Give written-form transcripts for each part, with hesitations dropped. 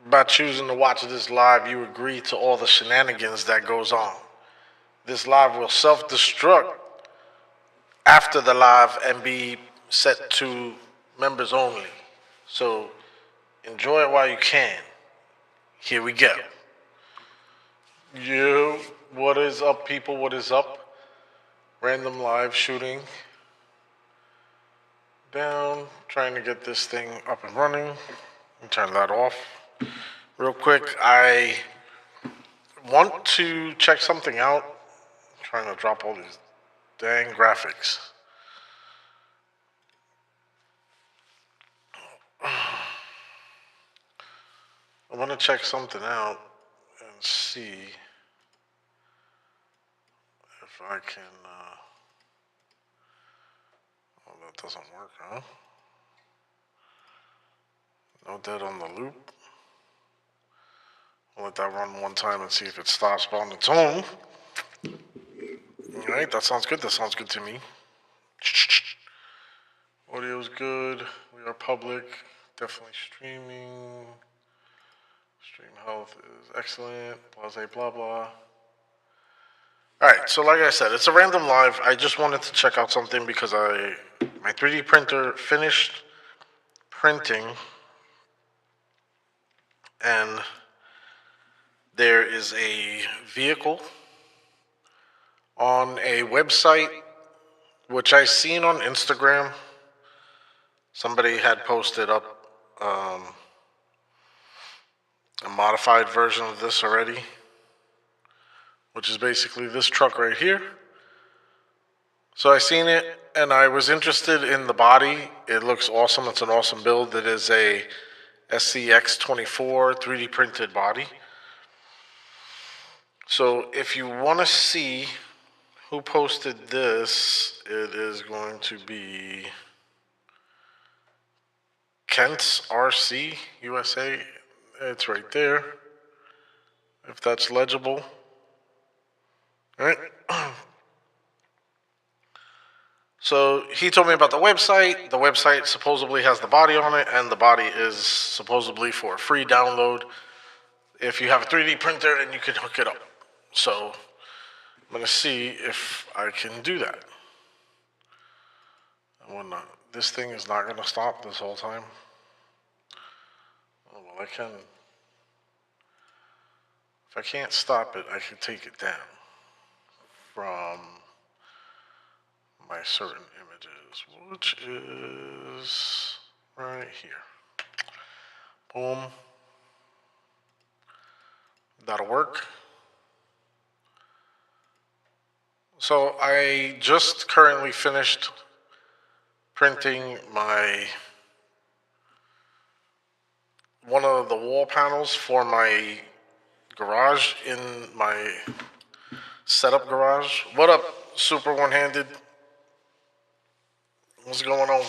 By choosing to watch this live, you agree to all the shenanigans that goes on. This live will self-destruct after the live and be set to members only. So enjoy it while you can. Here we go. Yo, what is up, people? What is up? Random live shooting. Down, trying to get this thing up and running. And turn that off. Real quick, I want to check something out. I'm trying to drop all these dang graphics. I want to check something out and see if I can. Oh, that doesn't work, huh? No dead on the loop. I'll let that run one time and see if it stops on its own. Alright, that sounds good. That sounds good to me. Audio's good. We are public. Definitely streaming. Stream health is excellent. Blah, blah, blah. Alright, so like I said, it's a random live. I just wanted to check out something because my 3D printer finished printing, and there is a vehicle on a website which I seen on Instagram. Somebody had posted up a modified version of this already, which is basically this truck right here. So I seen it and I was interested in the body. It looks awesome. It's an awesome build. It is a SCX-24 3D printed body. So if you want to see who posted this, it is going to be Kent's RC USA. It's right there, if that's legible. All right. So he told me about the website. The website supposedly has the body on it, and the body is supposedly for a free download if you have a 3D printer and you can hook it up. So I'm going to see if I can do that. This thing is not going to stop this whole time. Oh, well, I can. If I can't stop it, I can take it down from my certain images, which is right here. Boom. That'll work. So I just currently finished printing one of the wall panels for my garage in my setup garage. What up, Super One-Handed? What's going on?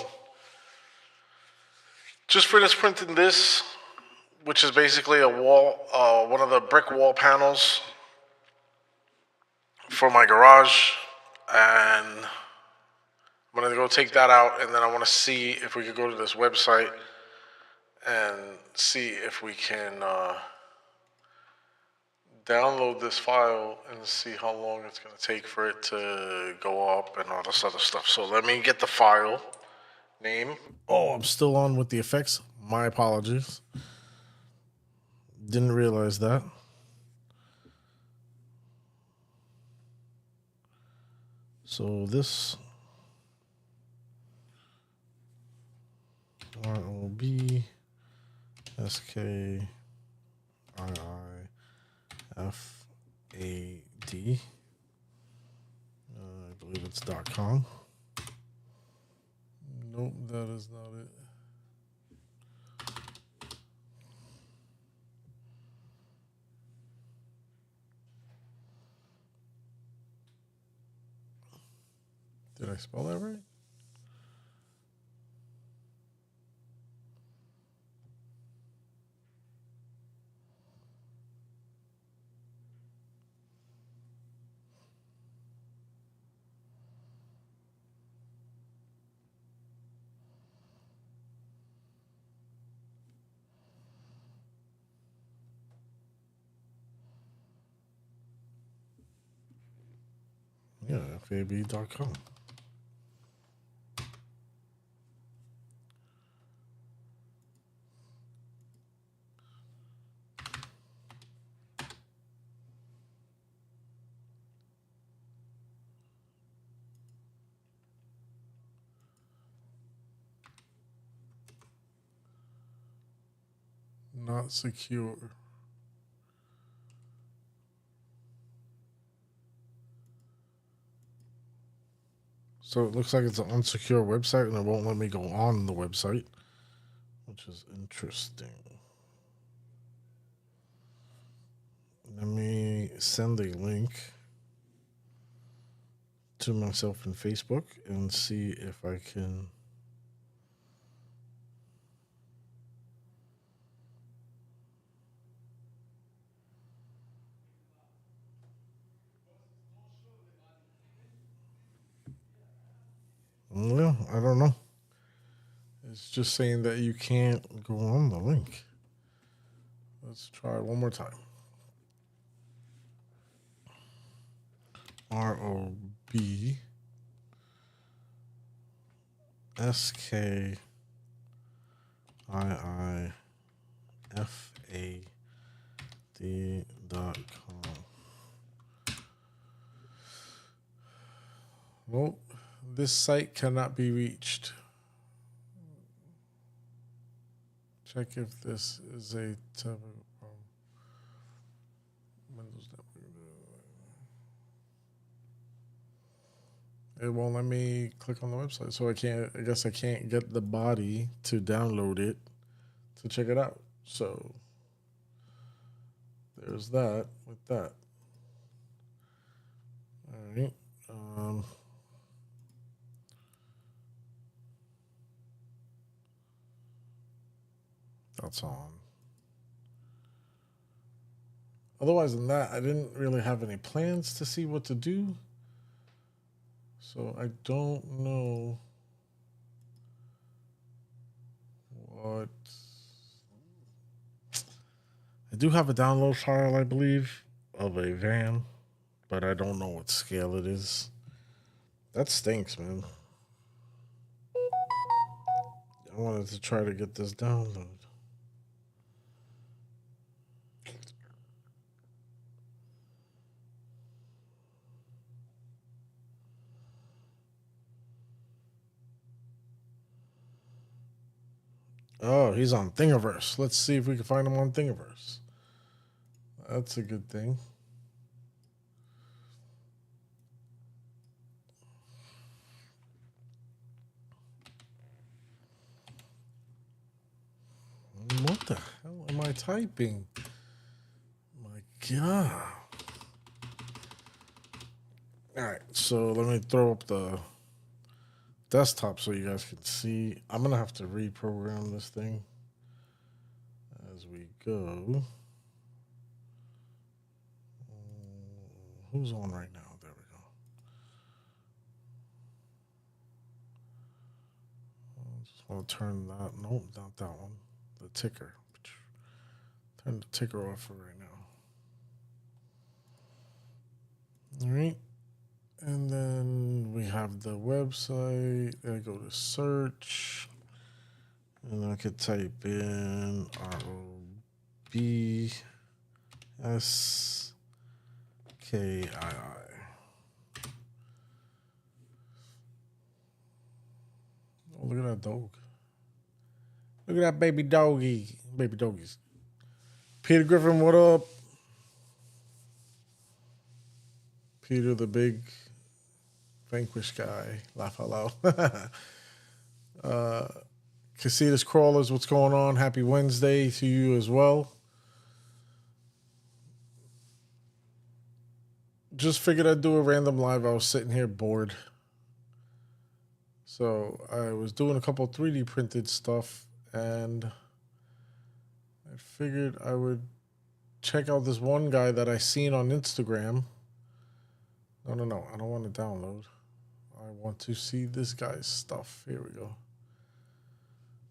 Just finished printing this, which is basically a wall, one of the brick wall panels for my garage, and I'm gonna go take that out, and then I want to see if we could go to this website and see if we can download this file and see how long it's going to take for it to go up and all this other stuff. So let me get the file name. Oh, I'm still on with the effects. My apologies. Didn't realize that. So this ROB SKIIFAD. I believe it's .com. Nope, that is not it. Did I spell that right? baby.com. Not secure. So it looks like it's an unsecure website and it won't let me go on the website, which is interesting. Let me send a link to myself in Facebook and see if I can. Well, I don't know. It's just saying that you can't go on the link. Let's try it one more time. ROBSKIIFAD.com. Well, this site cannot be reached. Check if this is a type of problem. Windows Network. It won't let me click on the website, so I guess I can't get the body to download it to check it out. So there's that with that. All right. That's on. Otherwise than that, I didn't really have any plans to see what to do. So I don't know what. I do have a download file, I believe, of a van, but I don't know what scale it is. That stinks, man. I wanted to try to get this download. Oh, he's on Thingiverse. Let's see if we can find him on Thingiverse. That's a good thing. What the hell am I typing? My God. All right, so let me throw up the desktop so you guys can see. I'm going to have to reprogram this thing as we go. Who's on right now? There we go. I just want to turn that. Nope, not that one. The ticker. Turn the ticker off for right now. All right. And then we have the website. I go to search. And I could type in ROBSKII. Oh, look at that dog. Look at that baby doggy. Baby doggies. Peter Griffin, what up? Peter the big Vanquish guy. Laugh out loud. Casitas Crawlers, what's going on? Happy Wednesday to you as well. Just figured I'd do a random live. I was sitting here bored. So I was doing a couple 3D printed stuff, and I figured I would check out this one guy that I seen on Instagram. No. I don't want to download. I want to see this guy's stuff. Here we go.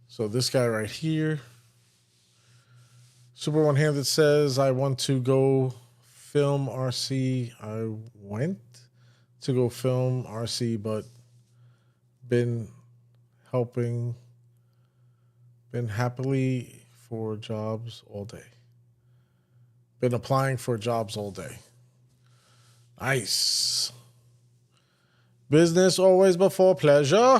So this guy right here. Super One-Handed says, I want to go film RC. I went to go film RC, but been helping, been happily for jobs all day. Been applying for jobs all day. Nice. Business always before pleasure.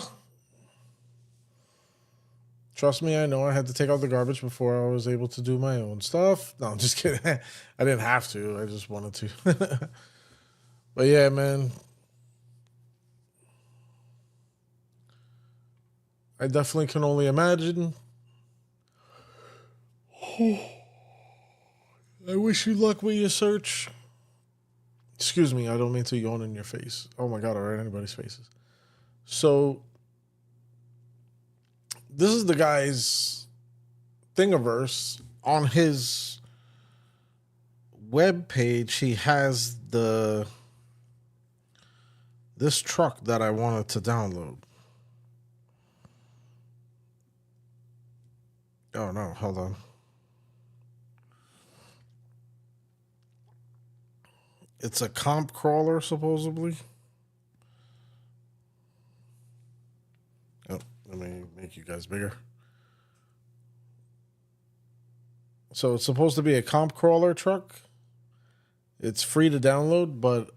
Trust me, I know I had to take out the garbage before I was able to do my own stuff. No, I'm just kidding. I didn't have to. I just wanted to. But yeah, man. I definitely can only imagine. I wish you luck with your search. Excuse me, I don't mean to yawn in your face. Oh my God, or in anybody's faces. So, this is the guy's Thingiverse. On his web page, he has this truck that I wanted to download. Oh no, hold on. It's a comp crawler, supposedly. Oh, let me make you guys bigger. So it's supposed to be a comp crawler truck. It's free to download, but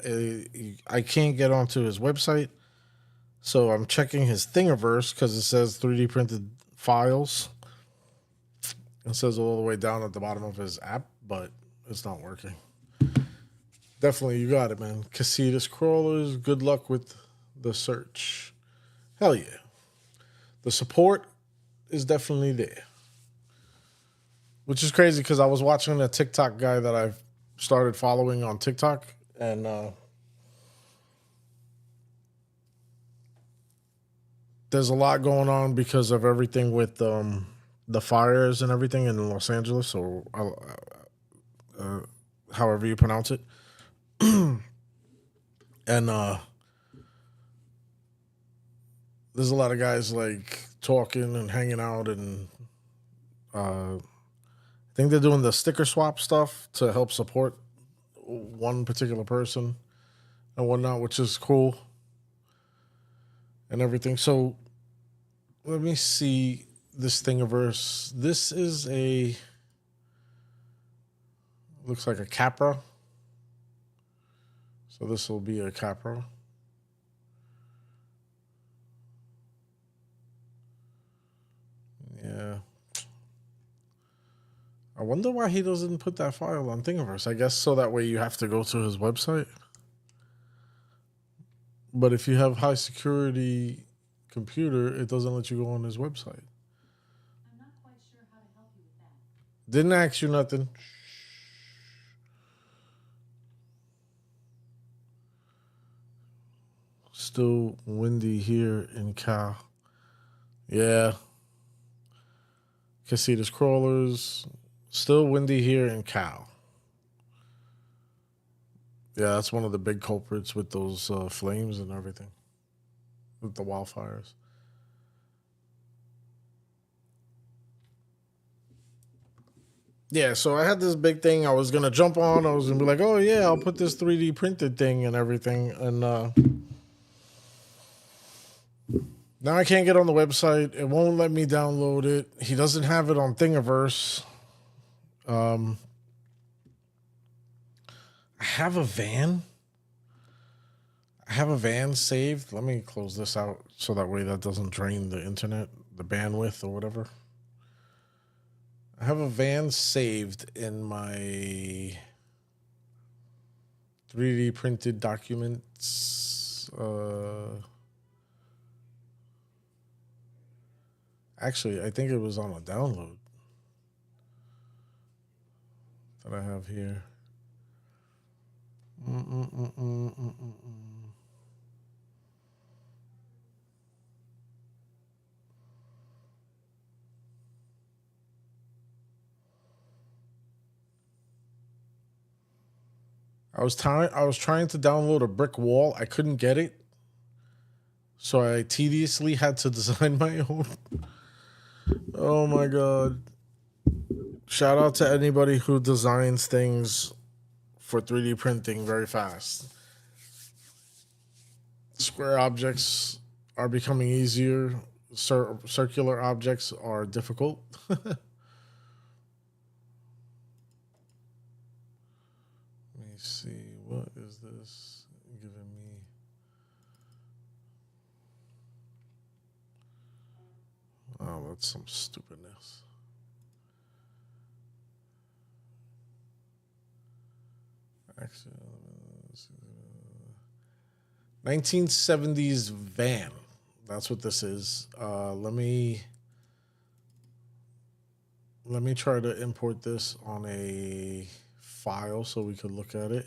I can't get onto his website. So I'm checking his Thingiverse because it says 3D printed files. It says all the way down at the bottom of his app, but it's not working. Definitely, you got it, man. Casitas crawlers, good luck with the search. Hell yeah. The support is definitely there. Which is crazy because I was watching a TikTok guy that I've started following on TikTok, and there's a lot going on because of everything with the fires and everything in Los Angeles, or however you pronounce it. And there's a lot of guys like talking and hanging out, and I think they're doing the sticker swap stuff to help support one particular person and whatnot, which is cool and everything. So let me see this Thingiverse. This is looks like a Capra. So this will be a Capra. Yeah. I wonder why he doesn't put that file on Thingiverse. I guess so that way you have to go to his website. But if you have high security computer, it doesn't let you go on his website. I'm not quite sure how to help you with that. Didn't ask you nothing. Still windy here in Cal. Yeah. Casitas crawlers. Still windy here in Cal. Yeah, that's one of the big culprits with those flames and everything. With the wildfires. Yeah, so I had this big thing I was going to jump on. I was going to be like, oh, yeah, I'll put this 3D printed thing and everything. And now I can't get on the website. It won't let me download it. He doesn't have it on Thingiverse. I have a van. I have a van saved. Let me close this out so that way that doesn't drain the internet, the bandwidth or whatever. I have a van saved in my 3D printed documents. Actually, I think it was on a download that I have here. I was trying to download a brick wall. I couldn't get it. So I tediously had to design my own. Oh my God. Shout out to anybody who designs things for 3D printing very fast. Square objects are becoming easier. Circular objects are difficult. Let me see. What is this giving me? Oh, that's some stupidness. Actually, 1970s van. That's what this is. Let me try to import this on a file so we could look at it.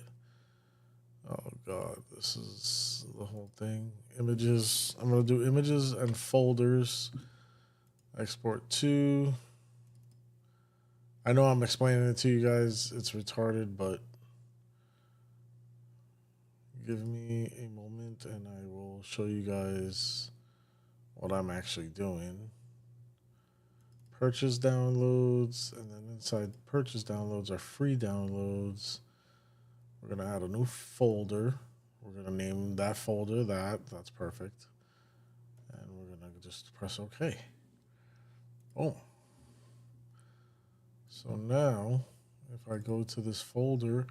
Oh God, this is the whole thing. Images. I'm gonna do images and folders. Export to. I know I'm explaining it to you guys. It's retarded, but give me a moment and I will show you guys what I'm actually doing. Purchase downloads, and then inside purchase downloads are free downloads. We're gonna add a new folder. We're gonna name that folder that. That's perfect. And we're gonna just press OK. Oh. So now, if I go to this folder,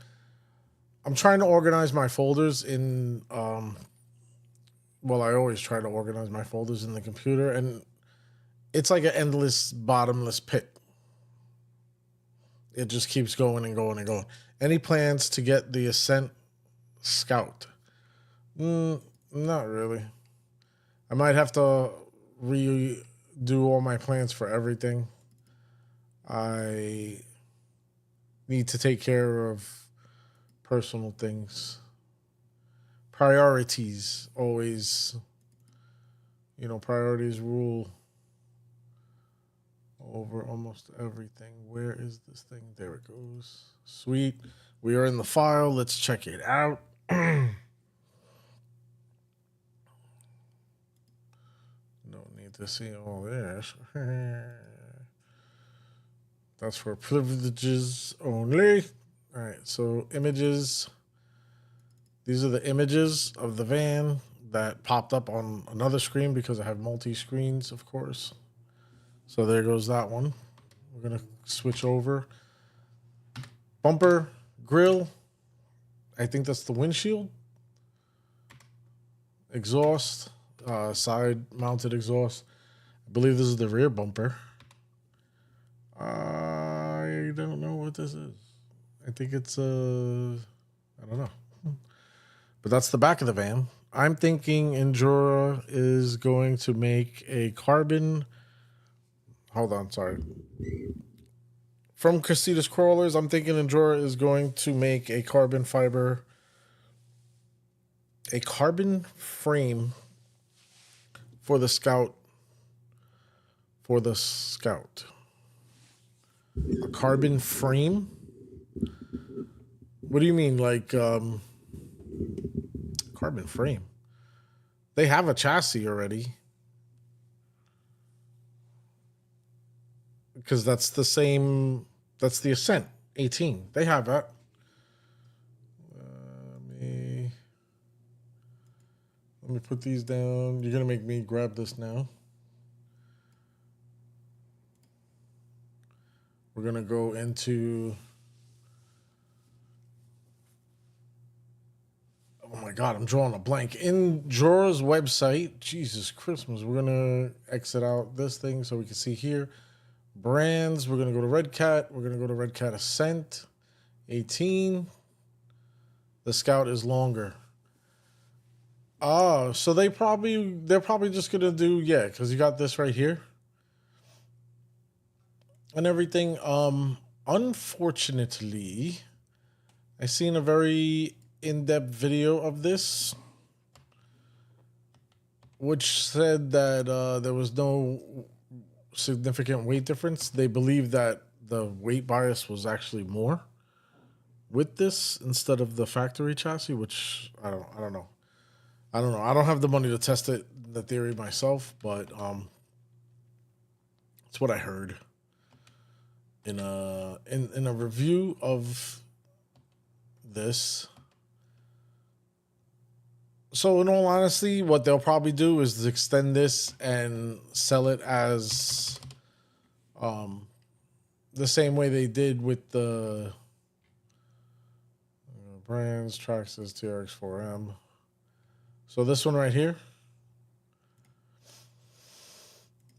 I'm trying to organize my folders in, well, I always try to organize my folders in the computer, and it's like an endless, bottomless pit. It just keeps going and going and going. Any plans to get the Ascent Scout? Not really. I might have to redo all my plans for everything. I need to take care of personal things. Priorities always, priorities rule over almost everything. Where is this thing? There it goes. Sweet. We are in the file. Let's check it out. Don't need to see all this. That's for privileges only. All right, so images. These are the images of the van that popped up on another screen because I have multi-screens, of course. So there goes that one. We're going to switch over. Bumper, grill. I think that's the windshield. Exhaust, side-mounted exhaust. I believe this is the rear bumper. I don't know what this is. I think it's I don't know. But that's the back of the van. I'm thinking Endura is going to make a carbon. Hold on, sorry. From Cressida's Crawlers, I'm thinking Endura is going to make a carbon fiber, a carbon frame for the Scout. For the Scout. A carbon frame? What do you mean, like carbon frame? They have a chassis already. Because that's the same, that's the Ascent 18. They have that. Let me put these down. You're going to make me grab this now. We're going to go into, oh my God, I'm drawing a blank. In Jorah's website, Jesus Christmas, we're going to exit out this thing so we can see here. Brands, we're going to go to Red Cat. We're going to go to Red Cat Ascent 18. The Scout is longer. Oh, so they're probably just going to do, yeah, because you got this right here. And everything. Unfortunately, I seen a very in-depth video of this, which said that there was no significant weight difference. They believe that the weight bias was actually more with this instead of the factory chassis, which I don't know. I don't have the money to test it, the theory myself, but it's what I heard in a review of this. So in all honesty, what they'll probably do is extend this and sell it as the same way they did with the brands, Traxxas, TRX4M. So this one right here,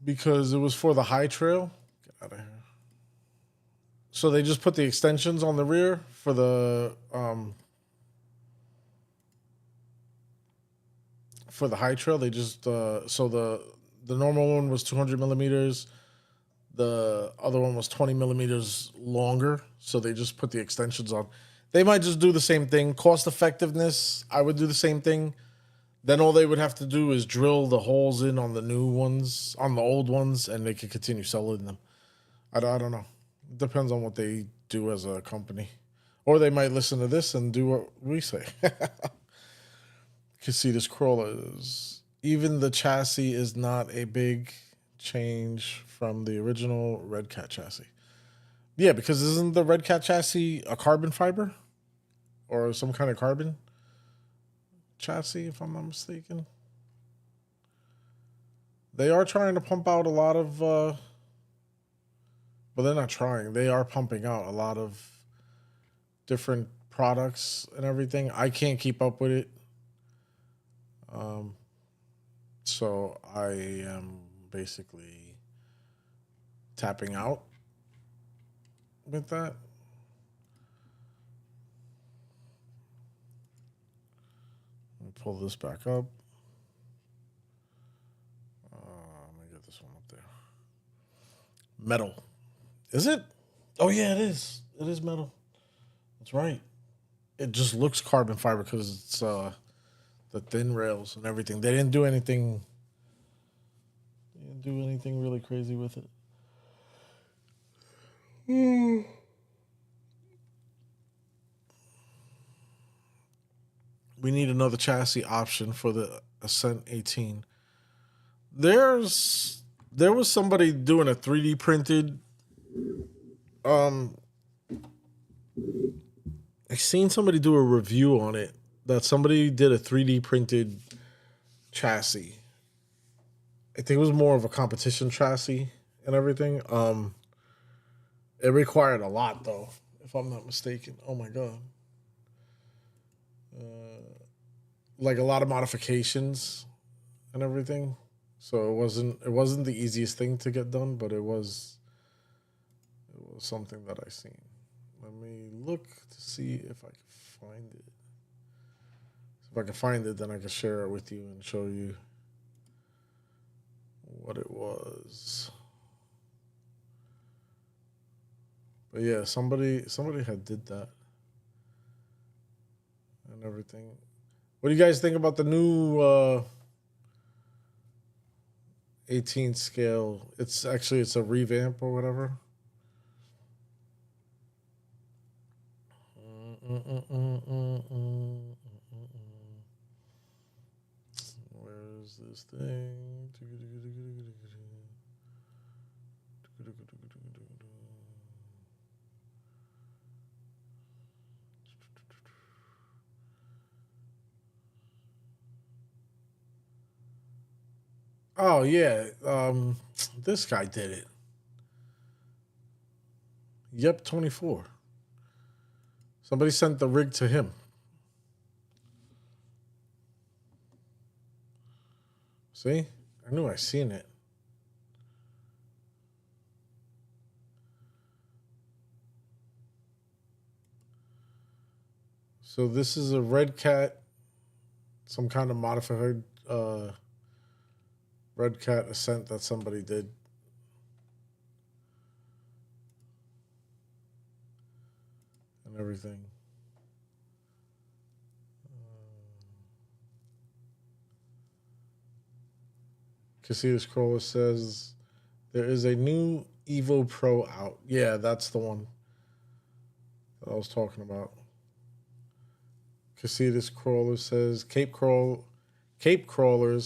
because it was for the high trail. Get out of here. So they just put the extensions on the rear for the high trail. They just so the normal one was 200 millimeters. The other one was 20 millimeters longer. So they just put the extensions on. They might just do the same thing. Cost effectiveness, I would do the same thing. Then all they would have to do is drill the holes in on the new ones, on the old ones, and they could continue selling them. I don't know. It depends on what they do as a company. Or they might listen to this and do what we say. You can see this crawler is, even the chassis is not a big change from the original Red Cat chassis. Yeah, because isn't the Red Cat chassis a carbon fiber? Or some kind of carbon chassis, if I'm not mistaken? They are trying to pump out a lot of, well, they're not trying. They are pumping out a lot of different products and everything. I can't keep up with it. So I am basically tapping out with that. Let me pull this back up. Let me get this one up there. Metal. Is it? Oh, yeah, it is. It is metal. That's right. It just looks carbon fiber because it's the thin rails and everything. They didn't do anything. They didn't do anything really crazy with it. We need another chassis option for the Ascent 18. There was somebody doing a 3D printed. I seen somebody do a review on it. That somebody did a 3D printed chassis. I think it was more of a competition chassis and everything. It required a lot though, if I'm not mistaken. Oh my god. Like a lot of modifications and everything. So it wasn't the easiest thing to get done, but it was something that I seen. Let me look to see if I can find it. If I can find it, then I can share it with you and show you what it was. But yeah, somebody had did that and everything. What do you guys think about the new 18 scale? It's a revamp or whatever. Where's this thing? Oh yeah, this guy did it. Yep, 24. Somebody sent the rig to him. See? I knew I seen it. So this is a Red Cat, some kind of modified Red Cat Ascent that somebody did. And everything. Casillas Crawler says there is a new Evo Pro out. Yeah, that's the one that I was talking about. Casillas Crawler says Cape Crawlers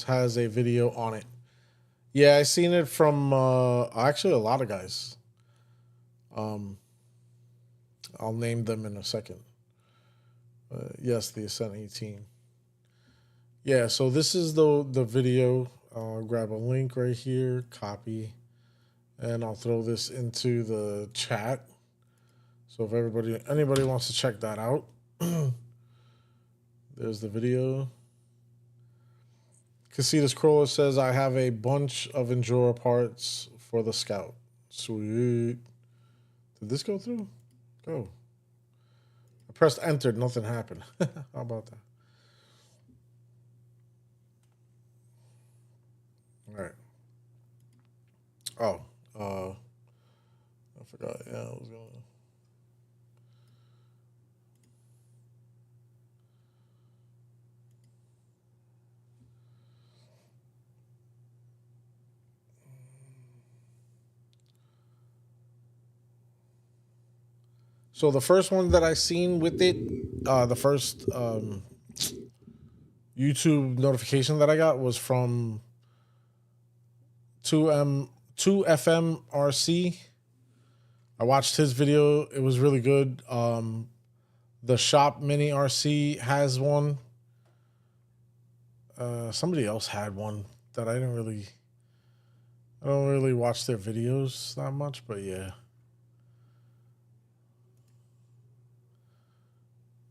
has a video on it. Yeah, I seen it from actually a lot of guys. I'll name them in a second. Yes, the Ascent 18. Yeah, so this is the video. I'll grab a link right here, copy, and I'll throw this into the chat. So if anybody wants to check that out, there's the video. Casitas Crawler says, I have a bunch of Endura parts for the Scout. Sweet. Did this go through? Go. I pressed enter, nothing happened. How about that? All right. Oh, I forgot. Yeah, I was going to. So the first one that I seen with it, the first YouTube notification that I got was from 2FMRC. I watched his video. It was really good. The Shop Mini RC has one. Somebody else had one that I don't really watch their videos that much, but yeah.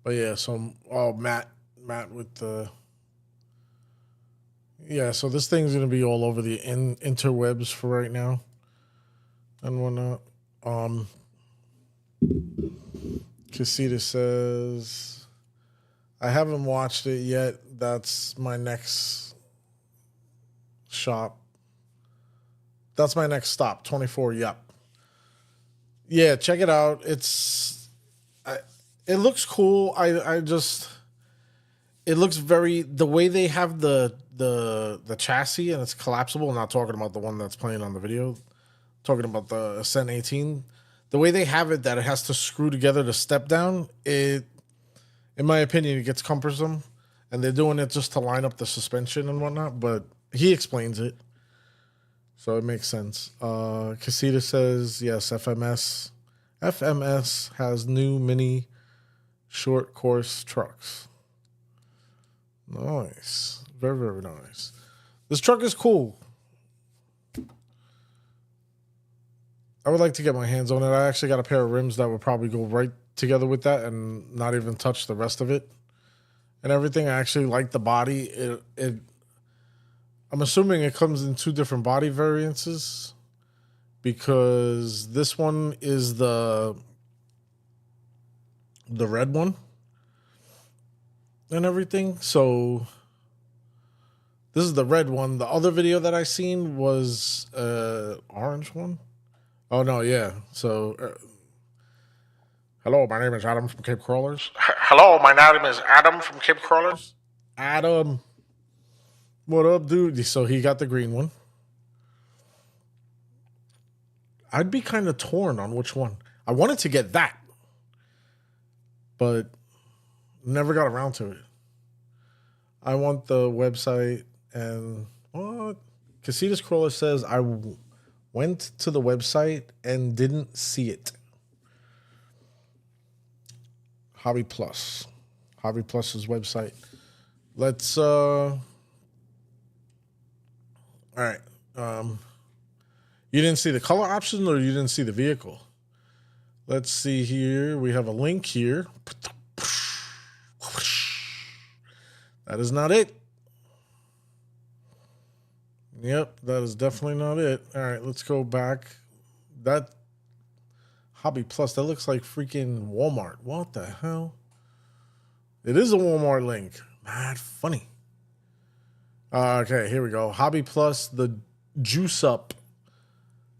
But yeah, so Matt with the so this thing's gonna be all over the interwebs for right now and whatnot. Casita says, I haven't watched it yet. That's my next shop. That's my next stop. 24. Yep. Yeah, check it out. It looks cool. It looks the way they have the chassis and it's collapsible. I'm not talking about the one that's playing on the video. Talking about the Ascent 18. The way they have it that it has to screw together to step down, in my opinion, it gets cumbersome. And they're doing it just to line up the suspension and whatnot, but he explains it. So it makes sense. Casita says, yes, FMS has new mini short course trucks. Nice. Very, very nice. This truck is cool. I would like to get my hands on it. I actually got a pair of rims that would probably go right together with that and not even touch the rest of it and everything. I actually like the body. I'm assuming it comes in two different body variances because this one is the red one and everything. So this is the red one. The other video that I seen was orange one. Oh no, yeah. So hello, my name is Adam from Cape Crawlers. Hello, my name is Adam from Cape Crawlers. Adam, what up, dude? So he got the green one. I'd be kind of torn on which one. I wanted to get that, but never got around to it. I want the website and what? Casitas Crawler says I went to the website and didn't see it. Hobby Plus's website. Let's all right. You didn't see the color option or you didn't see the vehicle? Let's see here. We have a link here. That is not it. Yep, that is definitely not it. All right, let's go back. That Hobby Plus, that looks like freaking Walmart. What the hell? It is a Walmart link. Mad funny. Okay, here we go. Hobby Plus, the Juice Up.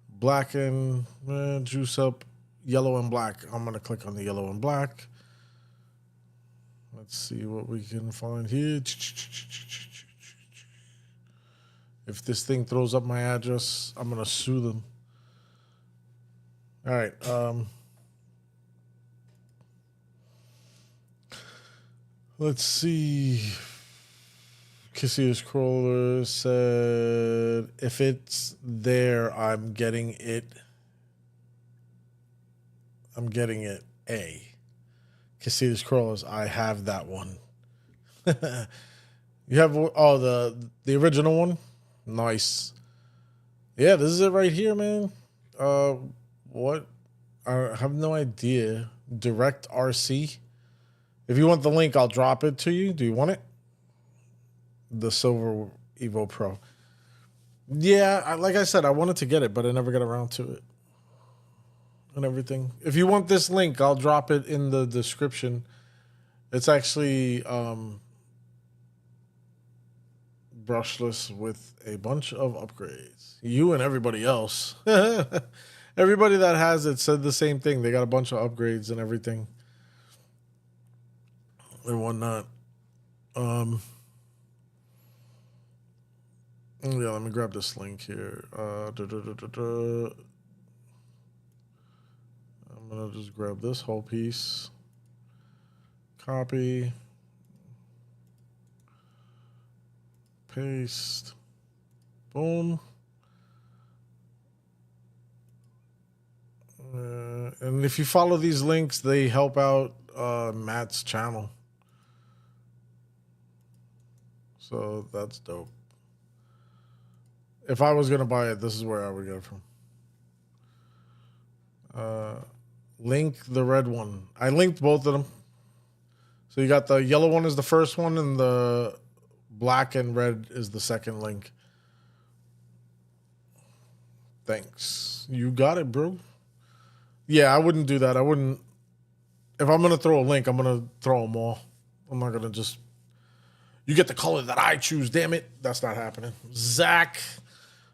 Black and Juice Up, yellow and black. I'm going to click on the yellow and black. Let's see what we can find here. If this thing throws up my address, I'm going to sue them. All right. Let's see. Cassius Crawler said, if it's there, I'm getting it. A. Cassius Crawlers, I have that one. You have the original one? Nice. Yeah, this is it right here, man. What? I have no idea. Direct RC. If you want the link, I'll drop it to you. Do you want it? The Silver Evo Pro. Yeah, like I said, I wanted to get it, but I never got around to it and everything. If you want this link, I'll drop it in the description. It's actually brushless with a bunch of upgrades. You and everybody else. Everybody that has it said the same thing. They got a bunch of upgrades and everything and whatnot. Yeah, let me grab this link here. I'm gonna just grab this whole piece. Copy. Paste. Boom. And if you follow these links, they help out Matt's channel. So that's dope. If I was going to buy it, this is where I would get it from. Link the red one. I linked both of them. So you got the yellow one is the first one, and the black and red is the second link. Thanks. You got it, bro. Yeah, I wouldn't do that. I wouldn't. If I'm going to throw a link, I'm going to throw them all. I'm not going to just. You get the color that I choose, damn it. That's not happening. Zach,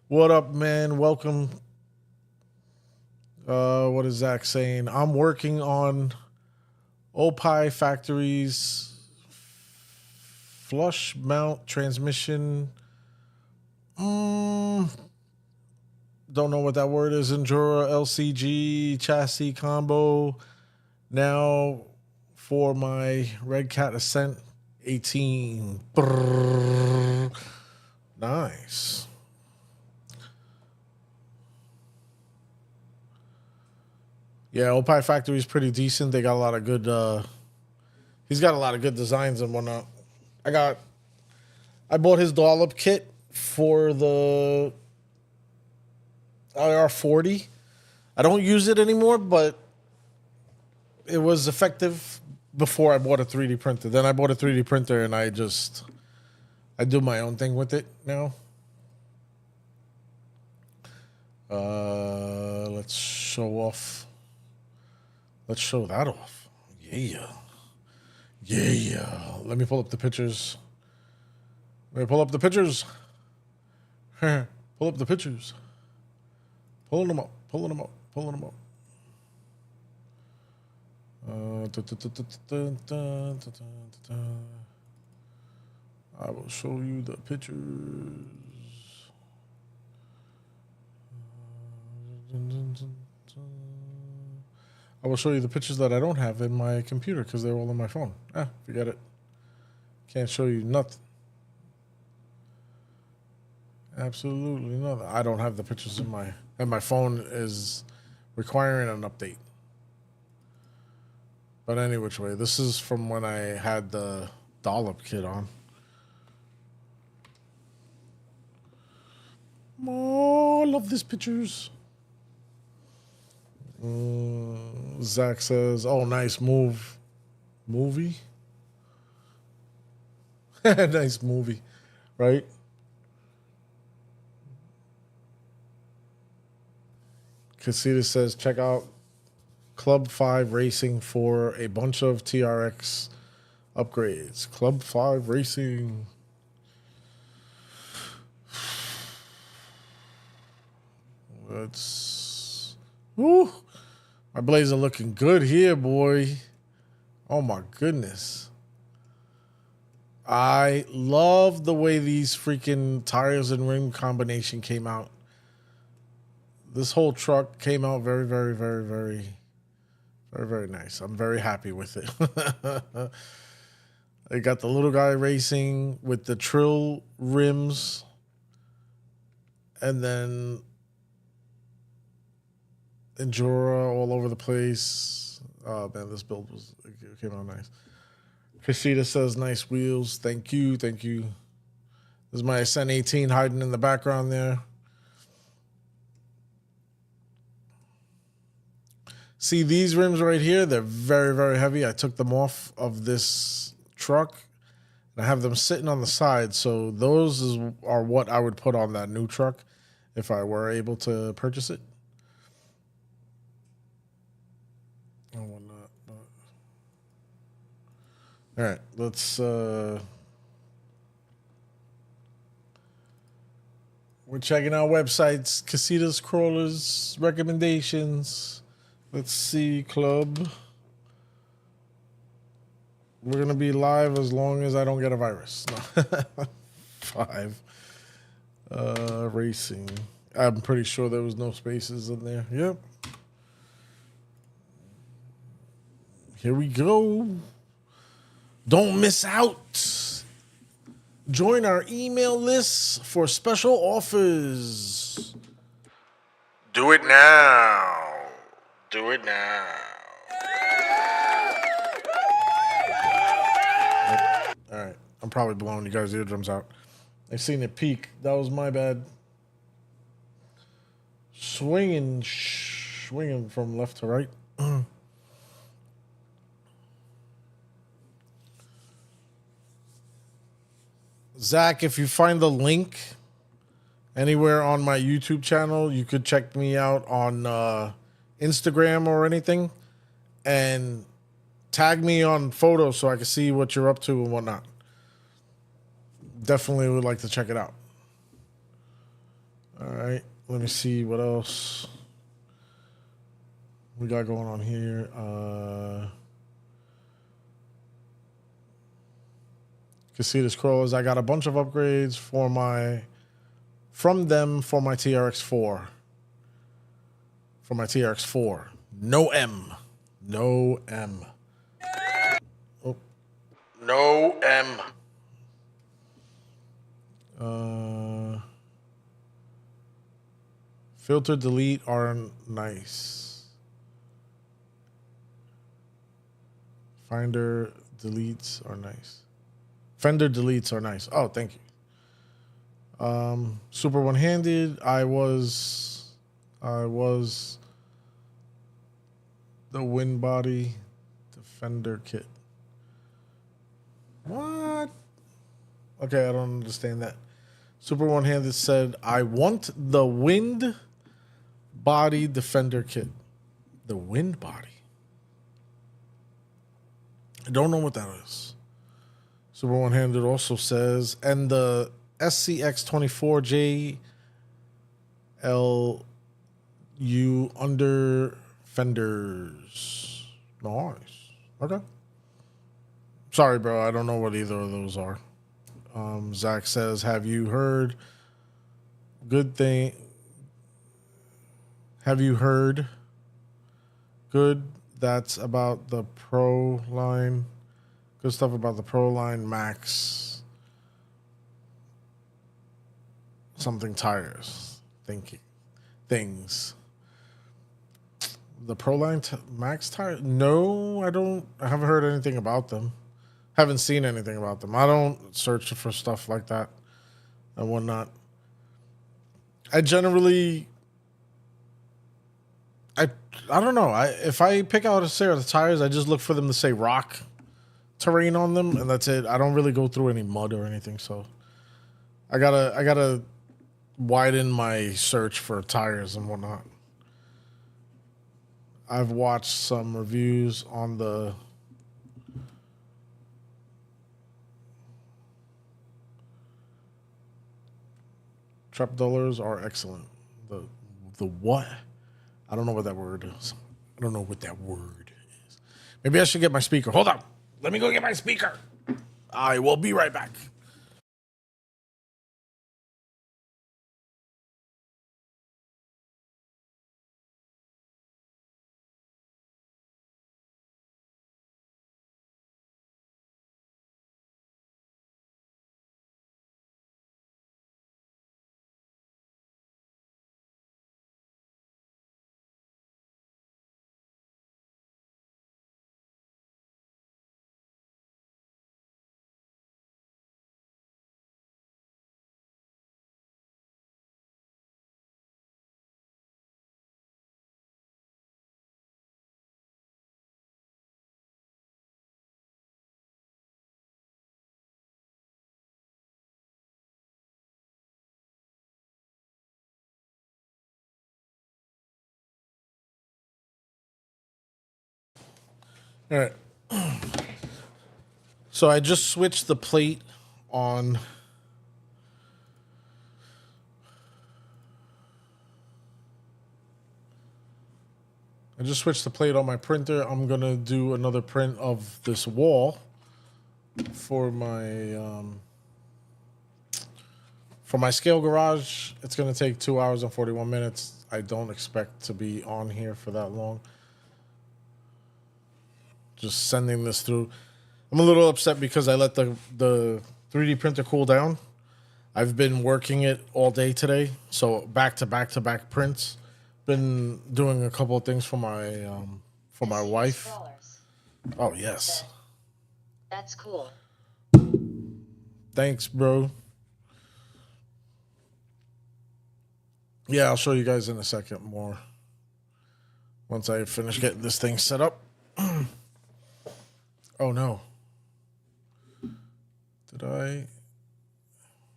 what up, man? Welcome. What is Zach saying? I'm working on Opie Factory's flush mount transmission. Don't know what that word is. Endura LCG chassis combo. Now for my Red Cat Ascent 18. Brrr. Nice. Yeah, Opie Factory is pretty decent. They got a lot of good. He's got a lot of good designs and whatnot. I bought his dollop kit for the IR40. I don't use it anymore, but it was effective before I bought a 3D printer. Then I bought a 3D printer and I do my own thing with it now. Let's show off. Let's show that off. Yeah. Yeah. Let me pull up the pictures. Pull up the pictures. Pull up the pictures. Pulling them up. Pulling them up. Pulling them up. I will show you the pictures. I will show you the pictures that I don't have in my computer because they're all on my phone. Forget it. Can't show you nothing. Absolutely nothing. I don't have the pictures in my phone is requiring an update. But any which way, this is from when I had the dollop kit on. Oh, I love these pictures. Zach says, "Oh, nice movie, nice movie, right?" Casita says, "Check out Club 5 Racing for a bunch of TRX upgrades." Club 5 Racing. Woo! My Blazer looking good here, boy. Oh my goodness. I love the way these freaking tires and rim combination came out. This whole truck came out very, very, very, very, very, very nice. I'm very happy with it. I got the little guy racing with the Trill rims. And then Endura all over the place. Oh man, this build came out nice. Casita says nice wheels. Thank you. Thank you. There's my Ascent 18 hiding in the background there. See these rims right here? They're very, very heavy. I took them off of this truck and I have them sitting on the side. So those are what I would put on that new truck if I were able to purchase it. Oh, whatnot. All right, let's. We're checking out websites, casitas, crawlers, recommendations. Let's see, club. We're gonna be live as long as I don't get a virus. No. 5. Racing. I'm pretty sure there was no spaces in there. Yep. Here we go. Don't miss out. Join our email list for special offers. Do it now. Do it now. All right. I'm probably blowing you guys' eardrums out. I seen it peak. That was my bad. Swinging from left to right. Zach, if you find the link anywhere on my YouTube channel, you could check me out on Instagram or anything and tag me on photos so I can see what you're up to and whatnot. Definitely would like to check it out. All right, let me see what else we got going on here. Casitas Crawlers. I got a bunch of upgrades from my TRX4. For my TRX4. No M. No M. Oh. No M. Filter delete are nice. Finder deletes are nice. Fender deletes are nice. Oh, thank you. Super one-handed. I was the wind body defender kit. What? Okay, I don't understand that. Super one-handed said, I want the wind body defender kit. The wind body. I don't know what that is. Super one-handed also says, and the SCX24J LU under fenders. Nice. Okay. Sorry, bro. I don't know what either of those are. Zach says, have you heard good thing? Have you heard good that's about the Pro line? Good stuff about the Pro line Max something tires. Things. The Pro line Max tire? No, I don't. I haven't heard anything about them. Haven't seen anything about them. I don't search for stuff like that and whatnot. I generally, I don't know. If I pick out a set of tires, I just look for them to say rock terrain on them, and that's it. I don't really go through any mud or anything. So I gotta widen my search for tires and whatnot. I've watched some reviews on the trap dollars are excellent. The what? I don't know what that word is. I don't know what that word is. Maybe I should get my speaker. Hold on. Let me go get my speaker. I will be right back. All right. So I just switched the plate on. I just switched the plate on my printer. I'm gonna do another print of this wall for my scale garage. It's gonna take 2 hours and 41 minutes. I don't expect to be on here for that long. Just sending this through. I'm a little upset because I let the 3D printer cool down. I've been working it all day today, so back to back to back prints. Been doing a couple of things for my wife. Scrollers. Oh yes, That's cool. thanks, bro. Yeah, I'll show you guys in a second more. Once I finish getting this thing set up. Oh no. Did I?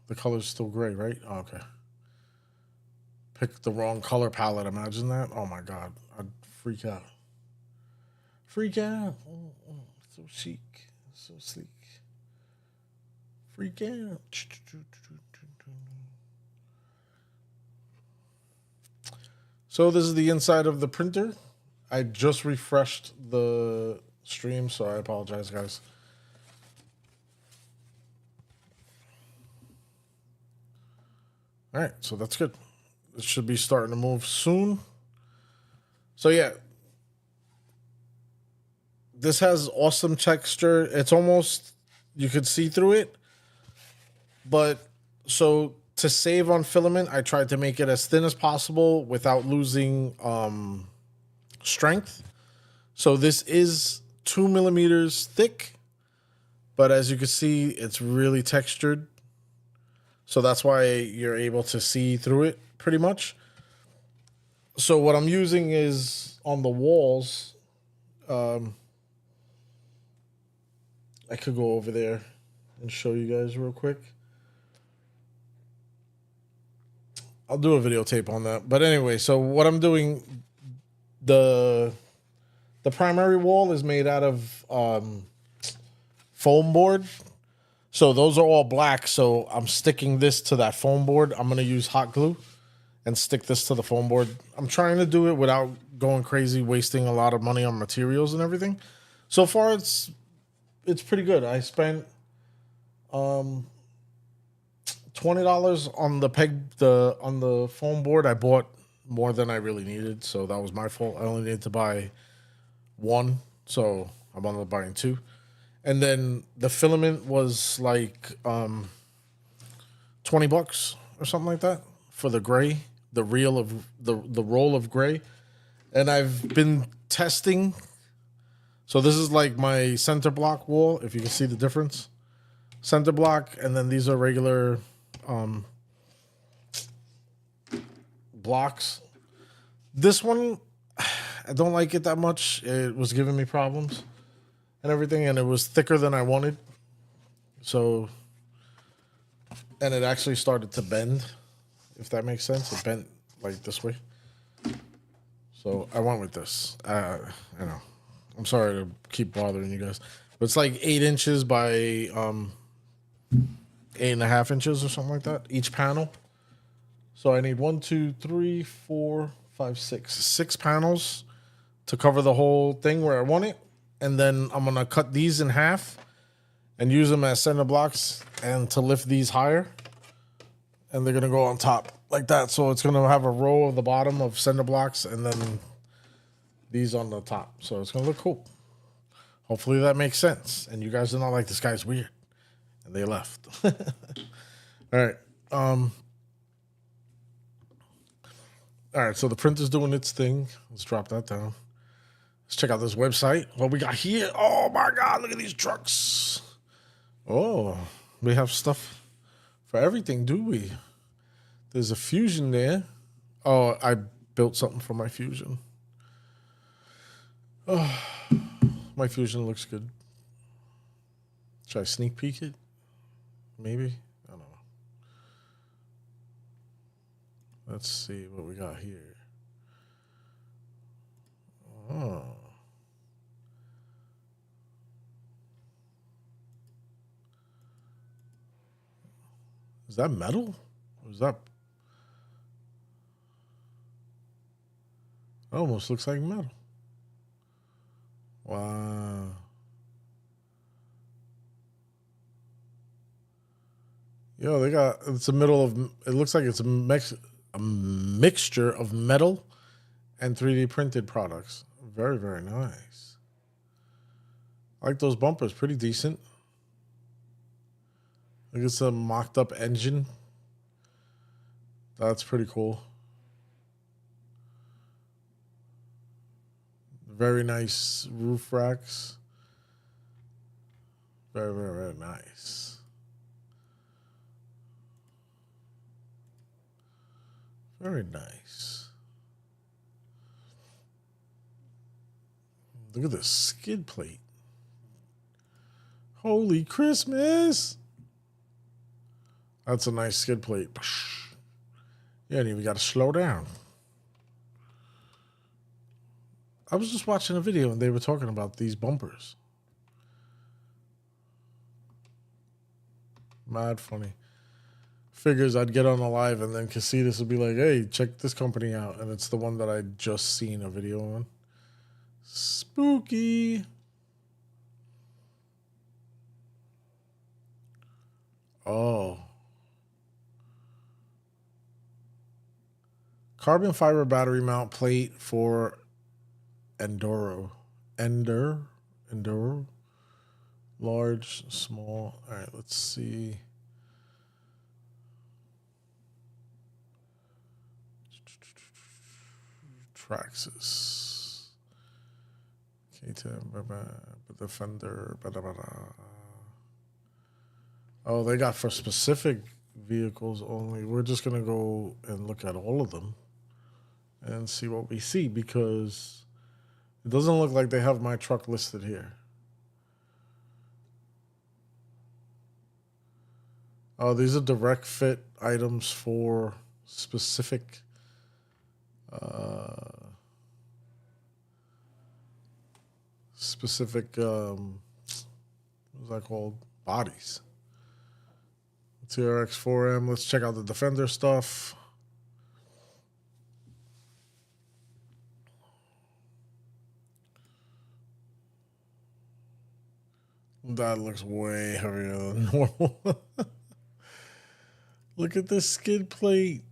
The color's still gray, right? Oh, okay. Picked the wrong color palette. Imagine that. Oh my god. I'd freak out. Freak out. So chic. So sleek. Freak out. So this is the inside of the printer. I just refreshed the stream, so I apologize, guys. All right, so that's good. It should be starting to move soon. So yeah, this has awesome texture. It's almost, you could see through it. But so to save on filament, I tried to make it as thin as possible without losing strength. So this is 2 millimeters thick, but as you can see, it's really textured. So that's why you're able to see through it pretty much. So what I'm using is on the walls. I could go over there and show you guys real quick. I'll do a videotape on that. But anyway, so what I'm doing, the primary wall is made out of foam board. So those are all black. So I'm sticking this to that foam board. I'm going to use hot glue and stick this to the foam board. I'm trying to do it without going crazy, wasting a lot of money on materials and everything. So far, it's pretty good. I spent $20 on the foam board. I bought more than I really needed, so that was my fault. I only needed to buy one, so I'm only buying two. And then the filament was like $20 or something like that for the gray, the reel of the roll of gray. And I've been testing. So this is like my center block wall, if you can see the difference. Center block, and then these are regular blocks. This one, I don't like it that much. It was giving me problems and everything, and it was thicker than I wanted. So, and it actually started to bend, if that makes sense. It bent like this way. So I went with this. I know. I'm sorry to keep bothering you guys, but it's like 8 inches by 8.5 inches or something like that, each panel. So I need 6 panels to cover the whole thing where I want it. And then I'm going to cut these in half and use them as center blocks and to lift these higher. And they're going to go on top like that. So it's going to have a row of the bottom of center blocks and then these on the top. So it's going to look cool. Hopefully that makes sense. And you guys are not like, this guy's weird. And they left. All right. All right. So the printer's doing its thing. Let's drop that down. Let's check out this website. What we got here? Oh my God, look at these trucks. Oh, we have stuff for everything, do we? There's a Fusion there. Oh, I built something for my Fusion. Oh, my Fusion looks good. Should I sneak peek it? Maybe? I don't know. Let's see what we got here. Oh. Is that metal? Or is that? It almost looks like metal. Wow. Yo, they got, it's a middle of, it looks like it's a mixture of metal and 3D printed products. Very, very nice. I like those bumpers, pretty decent. I think it's a mocked up engine. That's pretty cool. Very nice roof racks. Very, very, very nice. Very nice. Look at this skid plate. Holy Christmas! That's a nice skid plate. You ain't even got to slow down. I was just watching a video and they were talking about these bumpers. Mad funny. Figures I'd get on a live and then Casitas would be like, hey, check this company out. And it's the one that I just seen a video on. Spooky. Oh. Carbon fiber battery mount plate for Enduro. Enduro. Large, small. All right, let's see. Traxxas. K10, Defender. Oh, they got for specific vehicles only. We're just going to go and look at all of them and see what we see because it doesn't look like they have my truck listed here. Oh, these are direct fit items for specific what's that called? Bodies. TRX4M. Let's check out the Defender stuff. That looks way heavier than normal. Look at this skid plate.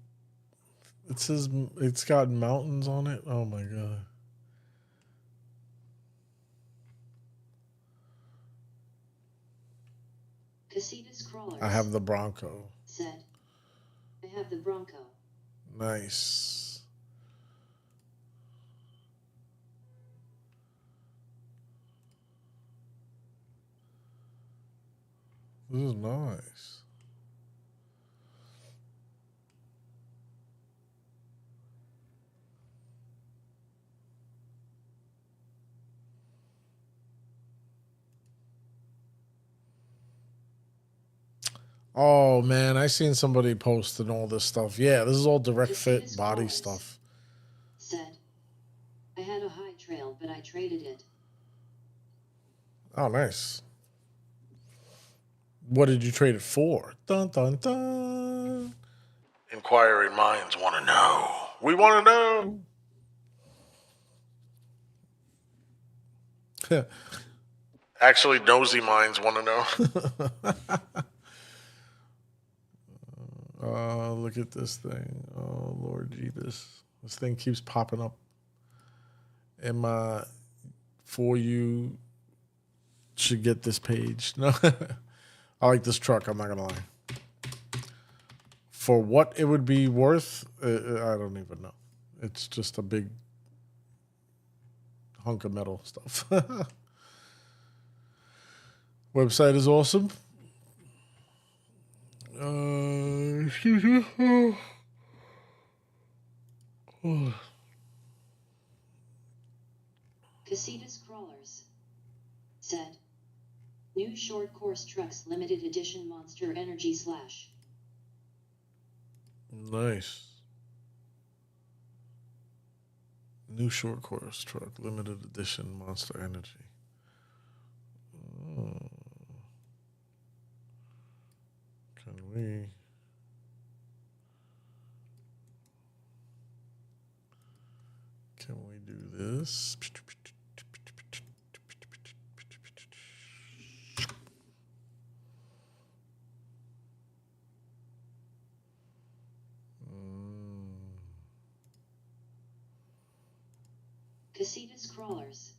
It says it's got mountains on it. Oh my god. Casitas crawlers. I have the Bronco. Said. I have the Bronco. Nice. This is nice. Oh man, I seen somebody posting all this stuff. Yeah, this is all direct fit body stuff. Said, I had a high trail, but I traded it. Oh, nice. What did you trade it for? Dun dun dun. Inquiring minds want to know. We want to know. Actually, nosy minds want to know. Look at this thing. Oh, Lord Jesus. This thing keeps popping up in my For You should get this page. No, I like this truck. I'm not going to lie. For what it would be worth, I don't even know. It's just a big hunk of metal stuff. Website is awesome. Excuse me. Oh. Casitas crawlers. Said. New short course trucks limited edition Monster Energy Slash. Nice. New short course truck, limited edition Monster Energy. Oh. Can we? this. Casitas crawlers.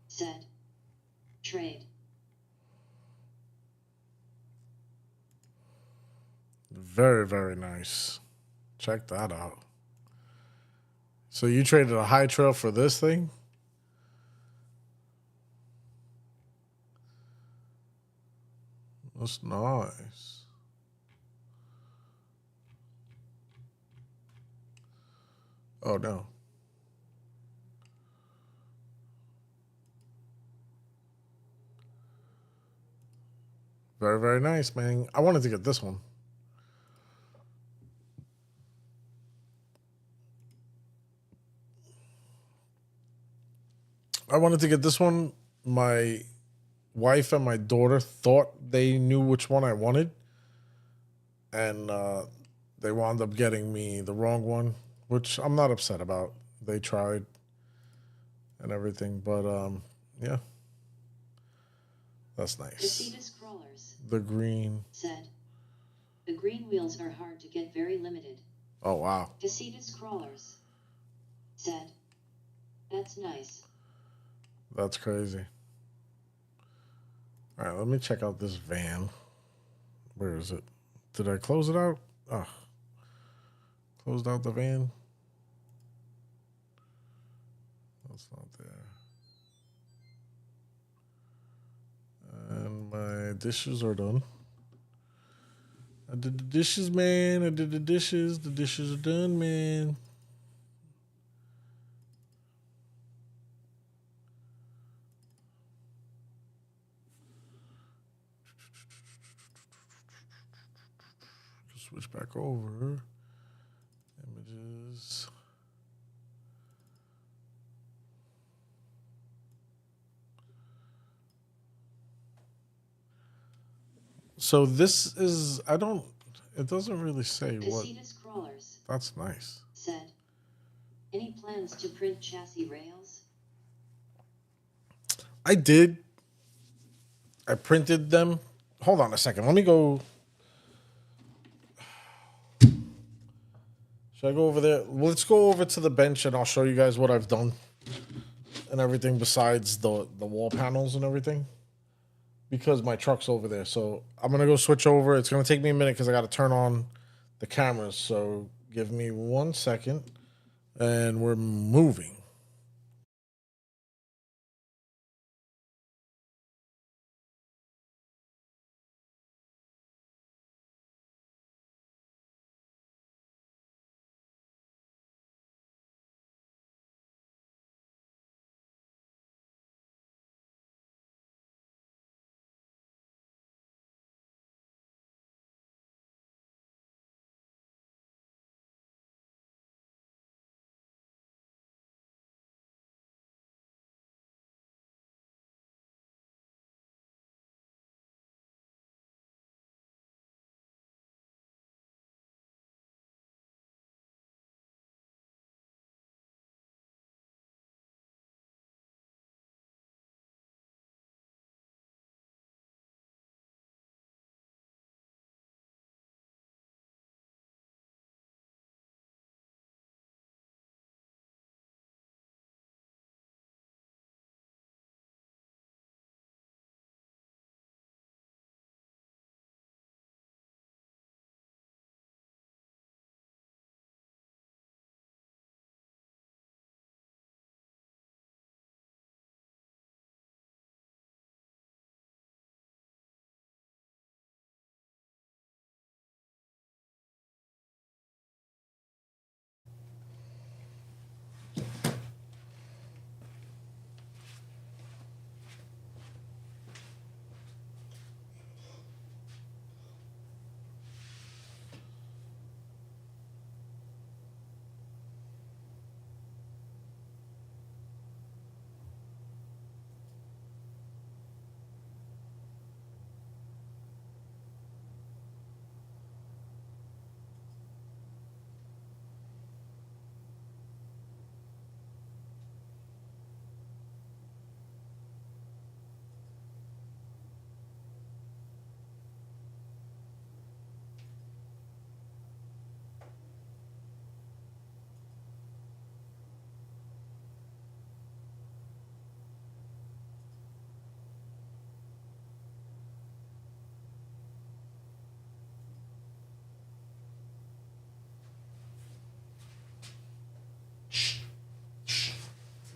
Said. Trade. Very, very nice. Check that out. So you traded a high trail for this thing? That's nice. Oh no. Very, very nice, man. I wanted to get this one. I wanted to get this one. My wife and my daughter thought they knew which one I wanted, and they wound up getting me the wrong one, which I'm not upset about. They tried and everything, but yeah, that's nice. Casitas crawlers. The green. Said. The green wheels are hard to get, very limited. Oh wow. Casitas crawlers. Said. That's nice. That's crazy. All right, let me check out this van. Where is it? Did I close it out? Oh, closed out the van. That's not there. And my dishes are done. I did the dishes, man. I did the dishes. The dishes are done, man. Switch back over. Images. So this is, I don't, it doesn't really say what. Casitas crawlers. That's nice. Said. Any plans to print chassis rails? I did. I printed them. Hold on a second. Let me go. Should I go over there? Well, let's go over to the bench and I'll show you guys what I've done and everything besides the wall panels and everything. Because my truck's over there. So I'm going to go switch over. It's going to take me a minute because I got to turn on the cameras. So give me 1 second and we're moving.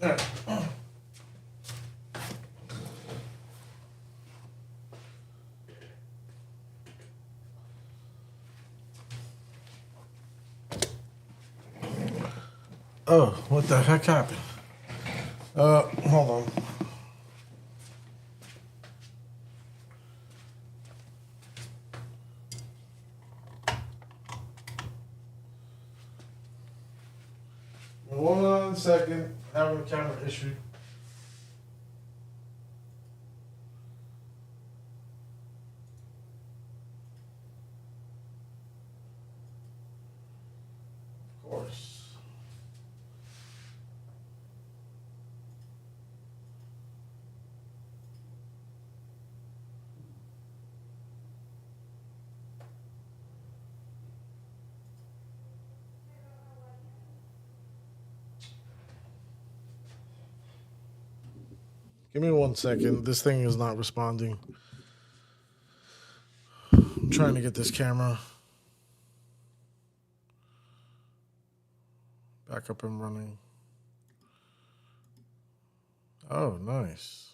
Oh, what the heck happened? Hold on. One second, having a camera issue. Of course. Give me 1 second. This thing is not responding. I'm trying to get this camera back up and running. Oh, nice.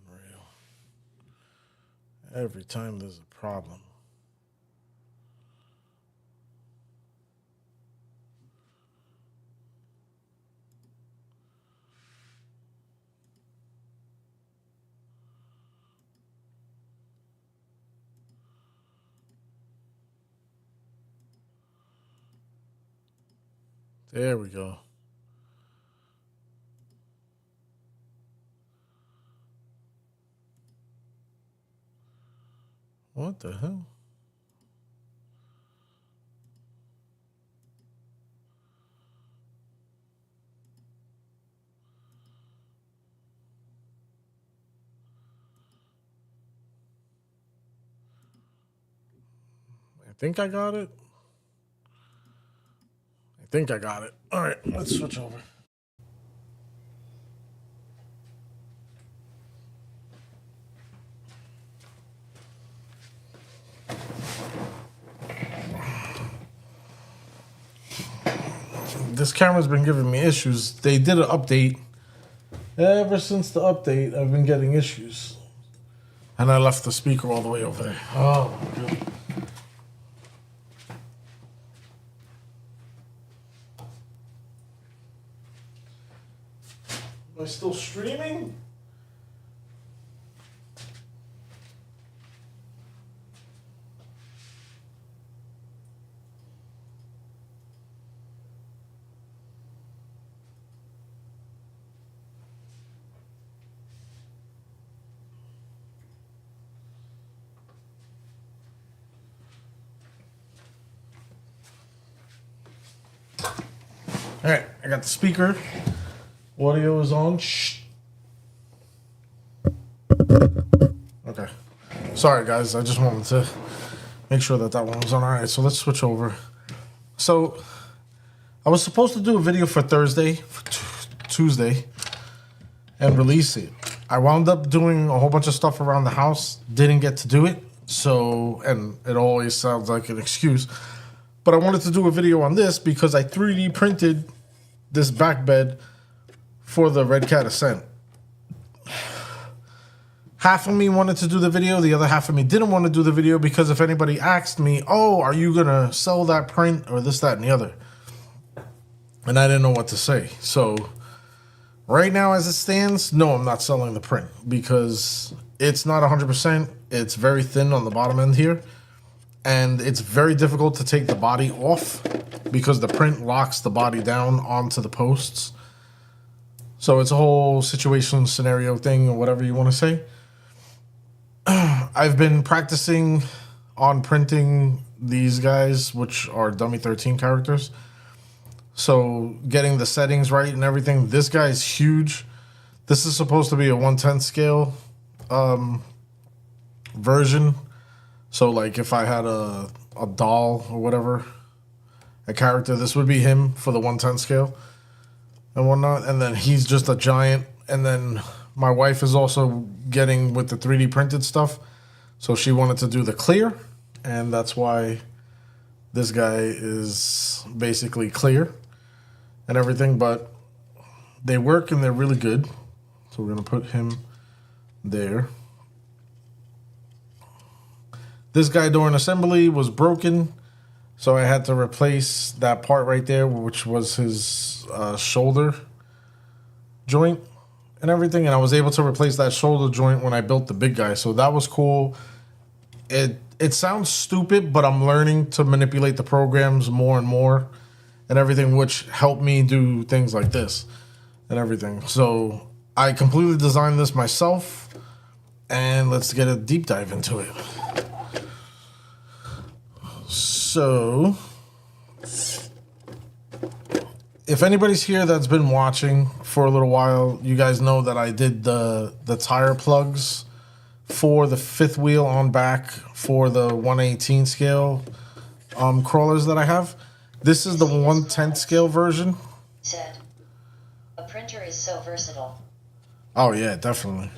Unreal. Every time there's a problem. There we go. What the hell? I think I got it. All right, let's switch over. This camera's been giving me issues. They did an update. Ever since the update, I've been getting issues. And I left the speaker all the way over there. Oh, my God. Am I still streaming? All right, I got the speaker. Audio is on. Shh. Okay. Sorry, guys. I just wanted to make sure that one was on. All right, so let's switch over. So I was supposed to do a video for Thursday, for Tuesday, and release it. I wound up doing a whole bunch of stuff around the house. Didn't get to do it. So, and it always sounds like an excuse. But I wanted to do a video on this because I 3D printed this back bed for the Red Cat Ascent. Half of me wanted to do the video, the other half of me didn't want to do the video because if anybody asked me, oh, are you going to sell that print or this, that, and the other? And I didn't know what to say. So right now as it stands, no, I'm not selling the print because it's not 100%. It's very thin on the bottom end here. And it's very difficult to take the body off because the print locks the body down onto the posts. So it's a whole situation, scenario thing, or whatever you want to say. I've been practicing on printing these guys, which are dummy 13 characters. So getting the settings right and everything. This guy is huge. This is supposed to be a 1/10 scale version. So like if I had a doll or whatever, a character, this would be him for the 1/10 scale. And whatnot, and then he's just a giant. And then my wife is also getting with the 3D printed stuff. So she wanted to do the clear, and that's why this guy is basically clear and everything, but they work and they're really good. So we're going to put him there. This guy during assembly was broken, so I had to replace that part right there, which was his shoulder joint and everything, and I was able to replace that shoulder joint when I built the big guy, so that was cool. It sounds stupid, but I'm learning to manipulate the programs more and more and everything, which helped me do things like this and everything. So I completely designed this myself, and let's get a deep dive into it. So if anybody's here that's been watching for a little while, you guys know that I did the tire plugs for the fifth wheel on back for the 118 scale crawlers that I have. This is the 110 scale version. Said, a printer is so versatile. Oh yeah, definitely.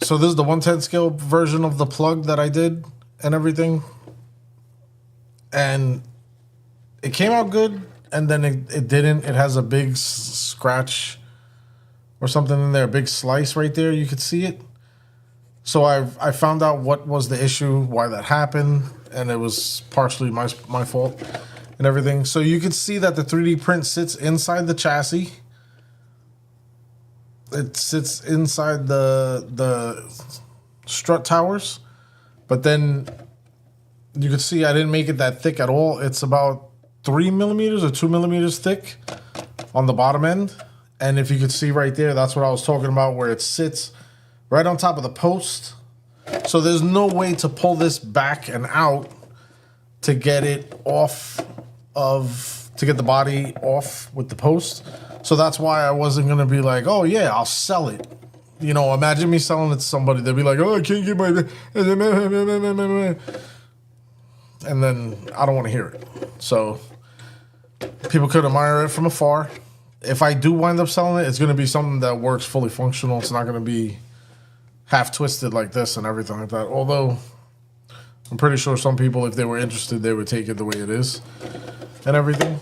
So this is the 110 scale version of the plug that I did and everything. And it came out good, and then it didn't. It has a big scratch or something in there, a big slice right there. You could see it. So I found out what was the issue, why that happened, and it was partially my fault and everything. So you could see that the 3D print sits inside the chassis. It sits inside the strut towers, but then you could see I didn't make it that thick at all. It's about 3 millimeters or 2 millimeters thick on the bottom end. And if you could see right there, that's what I was talking about, where it sits right on top of the post. So there's no way to pull this back and out to get it off of, to get the body off with the post. So that's why I wasn't going to be like, oh yeah, I'll sell it. You know, imagine me selling it to somebody. They'd be like, oh, I can't get my... And then I don't want to hear it. So people could admire it from afar. If I do wind up selling it, it's going to be something that works fully functional. It's not going to be half twisted like this and everything like that. Although I'm pretty sure some people, if they were interested, they would take it the way it is and everything.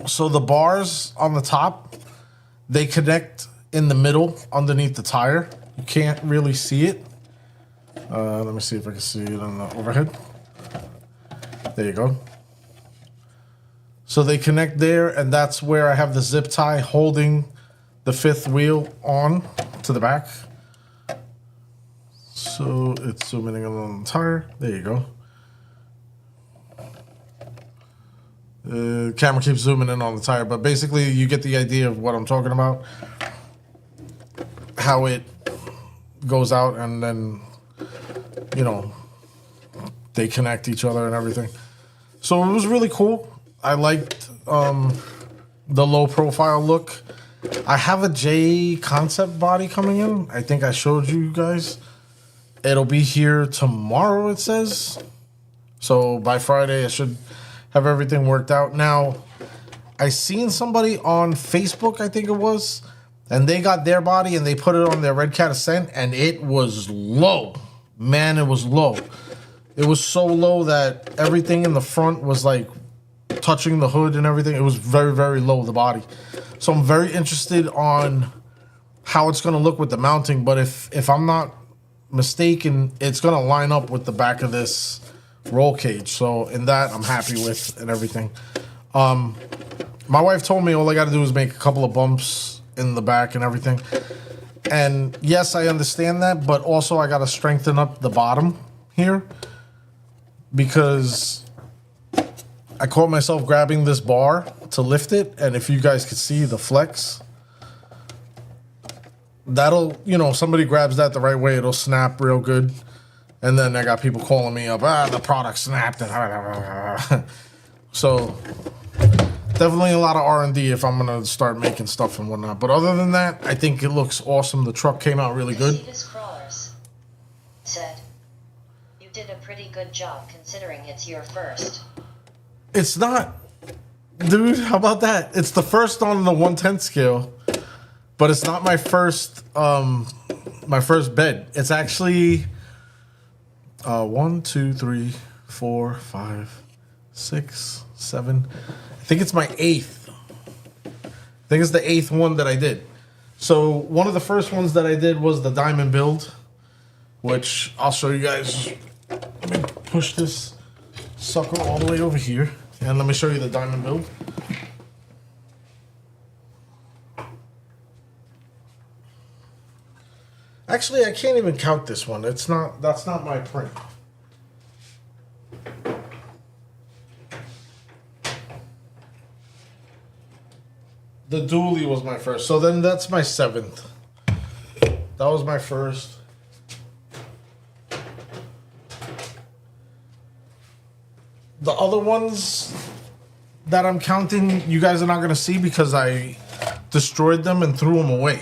So the bars on the top, they connect in the middle underneath the tire. You can't really see it. Let me see if I can see it on the overhead. There you go. So they connect there, and that's where I have the zip tie holding the fifth wheel on to the back. So it's zooming in on the tire. There you go. The camera keeps zooming in on the tire, but basically you get the idea of what I'm talking about. How it goes out and then, you know, they connect each other and everything. So it was really cool. I liked the low profile look. I have a J concept body coming in. I think I showed you guys. It'll be here tomorrow, it says. So by Friday, I should have everything worked out. Now, I seen somebody on Facebook, I think it was, and they got their body and they put it on their Red Cat Ascent, and it was low. Man, it was low. It was so low that everything in the front was like touching the hood and everything. It was very, very low, the body. So I'm very interested on how it's going to look with the mounting. But if I'm not mistaken, it's going to line up with the back of this roll cage. So in that, I'm happy with and everything. My wife told me all I got to do is make a couple of bumps in the back and everything. And yes, I understand that, but also I got to strengthen up the bottom here because I caught myself grabbing this bar to lift it, and if you guys could see the flex, that'll, you know, somebody grabs that the right way, it'll snap real good. And then I got people calling me up, the product snapped, and so definitely a lot of R&D if I'm gonna start making stuff and whatnot. But other than that, I think it looks awesome. The truck came out really good. Crawlers said, you did a pretty good job considering it's your first. It's not, dude, how about that? It's the first on the 110 scale, but it's not my first my first bed. It's actually 1, 2, 3, 4, 5, 6, 7. I think it's my 8th. I think it's the 8th one that I did. So one of the first ones that I did was the diamond build, which I'll show you guys. Let me push this sucker all the way over here, and let me show you the diamond build. Actually, I can't even count this one. That's not my print. The dually was my first. So then that's my 7th. That was my first. The other ones that I'm counting, you guys are not going to see because I destroyed them and threw them away.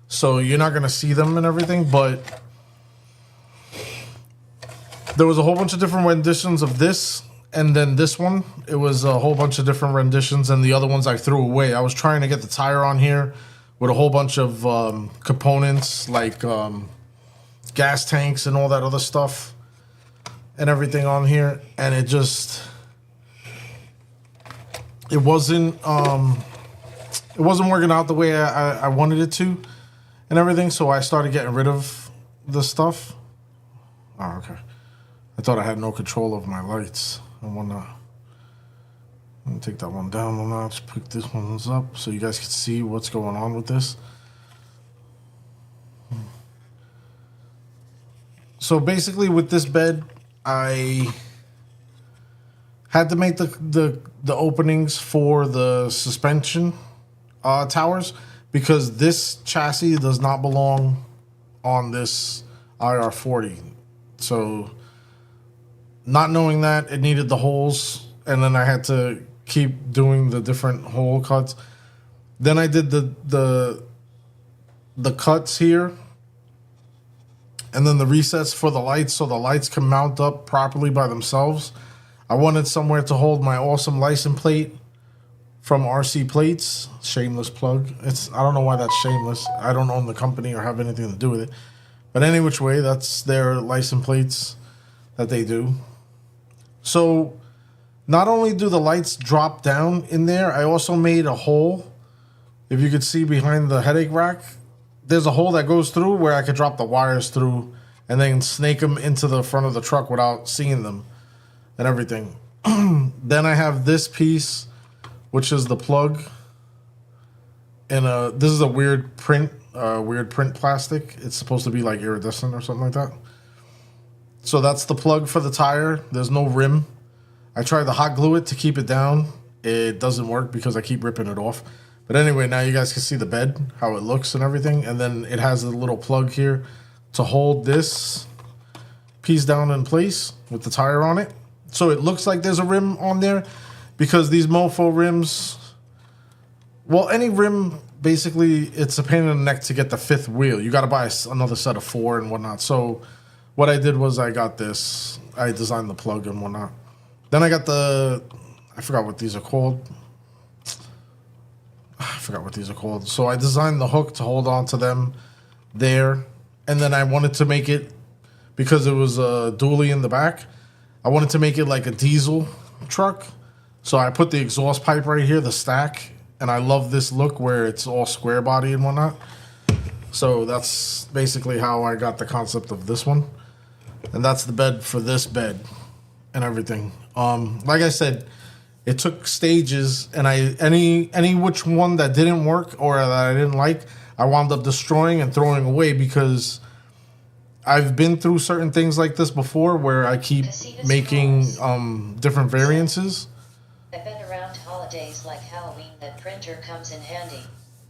So you're not going to see them and everything, but there was a whole bunch of different renditions of this, and then this one, it was a whole bunch of different renditions, and the other ones I threw away. I was trying to get the tire on here with a whole bunch of components like gas tanks and all that other stuff and everything on here, and it wasn't working out the way I wanted it to and everything, so I started getting rid of the stuff. Oh, okay. I thought I had no control of my lights and whatnot. Let me take that one down a notch, pick this one up so you guys can see what's going on with this. So basically with this bed, I had to make the openings for the suspension towers because this chassis does not belong on this IR40. So not knowing that, it needed the holes, and then I had to keep doing the different hole cuts. Then I did the cuts here, and then the resets for the lights so the lights can mount up properly by themselves. I wanted somewhere to hold my awesome license plate from RC Plates. Shameless plug. I don't know why that's shameless. I don't own the company or have anything to do with it. But any which way, that's their license plates that they do. So not only do the lights drop down in there, I also made a hole. If you could see behind the headache rack, there's a hole that goes through where I could drop the wires through and then snake them into the front of the truck without seeing them and everything. Then I have this piece, which is the plug. And this is a weird print plastic. It's supposed to be like iridescent or something like that. So that's the plug for the tire. There's no rim. I tried to hot glue it to keep it down. It doesn't work because I keep ripping it off. But anyway, now you guys can see the bed, how it looks and everything. And then it has a little plug here to hold this piece down in place with the tire on it. So it looks like there's a rim on there because these mofo rims, well, any rim, basically, it's a pain in the neck to get the 5th wheel. You got to buy another set of 4 and whatnot. So what I did was I got this. I designed the plug and whatnot. Then I got I forgot what these are called. So I designed the hook to hold on to them there. And then I wanted to make it, because it was a dually in the back, I wanted to make it like a diesel truck. So I put the exhaust pipe right here, the stack. And I love this look where it's all square body and whatnot. So that's basically how I got the concept of this one. And that's the bed for this bed and everything. Like I said, it took stages, and any which one that didn't work or that I didn't like, I wound up destroying and throwing away because I've been through certain things like this before where I keep making different variances. I bet around holidays like Halloween that printer comes in handy.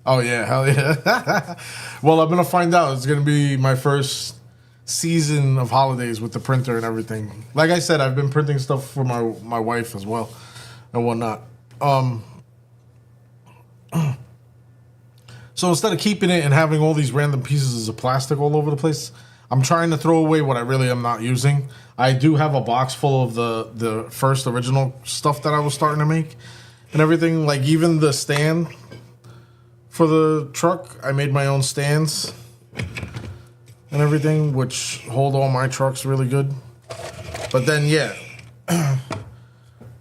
Oh yeah, hell yeah. Well, I'm gonna find out. It's gonna be my first season of holidays with the printer and everything. Like I said, I've been printing stuff for my wife as well and whatnot. So instead of keeping it and having all these random pieces of plastic all over the place, I'm trying to throw away what I really am not using. I do have a box full of the first original stuff that I was starting to make and everything. Like even the stand for the truck, I made my own stands and everything, which hold all my trucks really good. But then, yeah,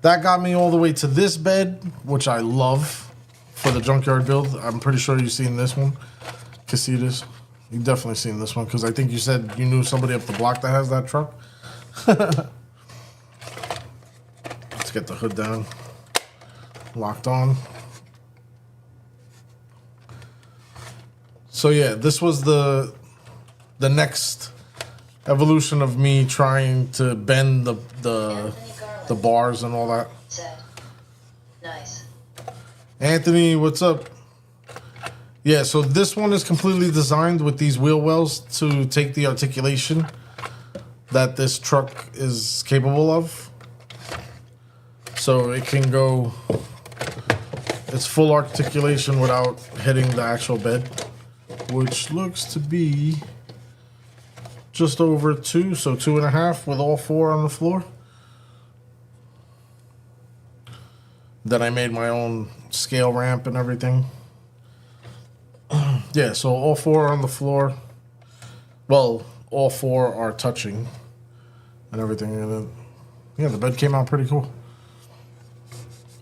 that got me all the way to this bed, which I love for the junkyard build. I'm pretty sure you've seen this one, Casitas. You've definitely seen this one because I think you said you knew somebody up the block that has that truck. Let's get the hood down, locked on. So yeah, this was the next evolution of me trying to bend the bars and all that. Said. Nice. Anthony, what's up? Yeah, so this one is completely designed with these wheel wells to take the articulation that this truck is capable of. So it can go, it's full articulation without hitting the actual bed, which looks to be just over 2, so 2.5 with all 4 on the floor. Then I made my own scale ramp and everything. Yeah, so all 4 are on the floor. Well, all 4 are touching and everything. And then, yeah, the bed came out pretty cool.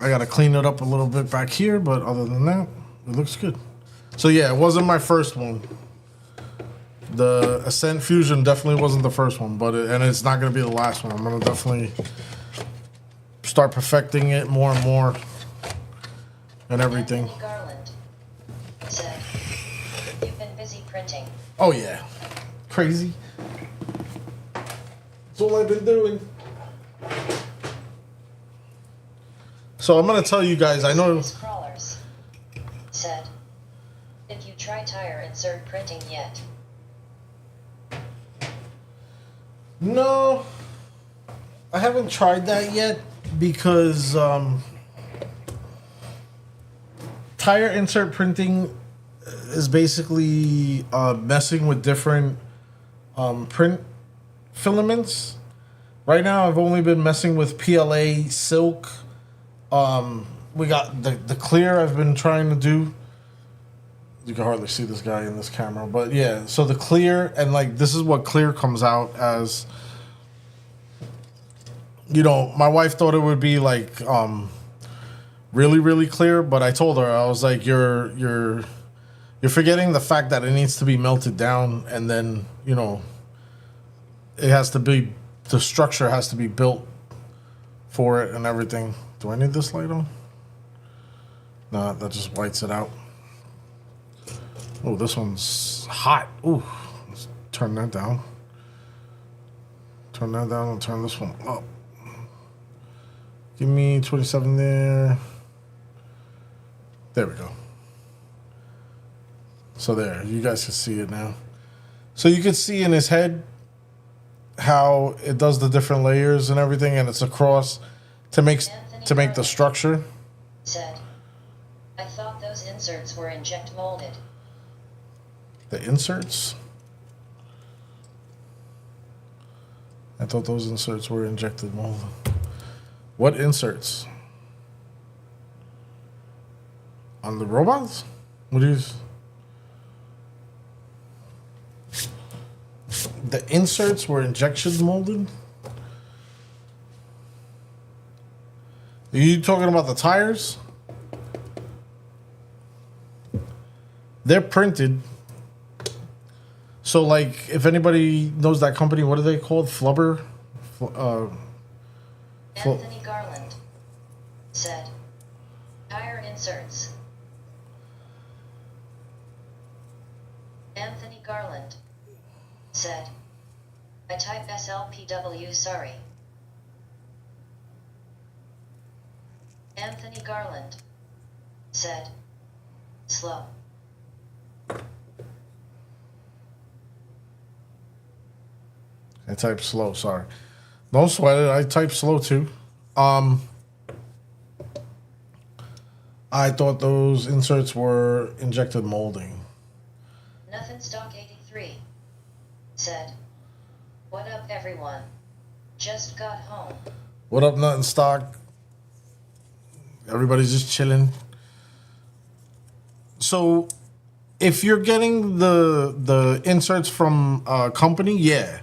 I got to clean it up a little bit back here, but other than that, it looks good. So yeah, it wasn't my first one. The Ascent Fusion definitely wasn't the first one, but and it's not going to be the last one. I'm going to definitely start perfecting it more and more and everything. Anthony Garland said, "You've been busy printing." Oh yeah, crazy. That's all I've been doing. So I'm going to tell you guys, I know... Miss Crawlers said, "Did you try tire insert printing yet?" No, I haven't tried that yet because tire insert printing is basically messing with different print filaments. Right now, I've only been messing with PLA, silk. We got the clear I've been trying to do. You can hardly see this guy in this camera, but yeah, so the clear, and like this is what clear comes out as. You know, my wife thought it would be like really, really clear, but I told her, I was like, you're forgetting the fact that it needs to be melted down, and then, you know, it has to be, the structure has to be built for it and everything. Do I need this light on? No, that just whites it out. Oh, this one's hot. Ooh, let's turn that down. Turn that down and turn this one up. Give me 27 there. There we go. So there, you guys can see it now. So you can see in his head how it does the different layers and everything, and it's across to make the structure. Said, "I thought those inserts were inject molded." The inserts? I thought those inserts were injected molded. What inserts? On the robots? What is? The inserts were injection molded? Are you talking about the tires? They're printed. So, like, if anybody knows that company, what are they called? Flubber? Anthony Garland said, "Tire inserts." Anthony Garland said, "I type SLPW, sorry." Anthony Garland said, "Slow." I type slow, sorry. Don't sweat it, I type slow too. I thought those inserts were injected molding. Nothing Stock 83 said, "What up, everyone? Just got home." What up, Nut and Stock? Everybody's just chilling. So, if you're getting the inserts from a company, yeah,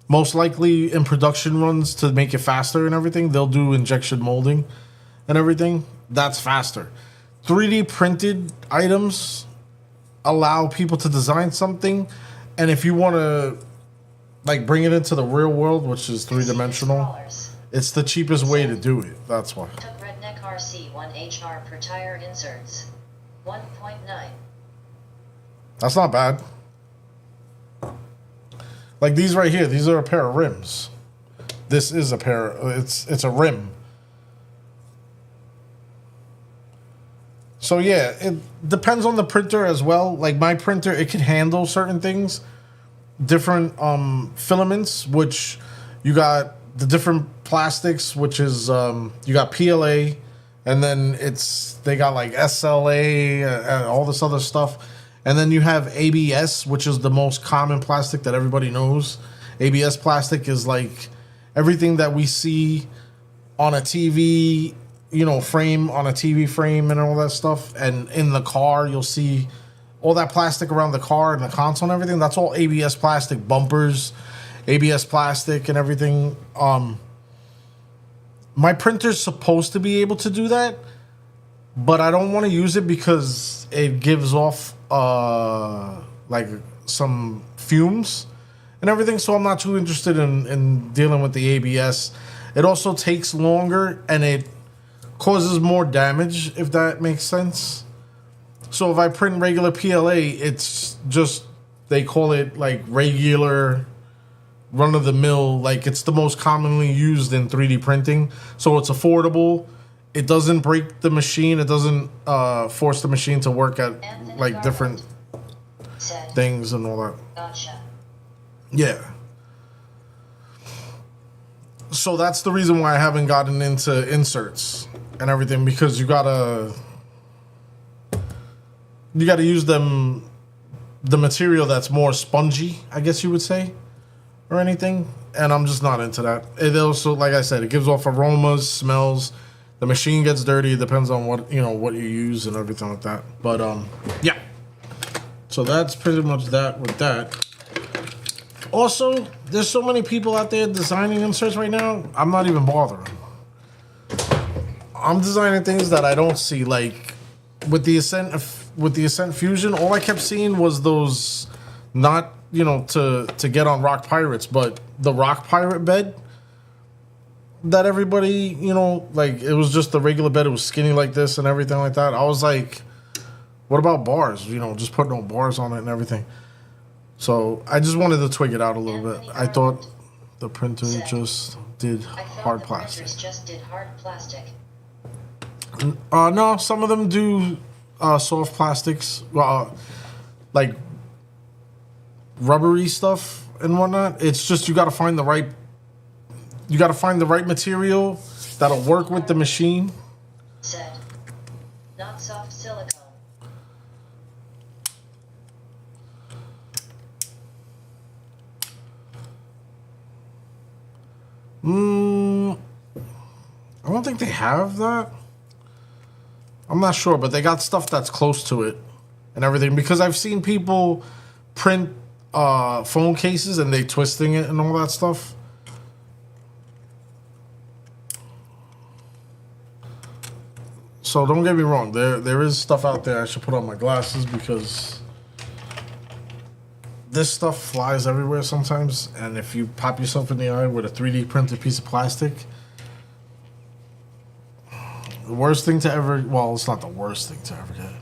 most likely in production runs to make it faster and everything, they'll do injection molding and everything. That's faster. 3D printed items allow people to design something, and if you want to like bring it into the real world, which is three-dimensional, Scrollers. it's the cheapest way to do it. That's why. Took Redneck RC 1HR per tire inserts. 1.9. That's not bad. Like these right here, these are a pair of rims. This is a pair. It's a rim. So yeah, it depends on the printer as well. Like my printer, it can handle certain things, different filaments, which you got the different plastics, which is you got PLA, and then they got like SLA and all this other stuff, and then you have ABS, which is the most common plastic that everybody knows. ABS plastic is like everything that we see on a TV, frame on a TV frame and all that stuff. And in the car, you'll see all that plastic around the car and the console and everything. That's all ABS plastic. Bumpers, ABS plastic and everything. My printer's supposed to be able to do that, but I don't want to use it because it gives off like some fumes and everything. So I'm not too interested in dealing with the ABS. It also takes longer and it causes more damage, if that makes sense. So if I print regular PLA, it's just, they call it like regular run-of-the-mill, like it's the most commonly used in 3D printing. So it's affordable. It doesn't break the machine. It doesn't force the machine to work at Anthony like Garland different said, things and all that. Gotcha. Yeah. So that's the reason why I haven't gotten into inserts and everything, because you gotta use them, the material that's more spongy, I guess you would say, or anything. And I'm just not into that. It also, like I said, it gives off aromas, smells. The machine gets dirty. It depends on what you use and everything like that. But yeah. So that's pretty much that with that. Also, there's so many people out there designing inserts right now. I'm not even bothering. I'm designing things that I don't see, like with the Ascent Fusion. All I kept seeing was those, not to get on Rock Pirates, but the Rock Pirate bed that everybody like it was just the regular bed. It was skinny like this and everything like that. I was like, what about bars? Just put no bars on it and everything. So I just wanted to twig it out a little bit. I thought the printer just did hard plastic. Printers just did hard plastic. No, some of them do soft plastics, like rubbery stuff and whatnot. It's just you got to find the right material that'll work with the machine. Said, not soft silicone. I don't think they have that. I'm not sure, but they got stuff that's close to it and everything, because I've seen people print phone cases and they twisting it and all that stuff. So don't get me wrong, there is stuff out there. I should put on my glasses because this stuff flies everywhere sometimes, and if you pop yourself in the eye with a 3D printed piece of plastic, the worst thing to ever, well, it's not the worst thing to ever get,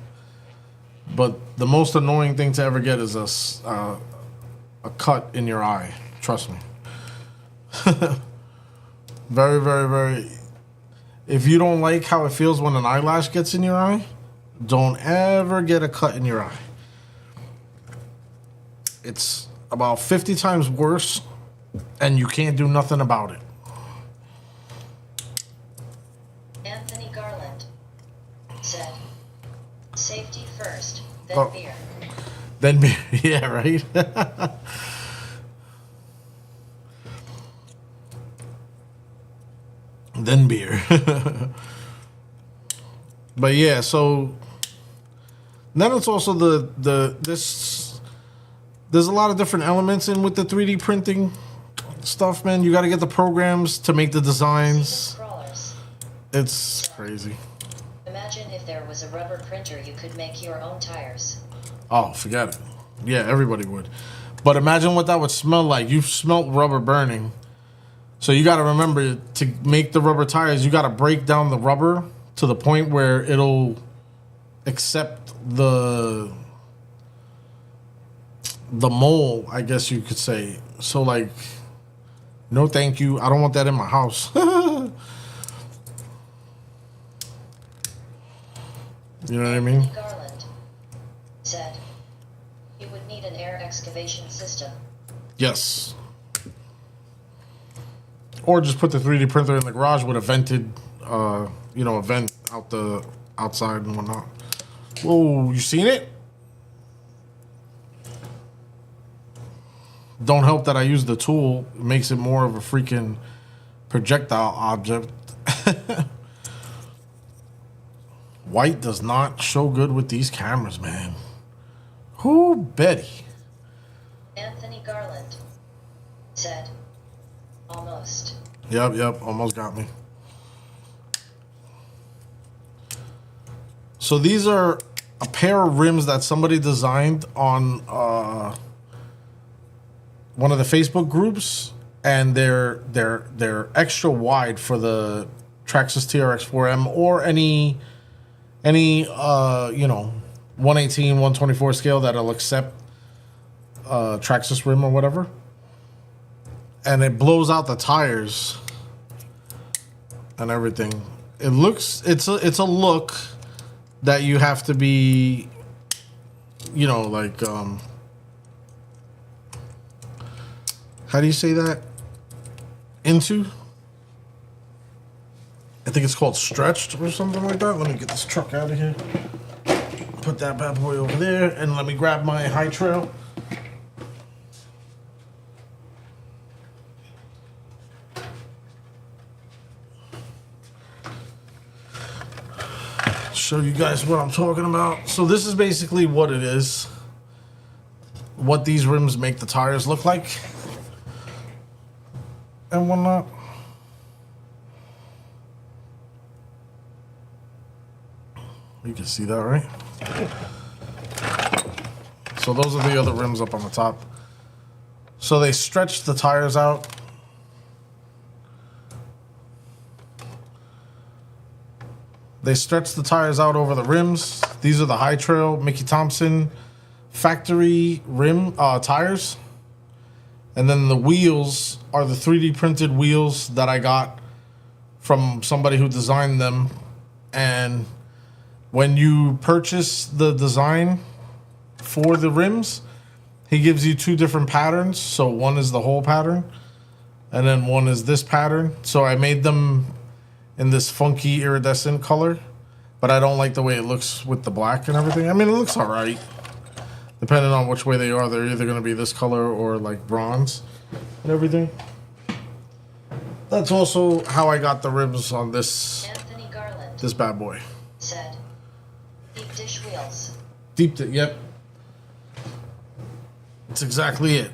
but the most annoying thing to ever get is a cut in your eye. Trust me. Very, very, very. If you don't like how it feels when an eyelash gets in your eye, don't ever get a cut in your eye. It's about 50 times worse, and you can't do nothing about it. Anthony Garland said, safety first, then beer. Then beer, yeah, right? Then beer. But yeah, so And then it's also this. There's a lot of different elements in with the 3D printing stuff, man. You got to get the programs to make the designs. Crawlers. It's crazy. Imagine if there was a rubber printer you could make your own tires. Oh, forget it. Yeah, everybody would. But imagine what that would smell like. You've smelt rubber burning. So you got to remember, to make the rubber tires, you got to break down the rubber to the point where it'll accept the mole, I guess you could say. So like, no thank you. I don't want that in my house. You know what I mean? Garland said, you would need an air excavation system. Yes. Or just put the 3D printer in the garage with a vented, a vent out the outside and whatnot. Whoa, you seen it? Don't help that I use the tool. It makes it more of a freaking projectile object. White does not show good with these cameras, man. Who, Betty? Anthony Garland said, almost. Yep, almost got me. So these are a pair of rims that somebody designed on one of the Facebook groups, and they're extra wide for the Traxxas TRX4M or any 118, 124 scale that'll accept Traxxas rim or whatever. And it blows out the tires and everything. It's a look that you have to be, how do you say that? Into? I think it's called stretched or something like that. Let me get this truck out of here. Put that bad boy over there, and let me grab my high trail. Show you guys what I'm talking about. So this is basically what it is. What these rims make the tires look like. And whatnot. You can see that, right? So those are the other rims up on the top. So they stretch the tires out. They stretch the tires out over the rims. These are the High Trail Mickey Thompson factory rim tires. And then the wheels are the 3D printed wheels that I got from somebody who designed them. And when you purchase the design for the rims, he gives you two different patterns. So one is the whole pattern, and then one is this pattern. So I made them in this funky iridescent color, but I don't like the way it looks with the black and everything. I mean, it looks all right. Depending on which way they are, they're either going to be this color or like bronze and everything. That's also how I got the rims on this Anthony Garland bad boy. said, deep dish wheels. Yep. That's exactly it.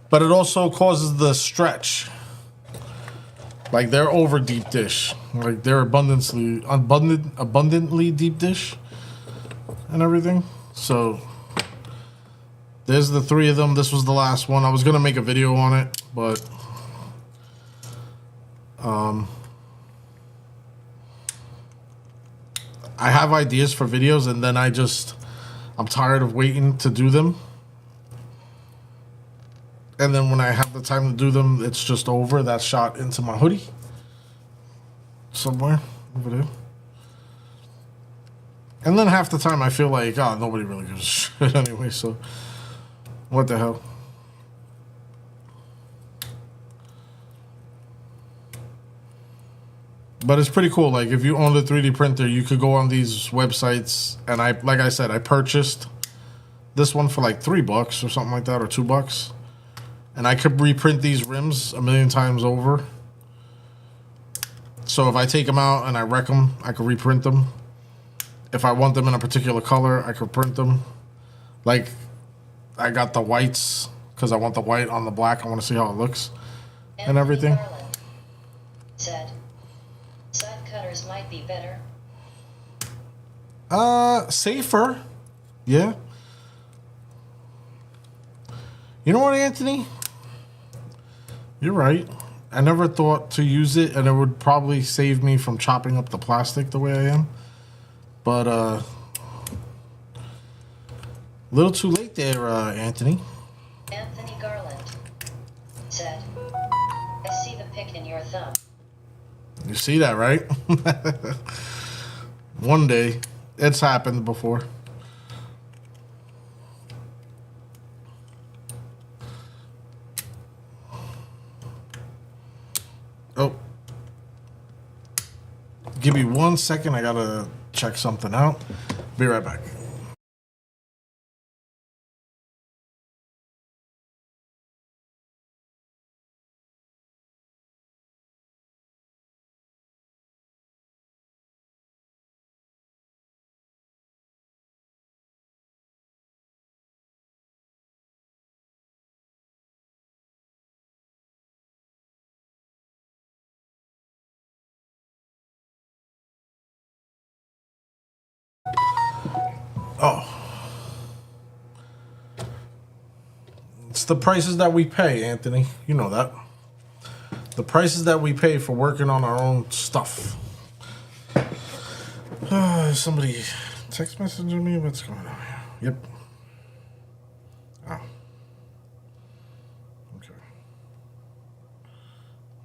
But it also causes the stretch. Like they're over deep dish. Like they're abundantly deep dish and everything. So there's the three of them. This was the last one. I was gonna make a video on it, but I have ideas for videos, and then I'm tired of waiting to do them. And then when I have the time to do them, it's just over. That's shot into my hoodie. Somewhere over there. And then half the time I feel like, nobody really gives a shit anyway, so what the hell. But it's pretty cool. Like, if you own a 3D printer, you could go on these websites, and like I said, I purchased this one for like $3 or something like that, or $2. And I could reprint these rims a million times over. So if I take them out and I wreck them, I could reprint them. if I want them in a particular color, I could print them. Like, I got the whites because I want the white on the black. I want to see how it looks and everything. Garland said, side cutters might be better. Safer. Yeah. You know what, Anthony? You're right. I never thought to use it, and it would probably save me from chopping up the plastic the way I am. But, a little too late there, Anthony. Anthony Garland said, I see the pick in your thumb. You see that, right? One day. It's happened before. Oh. Give me 1 second. I gotta check something out. Be right back. Oh. It's the prices that we pay, Anthony. You know that. The prices that we pay for working on our own stuff. Somebody text messaging me? What's going on here? Yep. Oh. Okay.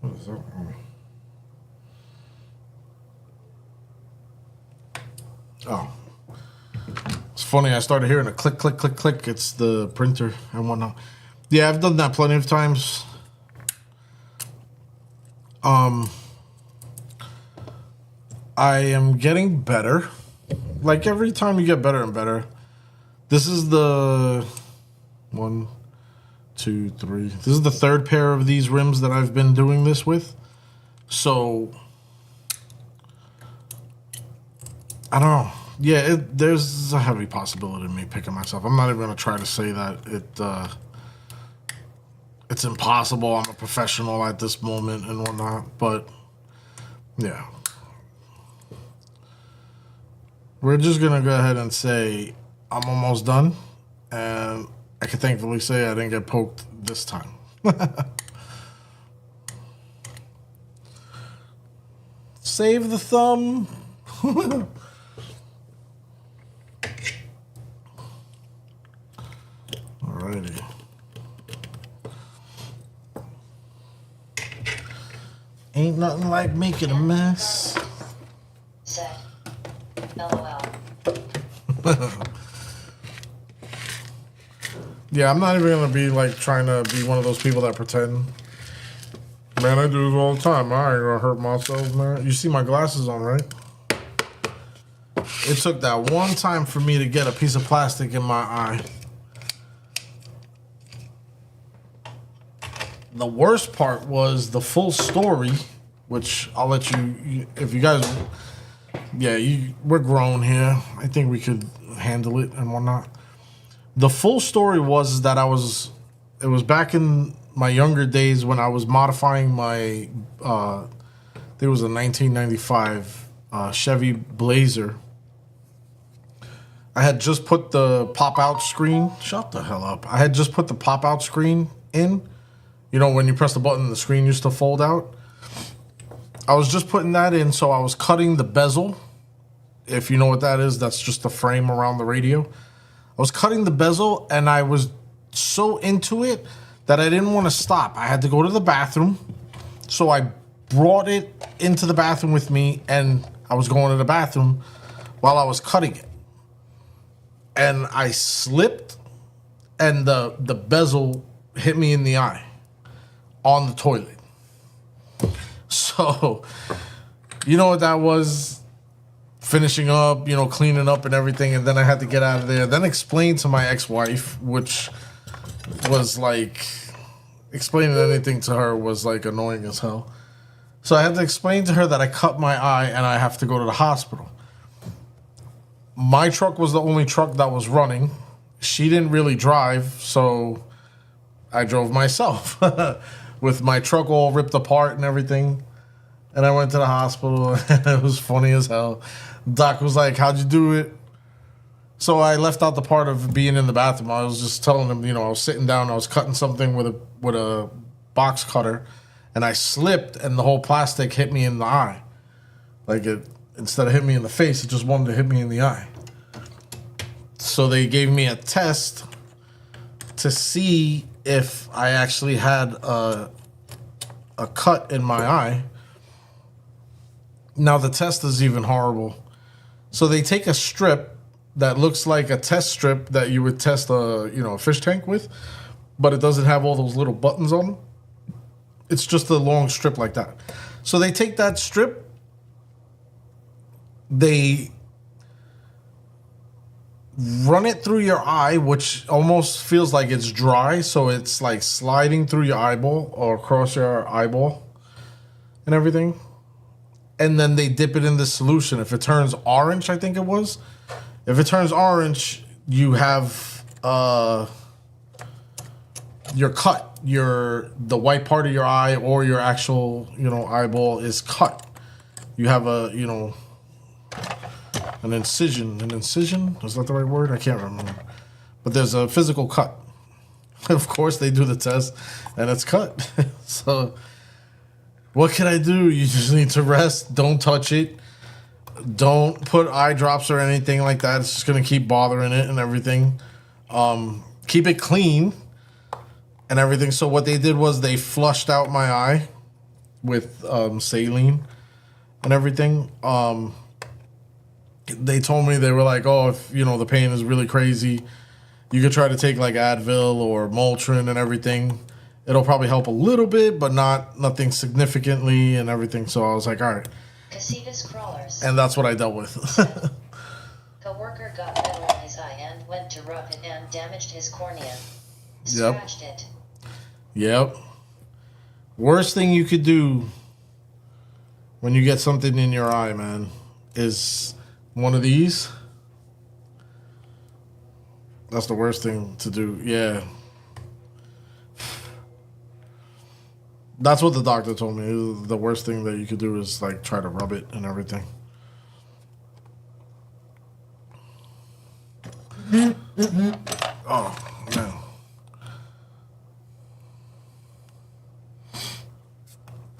What is that? Oh. It's funny, I started hearing a click, click, click, click. It's the printer and whatnot. Yeah, I've done that plenty of times. I am getting better. Like, every time you get better and better. This is the 1, 2, 3. This is the third pair of these rims that I've been doing this with. So, I don't know. Yeah, there's a heavy possibility of me picking myself. I'm not even going to try to say that it's impossible. I'm a professional at this moment and whatnot. But, yeah. We're just going to go ahead and say I'm almost done. And I can thankfully say I didn't get poked this time. Save the thumb. Alrighty. Ain't nothing like making a mess. Said, LOL. Yeah, I'm not even gonna be like trying to be one of those people that pretend. Man, I do this all the time. I ain't gonna hurt myself, man. You see my glasses on, right? It took that one time for me to get a piece of plastic in my eye. The worst part was the full story, which I'll let you, if you guys, yeah, we're grown here. I think we could handle it and whatnot. The full story was that it was back in my younger days when I was modifying my, I think it was a 1995 Chevy Blazer. I had just put the pop-out screen, shut the hell up. I had just put the pop-out screen in. You know, when you press the button, the screen used to fold out. I was just putting that in, so I was cutting the bezel. If you know what that is, that's just the frame around the radio. I was cutting the bezel, and I was so into it that I didn't want to stop. I had to go to the bathroom, so I brought it into the bathroom with me, and I was going to the bathroom while I was cutting it. And I slipped, and the bezel hit me in the eye on the toilet. So, you know what that was? Finishing up, you know, cleaning up and everything, and then I had to get out of there. Then explain to my ex-wife, which was like, explaining anything to her was like annoying as hell. So I had to explain to her that I cut my eye and I have to go to the hospital. My truck was the only truck that was running. She didn't really drive, so I drove myself with my truck all ripped apart and everything. And I went to the hospital, and it was funny as hell. Doc was like, "How'd you do it?" So I left out the part of being in the bathroom. I was just telling him, I was sitting down, I was cutting something with a box cutter, and I slipped, and the whole plastic hit me in the eye. Like instead of hitting me in the face, it just wanted to hit me in the eye. So they gave me a test to see if I actually had a cut in my eye. Now the test is even horrible. So they take a strip that looks like a test strip that you would test a fish tank with, but it doesn't have all those little buttons on them. It's just a long strip like that. So they take that strip, they run it through your eye, which almost feels like it's dry, so it's like sliding through your eyeball or across your eyeball and everything. And then they dip it in the solution. If it turns orange, I think it was. If it turns orange, you have your cut. The white part of your eye or your actual, eyeball is cut. You have an incision. An incision? Is that the right word? I can't remember. But there's a physical cut. Of course, they do the test, and it's cut. So what can I do? You just need to rest. Don't touch it. Don't put eye drops or anything like that. It's just going to keep bothering it and everything. Keep it clean and everything. So what they did was they flushed out my eye with saline and everything. They told me, they were like, "Oh, if the pain is really crazy, you could try to take like Advil or Motrin and everything. It'll probably help a little bit, but nothing significantly and everything." So I was like, all right. Casitas crawlers. And that's what I dealt with. Coworker got metal in his eye and went to rub it and damaged his cornea. Yep. Scratched it. Yep. Worst thing you could do when you get something in your eye, man, is one of these. That's the worst thing to do. Yeah. That's what the doctor told me. The worst thing that you could do is like try to rub it and everything. Oh, man.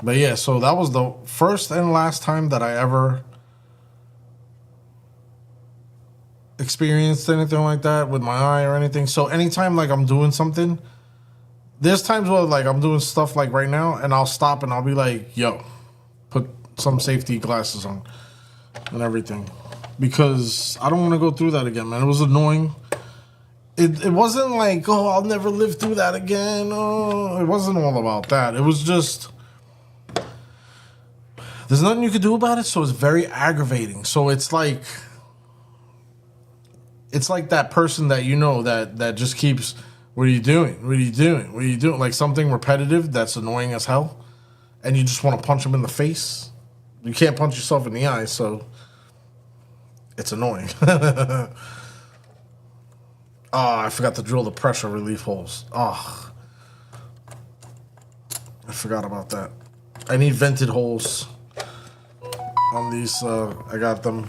But yeah, so that was the first and last time that I ever experienced anything like that with my eye or anything. So anytime like I'm doing something, there's times where like I'm doing stuff like right now and I'll stop and I'll be like, "Yo, put some safety glasses on and everything," because I don't want to go through that again, man. It was annoying. It wasn't like, "Oh, I'll never live through that again." Oh, it wasn't all about that. It was just, there's nothing you could do about it, so it's very aggravating. So it's like that person that that just keeps, "What are you doing? What are you doing? What are you doing?" Like something repetitive that's annoying as hell, and you just want to punch them in the face. You can't punch yourself in the eye, so it's annoying. Oh, I forgot to drill the pressure relief holes. Oh, I forgot about that. I need vented holes on these. I got them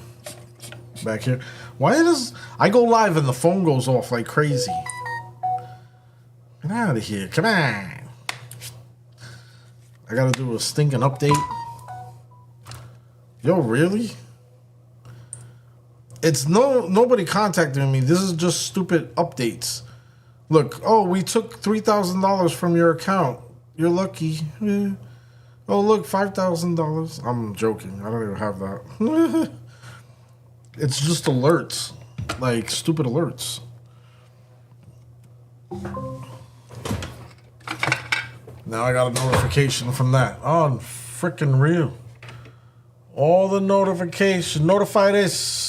back here. Why does I go live and the phone goes off like crazy? Get out of here. Come on. I gotta do a stinking update. Yo, really? It's nobody contacting me. This is just stupid updates. Look, "Oh, we took $3,000 from your account. You're lucky." Oh, look, $5,000. I'm joking. I don't even have that. It's just alerts. Like stupid alerts. Now I got a notification from that. Oh, freaking real. All the notification. Notify this.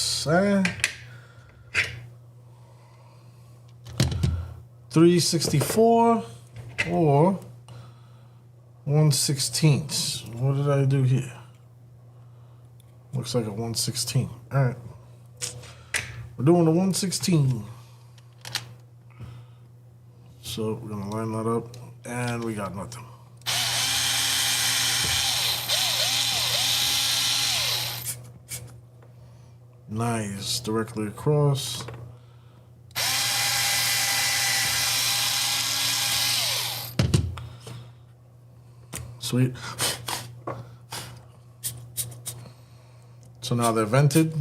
364 or 1/16. What did I do here? Looks like a 1/16. All right. We're doing the 116. So we're gonna line that up, and we got nothing. Nice, directly across. Sweet. So now they're vented.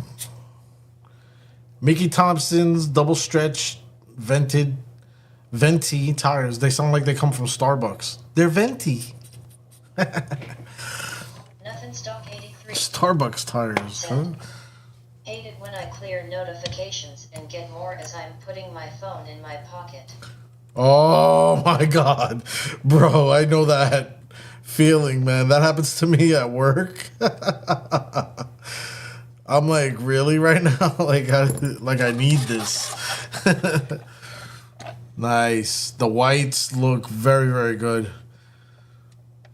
Mickey Thompson's double stretch vented venti tires. They sound like they come from Starbucks. They're venti. Nothing stock 83. Starbucks tires. Huh? Hate it when I clear notifications and get more as I'm putting my phone in my pocket. Oh my god. Bro, I know that feeling, man. That happens to me at work. I'm like, really right now? like I need this. Nice. The whites look very, very good.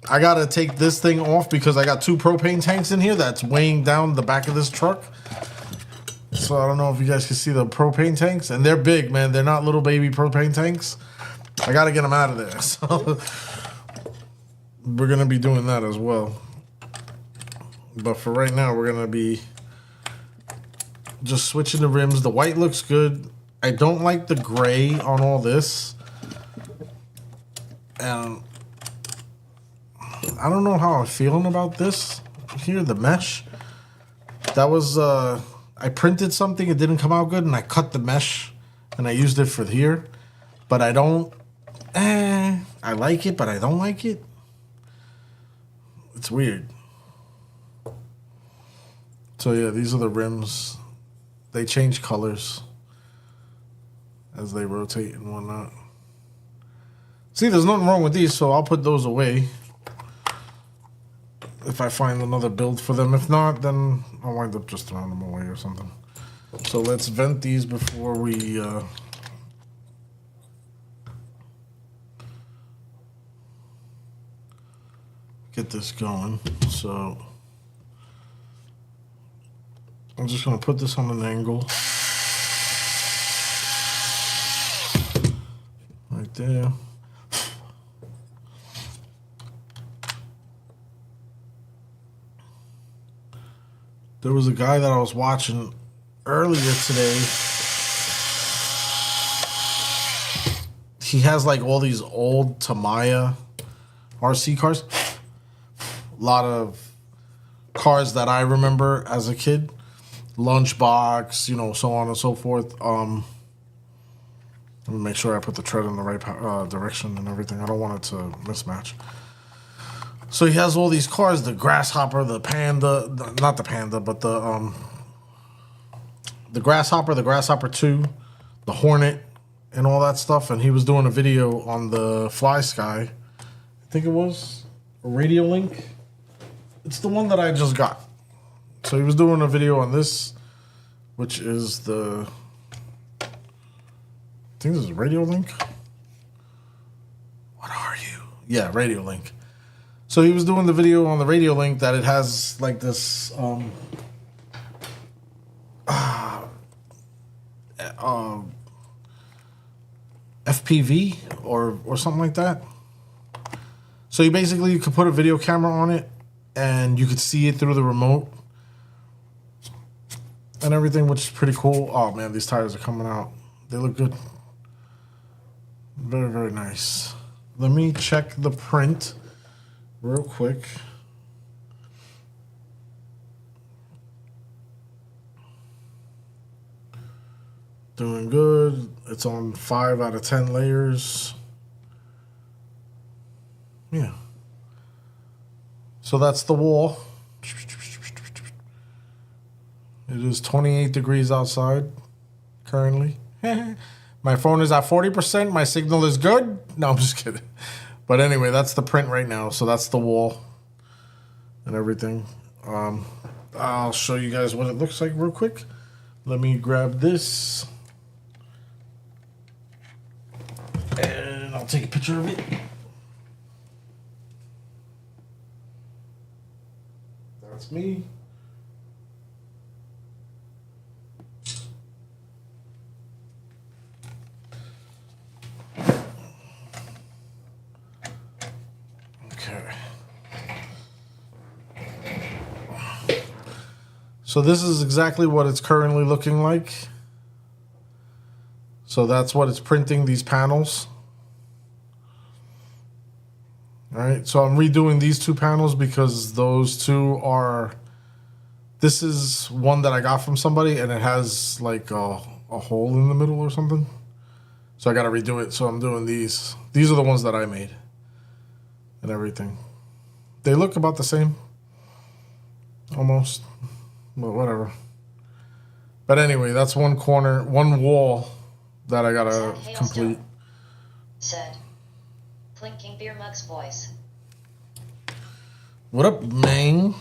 I gotta take this thing off because I got 2 propane tanks in here that's weighing down the back of this truck. So I don't know if you guys can see the propane tanks, and they're big, man. They're not little baby propane tanks. I gotta get them out of there. So we're gonna be doing that as well. But for right now, we're gonna be just switching the rims. The white looks good. I don't like the gray on all this. And I don't know how I'm feeling about this here, the mesh. That was, I printed something, it didn't come out good, and I cut the mesh, and I used it for here. But I don't, I like it, but I don't like it. It's weird. So yeah, these are the rims. They change colors as they rotate and whatnot. See, there's nothing wrong with these, so I'll put those away if I find another build for them. If not, then I'll wind up just throwing them away or something. So let's vent these before we get this going. So I'm just gonna put this on an angle right there. There was a guy that I was watching earlier today. He has like all these old Tamiya RC cars. A lot of cars that I remember as a kid. Lunchbox, you know, so on and so forth. Let me make sure I put the tread in the right direction and everything. I don't want it to mismatch. So he has all these cars, the Grasshopper, the Panda, not the Panda, but the Grasshopper, the Grasshopper 2, the Hornet, and all that stuff. And he was doing a video on the Fly Sky. I think it was a Radio Link. It's the one that I just got. So he was doing a video on this, which is the, I think this is Radio Link. What are you? Yeah, Radio Link. So he was doing the video on the Radio Link that it has like this FPV or something like that. So you could put a video camera on it and you could see it through the remote and everything, which is pretty cool. Oh man, these tires are coming out. They look good. Very, very nice. Let me check the print real quick. Doing good. It's on 5 out of 10 layers. Yeah. So that's the wall. It is 28 degrees outside currently. My phone is at 40%. My signal is good. No, I'm just kidding. But anyway, that's the print right now. So that's the wall and everything. I'll show you guys what it looks like real quick. Let me grab this. And I'll take a picture of it. That's me. So this is exactly what it's currently looking like. So that's what it's printing, these panels. All right, so I'm redoing these two panels because those two are, this is one that I got from somebody and it has like a hole in the middle or something. So I got to redo it. So I'm doing these. These are the ones that I made and everything. They look about the same, almost, but whatever. But anyway, that's one corner, one wall that I got to complete. Said. Clinking beer mugs voice. What up, man?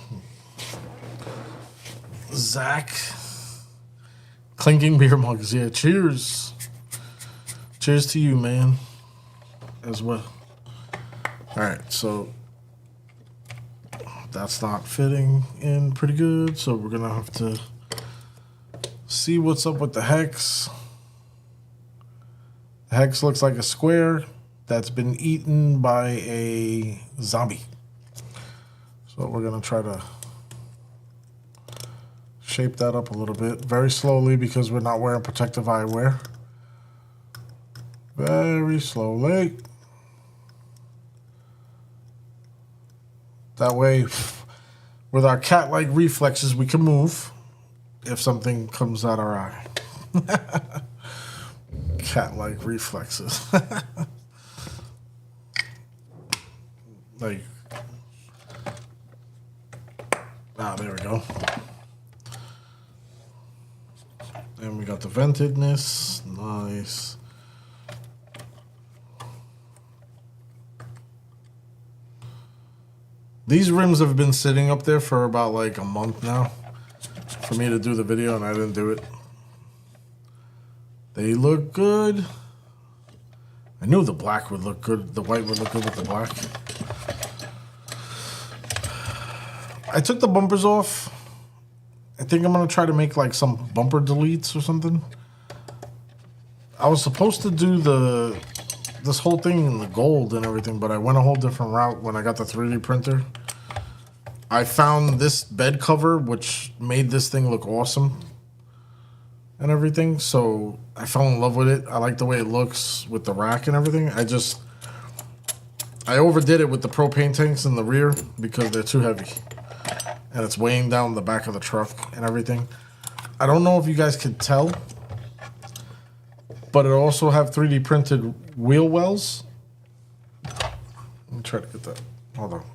Zach. Clinking beer mugs. Yeah, cheers. Cheers to you, man. As well. Alright, so that's not fitting in pretty good. So we're going to have to see what's up with the hex. The hex looks like a square that's been eaten by a zombie. So we're going to try to shape that up a little bit. Very slowly because we're not wearing protective eyewear. Very slowly. That way, with our cat-like reflexes, we can move if something comes at our eye. Cat-like reflexes. Like, there we go. And we got the ventedness. Nice. These rims have been sitting up there for about like a month now for me to do the video, and I didn't do it. They look good. I knew the black would look good. The white would look good with the black. I took the bumpers off. I think I'm going to try to make like some bumper deletes or something. I was supposed to do this whole thing in the gold and everything, but I went a whole different route when I got the 3D printer. I found this bed cover, which made this thing look awesome and everything. So I fell in love with it. I like the way it looks with the rack and everything. I overdid it with the propane tanks in the rear because they're too heavy. And it's weighing down the back of the truck and everything. I don't know if you guys could tell, but it also have 3D printed wheel wells. Let me try to get that. Hold on.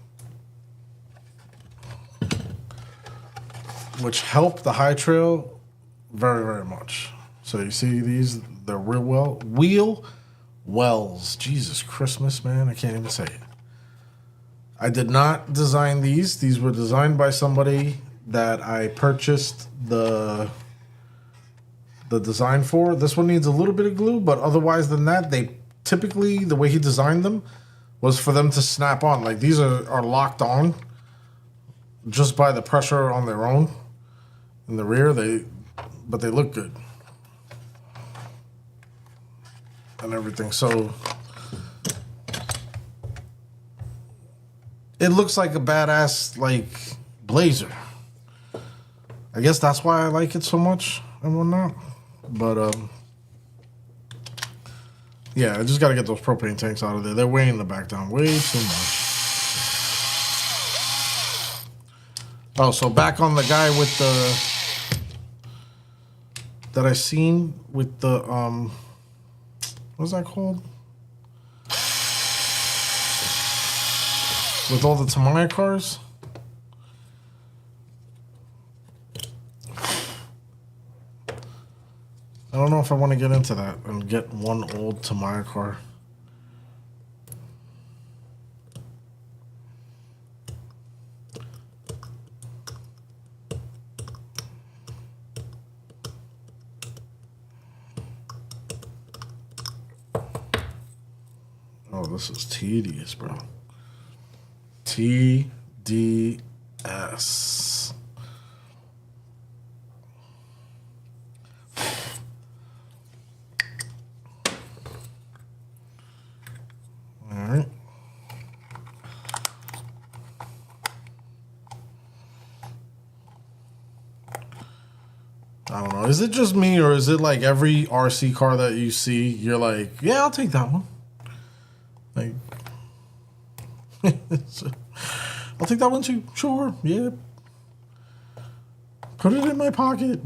Which help the high trail very, very much. So you see these, they're wheel wells. Jesus Christmas, man, I can't even say it. I did not design these. These were designed by somebody that I purchased the design for. This one needs a little bit of glue, but otherwise than that, they typically, the way he designed them was for them to snap on. Like these are locked on just by the pressure on their own in the rear. But they look good and everything. So it looks like a badass like blazer. I guess that's why I like it so much and whatnot. But yeah, I just got to get those propane tanks out of there. They're weighing the back down way too much. Oh, so back on the guy with the that I seen with the what's that called? With all the Tamiya cars. I don't know if I want to get into that and get one old Tamiya car. Oh, this is tedious, bro. TDS. All right. I don't know. Is it just me, or is it like every RC car that you see, you're like, yeah, I'll take that one. Like, I'll take that one too. Sure, yeah. Put it in my pocket.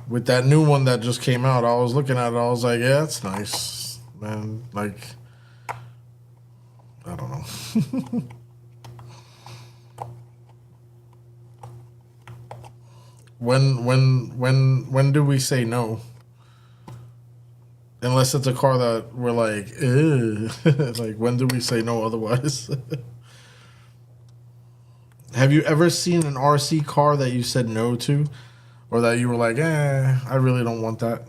With that new one that just came out, I was looking at it. I was like, yeah, that's nice, man. Like, I don't know. When do we say no? Unless it's a car that we're like, ew. Like, when do we say no otherwise? Have you ever seen an RC car that you said no to? Or that you were like, I really don't want that?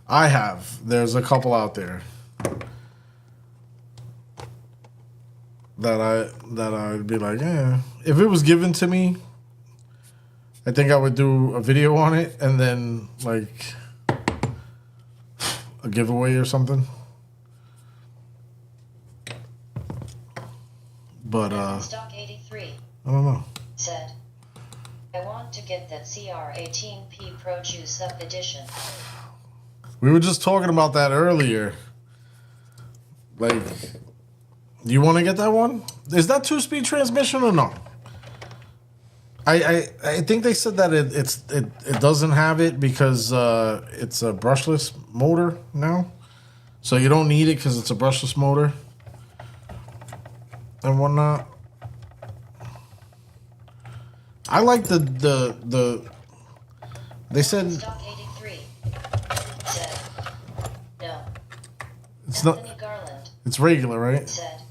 I have. There's a couple out there that I'd be like, if it was given to me, I think I would do a video on it and then like a giveaway or something. But Stock 83 I don't know. said, I want to get that CR18P Pro Juice Up Edition. We were just talking about that earlier. Like, you want to get that one? Is that 2-speed transmission or no? I think they said that it doesn't have it because it's a brushless motor now, so you don't need it because it's a brushless motor and whatnot. I like the they said Stock 83 said, no. it's Anthony not. Garland It's regular, right? said,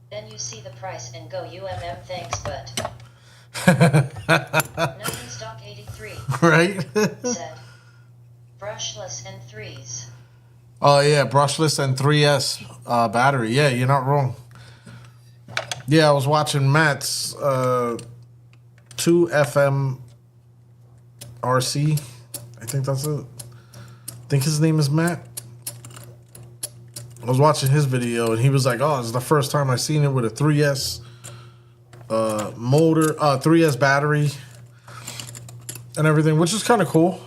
then you see the price and go thanks, but nothing. Stock 83 Right? said, brushless and 3s. Oh yeah, brushless and 3S battery. Yeah, you're not wrong. Yeah, I was watching Matt's 2FM RC. I think that's it. I think his name is Matt. I was watching his video and he was like, "Oh, it's the first time I've seen it with a 3S motor, 3S battery, and everything," which is kind of cool.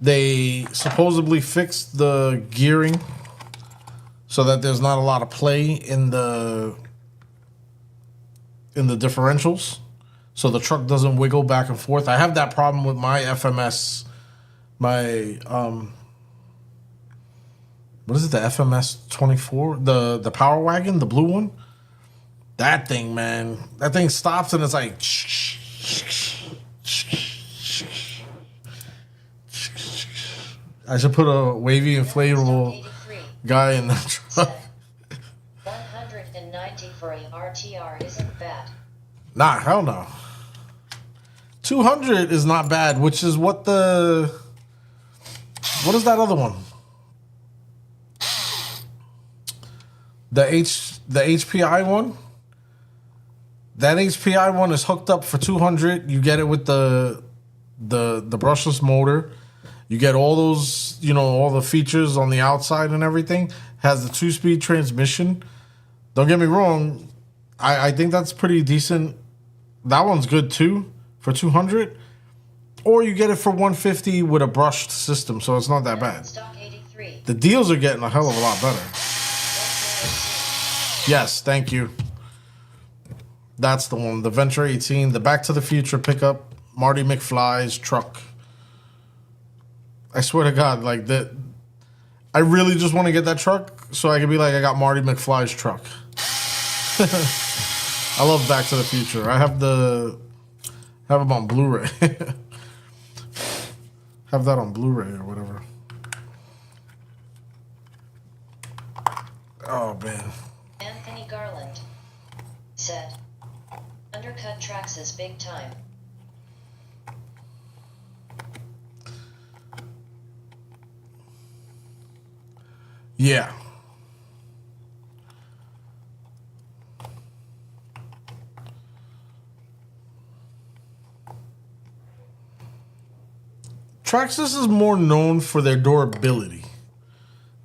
They supposedly fixed the gearing so that there's not a lot of play in the differentials, so the truck doesn't wiggle back and forth. I have that problem with my FMS, my what is it, the FMS 24, the Power Wagon, the blue one. That thing, man, that thing stops and it's like I should put a wavy inflatable guy in the truck. 190 for a RTR isn't bad. Nah, hell no. 200 is not bad, which is what is that other one? The HPI one? That HPI one is hooked up for 200. You get it with the brushless motor. You get all those, all the features on the outside and everything. Has the 2-speed transmission. Don't get me wrong. I think that's pretty decent. That one's good too for 200. Or you get it for 150 with a brushed system, so it's not that bad. Stock 83. The deals are getting a hell of a lot better. Yes, thank you. That's the one. The Venture 18, the Back to the Future pickup, Marty McFly's truck. I swear to God, like that. I really just want to get that truck so I can be like, I got Marty McFly's truck. I love Back to the Future. I have them on Blu-ray. Have that on Blu-ray or whatever. Oh man. Anthony Garland said, undercut tracks is big time. Yeah. Traxxas is more known for their durability.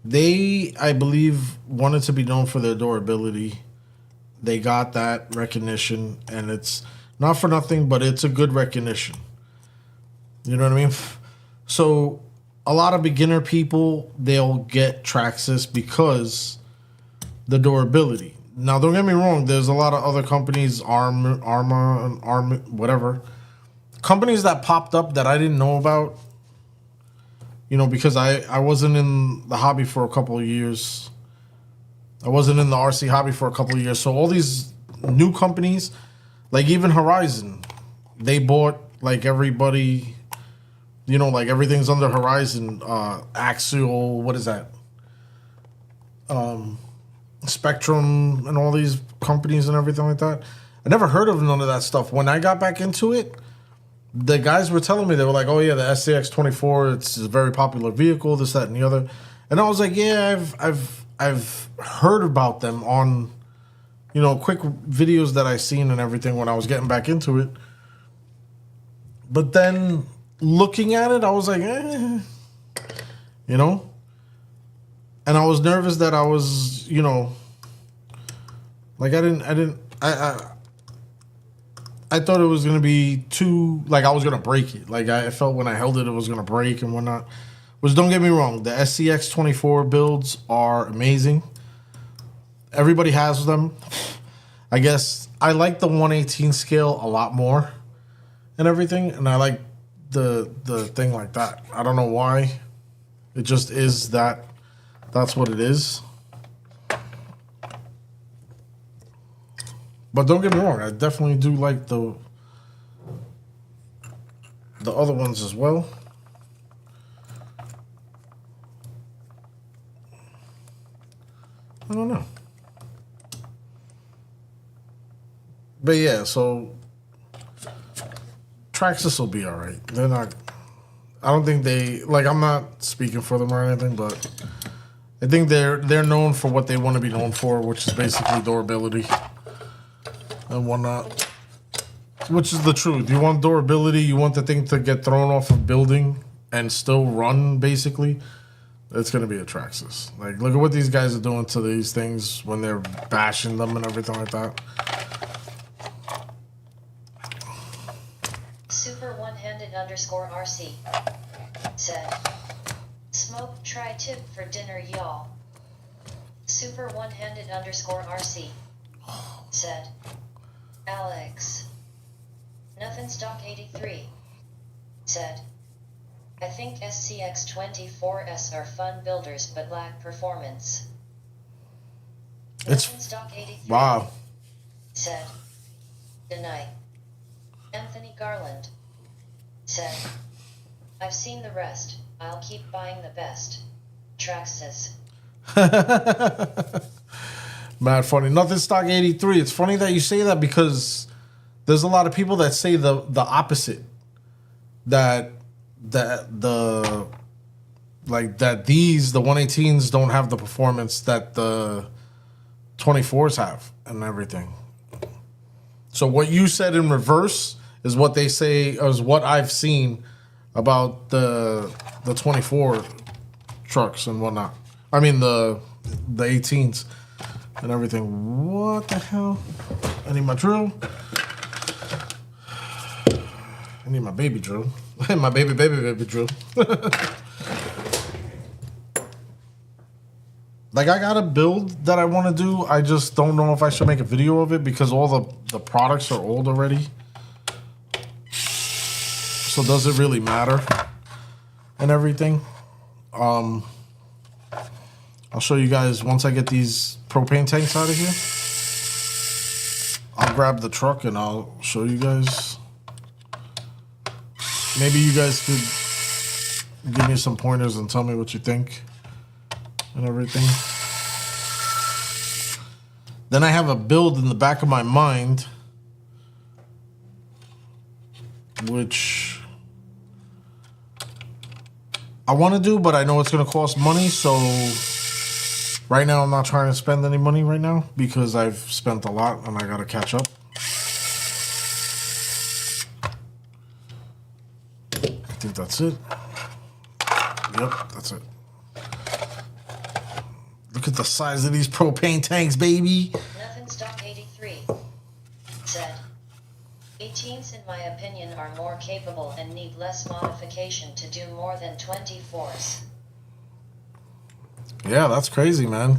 They, I believe, wanted to be known for their durability. they got that recognition, and it's not for nothing, but it's a good recognition. You know what I mean? So a lot of beginner people, they'll get Traxxas because the durability. Now, don't get me wrong. There's a lot of other companies, Armor, whatever. Companies that popped up that I didn't know about. You know, because I wasn't in the hobby for a couple of years. I wasn't in the RC hobby for a couple of years. So all these new companies, like even Horizon, they bought like everybody, you know, like everything's under Horizon, Axial, what is that? Spectrum and all these companies and everything like that. I never heard of none of that stuff. When I got back into it, the guys were telling me, they were like, oh yeah, the SCX-24, it's a very popular vehicle, this, that, and the other. And I was like, yeah, I've heard about them on, you know, quick videos that I seen and everything when I was getting back into it. But then looking at it, I was like, you know? And I was nervous that I was, you know, like I thought it was going to be too, like I was going to break it. Like I felt when I held it, it was going to break and whatnot. Which, don't get me wrong, the SCX-24 builds are amazing. Everybody has them. I guess I like the 1/18 scale a lot more and everything. And I like the thing like that. I don't know why. It just is that. That's what it is. But don't get me wrong, I definitely do like the other ones as well. I don't know. But yeah, so Traxxas will be alright. They're not, I don't think they, like, I'm not speaking for them or anything, but I think they're known for what they want to be known for, which is basically durability and whatnot. Which is the truth. You want durability, you want the thing to get thrown off a building and still run, basically. It's going to be a Traxxas. Like, look at what these guys are doing to these things when they're bashing them and everything like that. Super one-handed underscore RC said, smoke tri-tip for dinner, y'all. Super one-handed underscore RC said, Alex. Nothing stock 83 said, I think SCX-24s are fun builders but lack performance. It's Nothing stock 83 wow. said, deny. Anthony Garland said, I've seen the rest. I'll keep buying the best. Traxxas. Mad funny. Nothing stock 83. It's funny that you say that because there's a lot of people that say the opposite. That the these, the 118s don't have the performance that the 24s have and everything. So what you said in reverse is what they say, is what I've seen about the 24 trucks and whatnot. I mean the 18s and everything. What the hell? I need my drill. I need my baby drill. My baby drill. Like, I got a build that I want to do. I just don't know if I should make a video of it because all the products are old already. So does it really matter and everything? I'll show you guys once I get these propane tanks out of here. I'll grab the truck and I'll show you guys. Maybe you guys could give me some pointers and tell me what you think and everything. Then I have a build in the back of my mind, which I want to do, but I know it's going to cost money. So right now I'm not trying to spend any money right now because I've spent a lot and I got to catch up. I think that's it. Yep, that's it. Look at the size of these propane tanks, baby. Nothing stock 83 18s, in my opinion, are more capable and need less modification to do more than 24s. Yeah, that's crazy, man.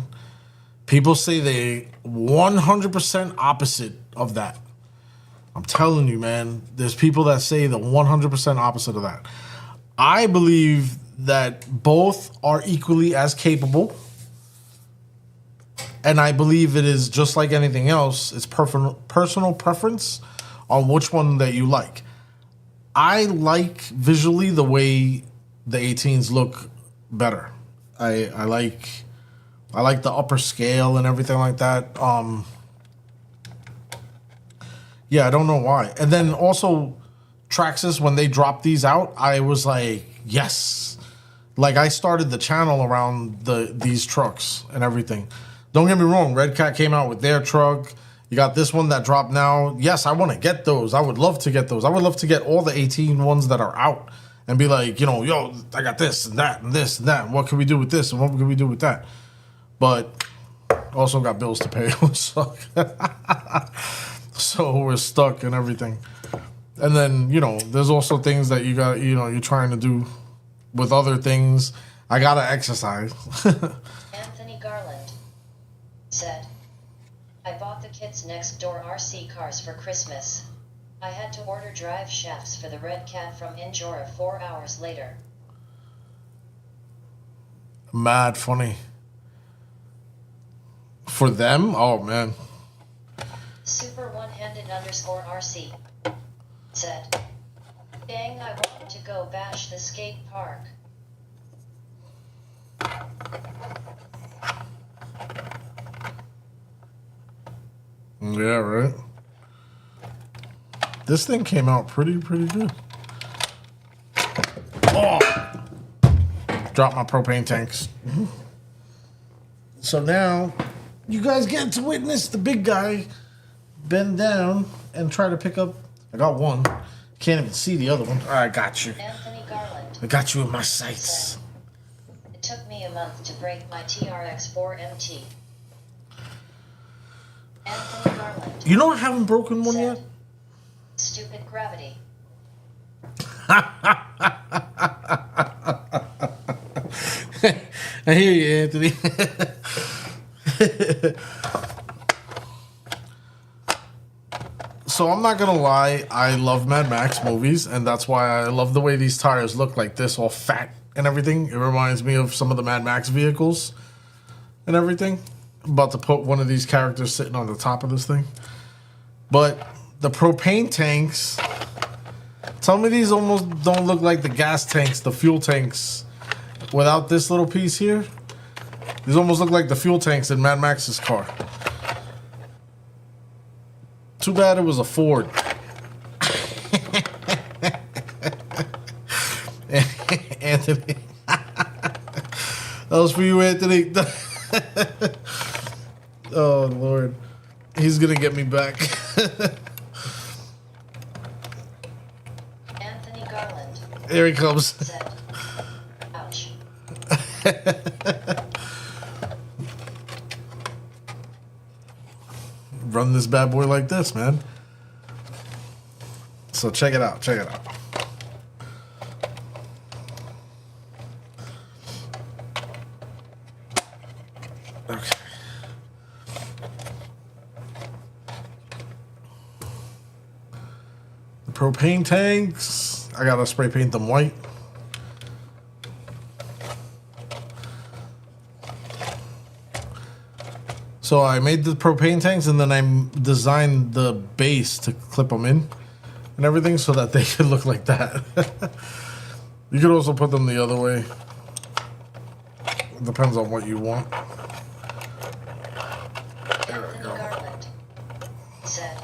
People say they 100% opposite of that. I'm telling you, man. There's people that say the 100% opposite of that. I believe that both are equally as capable. And I believe it is just like anything else. It's personal preference on which one that you like. I like visually the way the 18s look better. I like the upper scale and everything like that. Yeah, I don't know why. And then also Traxxas, when they dropped these out, I was like, yes. Like I started the channel around these trucks and everything. Don't get me wrong, Red Cat came out with their truck. You got this one that dropped now. Yes, I want to get those. I would love to get those. I would love to get all the 18 ones that are out and be like, you know, yo, I got this and that and this and that. What can we do with this and what can we do with that? But also got bills to pay. So we're stuck and everything. And then, you know, there's also things that you got, you know, you're trying to do with other things. I got to exercise. Anthony Garland said, I bought the kids next door RC cars for Christmas. I had to order drive shafts for the Red Cat from Injora 4 hours later. Mad funny. For them? Oh, man. Super one-handed underscore RC said, dang, I want to go bash the skate park. Yeah, right. This thing came out pretty good. Oh! Dropped my propane tanks. So now, you guys get to witness the big guy bend down and try to pick up. I got one. Can't even see the other one. I got you. Anthony Garland I got you in my sights. said, it took me a month to break my TRX-4 MT. Anthony Garland You know I haven't broken one said, yet? stupid gravity. I hear you, Anthony. So I'm not gonna lie, I love Mad Max movies, and that's why I love the way these tires look like this, all fat and everything. It reminds me of some of the Mad Max vehicles and everything. I'm about to put one of these characters sitting on the top of this thing. But the propane tanks, tell me these almost don't look like the gas tanks, the fuel tanks, without this little piece here. These almost look like the fuel tanks in Mad Max's car. Too bad it was a Ford. Anthony. That was for you, Anthony. Oh, Lord. He's going to get me back. Anthony Garland Here he comes. said, ouch. Run this bad boy like this, man. So check it out. Check it out. Okay. The propane tanks. I gotta spray paint them white. So I made the propane tanks and then I designed the base to clip them in and everything so that they could look like that. You could also put them the other way. It depends on what you want. Anthony Garland said,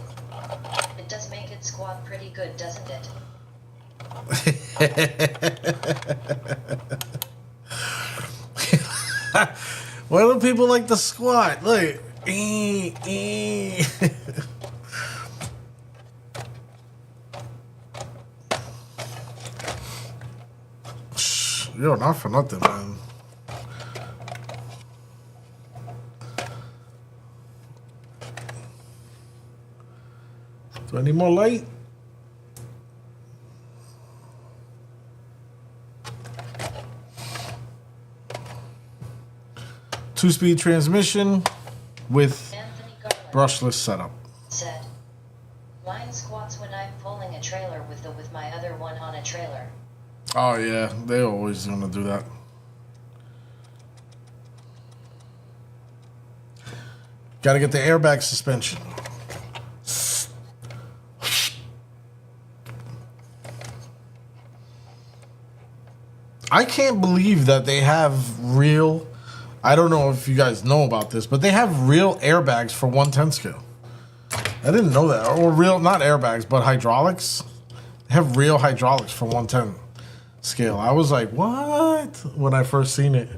it does make it squat pretty good, doesn't it? Why do people like to squat? Look. Yo, not for nothing, man. Do I need more light? 2-speed transmission with Anthony Garland brushless setup. said, "Line squats when I'm pulling a trailer with my other one on a trailer." Oh yeah, they always gonna do that. Got to get the airbag suspension. I can't believe that they have real. I don't know if you guys know about this, but they have real airbags for 1/10 scale. I didn't know that. Or real, not airbags, but hydraulics. They have real hydraulics for 1/10 scale. I was like, what? When I first seen it.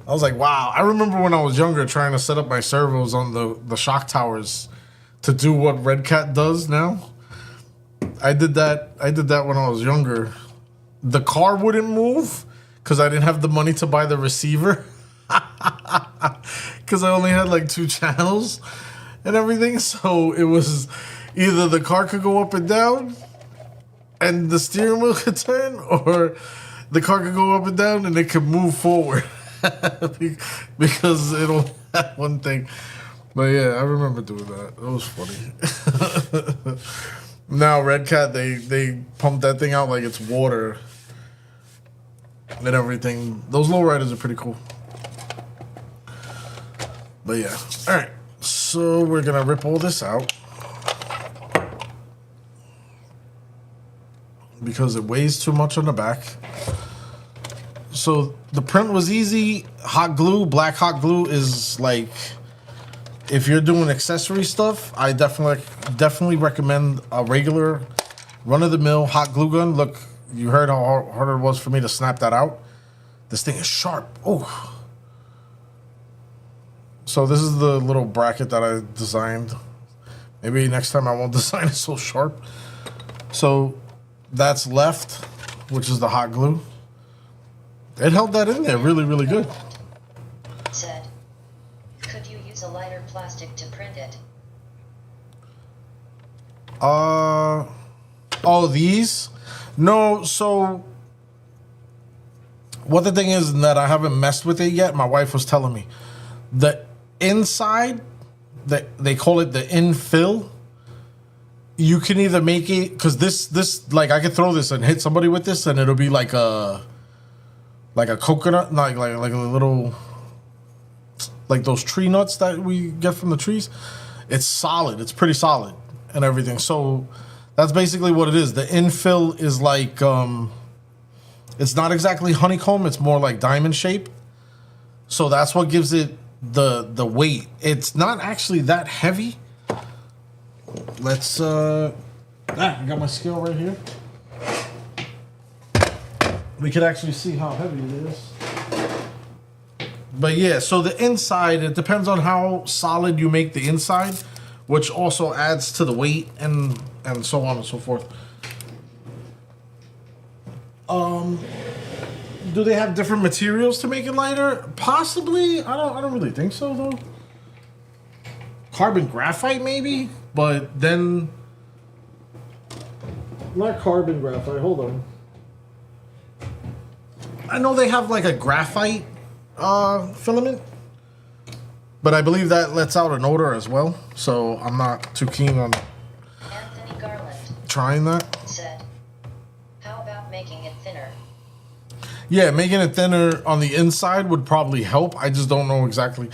I was like, wow. I remember when I was younger trying to set up my servos on the shock towers to do what Red Cat does now. I did that when I was younger. The car wouldn't move because I didn't have the money to buy the receiver. Because I only had like 2 channels and everything. So it was either the car could go up and down and the steering wheel could turn, or the car could go up and down and it could move forward. Because it'll have one thing. But yeah, I remember doing that. It was funny. Now Red Cat, they pump that thing out like it's water and everything. Those lowriders are pretty cool. But yeah. Alright. So we're gonna rip all this out because it weighs too much on the back. So the print was easy. Hot glue, black hot glue is like, if you're doing accessory stuff, I definitely recommend a regular run-of-the-mill hot glue gun. Look, you heard how hard it was for me to snap that out. This thing is sharp. Oh. So this is the little bracket that I designed. Maybe next time I won't design it so sharp. So that's left, which is the hot glue. It held that in there really, really good. Said, "Could you use a lighter plastic to print it?" Oh, these? No, so what the thing is that I haven't messed with it yet. My wife was telling me the inside, they call it the infill. You can either make it, because this like I could throw this and hit somebody with this and it'll be like a coconut, like a little, like those tree nuts that we get from the trees. It's solid. It's pretty solid and everything. So that's basically what it is. The infill is like, it's not exactly honeycomb. It's more like diamond shape. So that's what gives it the weight. It's not actually that heavy. Let's, I got my scale right here. We could actually see how heavy it is. But yeah, so the inside, it depends on how solid you make the inside, which also adds to the weight and so on and so forth. Do they have different materials to make it lighter? Possibly. I don't really think so though. Carbon graphite maybe, but then not carbon graphite. Hold on. I know they have like a graphite filament, but I believe that lets out an odor as well. So I'm not too keen on Anthony Garland trying that. said, "How about making it thinner?" Yeah, making it thinner on the inside would probably help. I just don't know exactly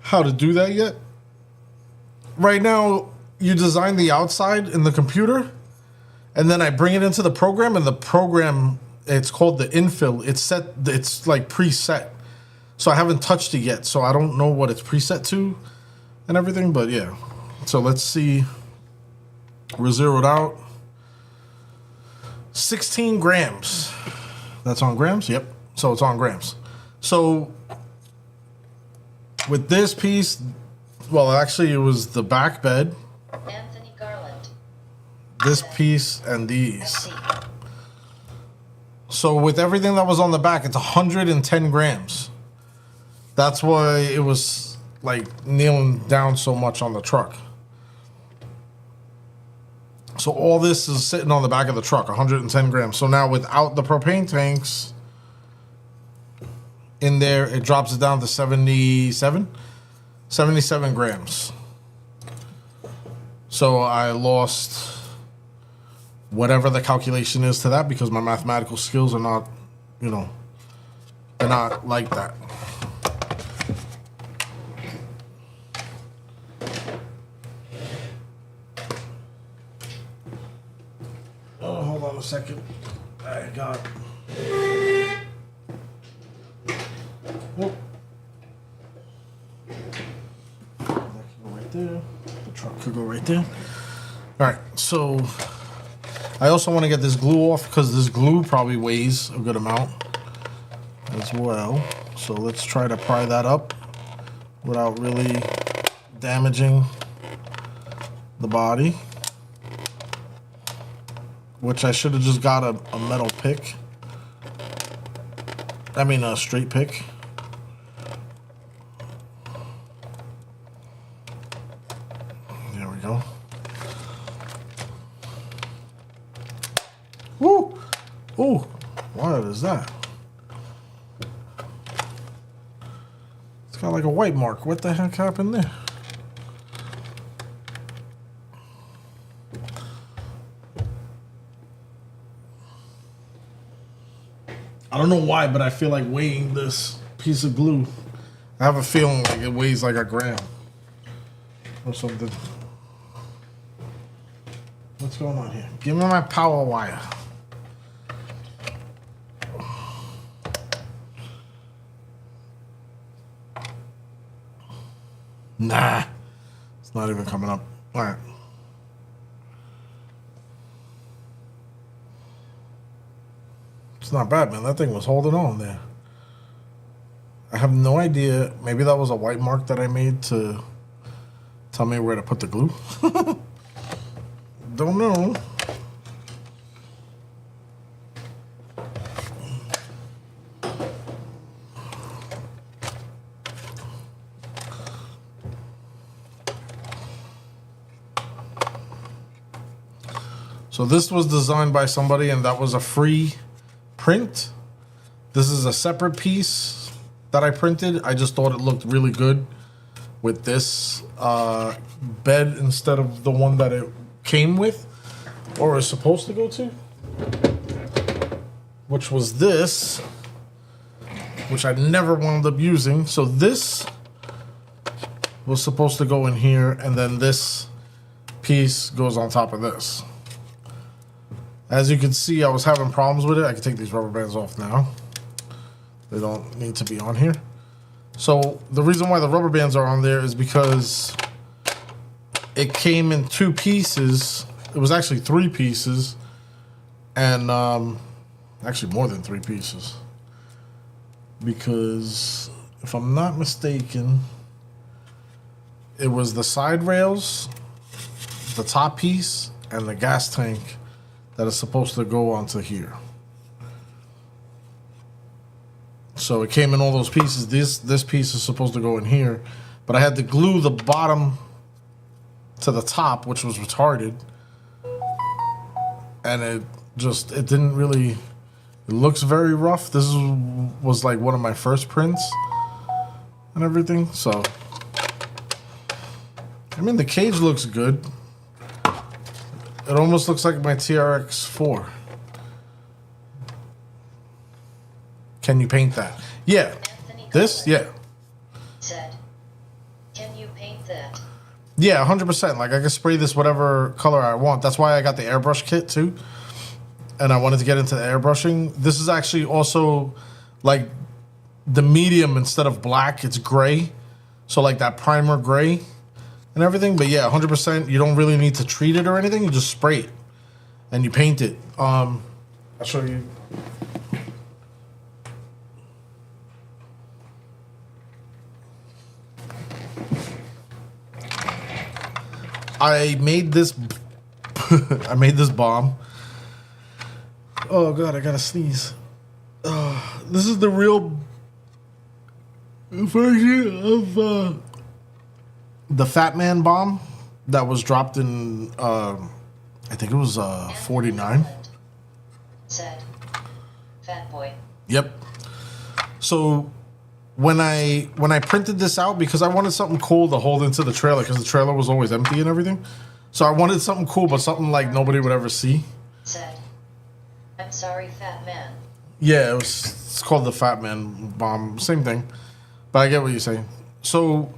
how to do that yet. Right now, you design the outside in the computer, and then I bring it into the program, and the program, it's called the infill. It's like preset. So I haven't touched it yet, so I don't know what it's preset to and everything, but yeah. So let's see. We're zeroed out. 16 grams. That's on grams? Yep. So it's on grams. So with this piece, well, actually it was the back bed, Anthony Garland this piece, and these. FC. So with everything that was on the back, it's 110 grams. That's why it was like kneeling down so much on the truck. So all this is sitting on the back of the truck, 110 grams. So now without the propane tanks, in there, it drops it down to 77 grams. So I lost whatever the calculation is to that because my mathematical skills are not, you know, they're not like that. Oh, hold on a second. I got. Whoop. That can go right there. The truck could go right there. All right, so I also want to get this glue off because this glue probably weighs a good amount as well. So let's try to pry that up without really damaging the body. Which I should have just got a metal pick. I mean a straight pick. There we go. Woo! Ooh, what is that? It's got like a white mark. What the heck happened there? I don't know why, but I feel like weighing this piece of glue. I have a feeling like it weighs like a gram or something. What's going on here? Give me my power wire. Nah, it's not even coming up. All right. It's not bad, man. That thing was holding on there. I have no idea. Maybe that was a white mark that I made to tell me where to put the glue. Don't know. So this was designed by somebody, and that was a free print. This is a separate piece that I printed. I just thought it looked really good with this bed instead of the one that it came with or is supposed to go to, which was this, which I never wound up using. So this was supposed to go in here, and then this piece goes on top of this. As you can see, I was having problems with it. I can take these rubber bands off now. They don't need to be on here. So the reason why the rubber bands are on there is because it came in 2 pieces. It was actually 3 pieces. And actually more than 3 pieces. Because if I'm not mistaken, it was the side rails, the top piece, and the gas tank that is supposed to go onto here. So it came in all those pieces. This piece is supposed to go in here, but I had to glue the bottom to the top, which was retarded, and it didn't really. It looks very rough. This was like one of my first prints and everything. So I mean, the cage looks good. It almost looks like my TRX-4. Can you paint that? Yeah. Anthony This? Garland Yeah. said, "Can you paint that?" Yeah, 100%. Like, I can spray this whatever color I want. That's why I got the airbrush kit, too. And I wanted to get into the airbrushing. This is actually also, like, the medium instead of black. It's gray. So, like, that primer gray and everything. But, yeah, 100%. You don't really need to treat it or anything. You just spray it. And you paint it. I'll show you. I made this I made this bomb. Oh god, I gotta sneeze. This is the real version of the Fat Man bomb that was dropped in I think it was 49. Said, "Fat boy." Yep. So when I printed this out, because I wanted something cool to hold into the trailer, because the trailer was always empty and everything. So I wanted something cool, but something like nobody would ever see. Said, I'm sorry, fat man. Yeah, it's called the Fat Man Bomb. Same thing. But I get what you're saying. So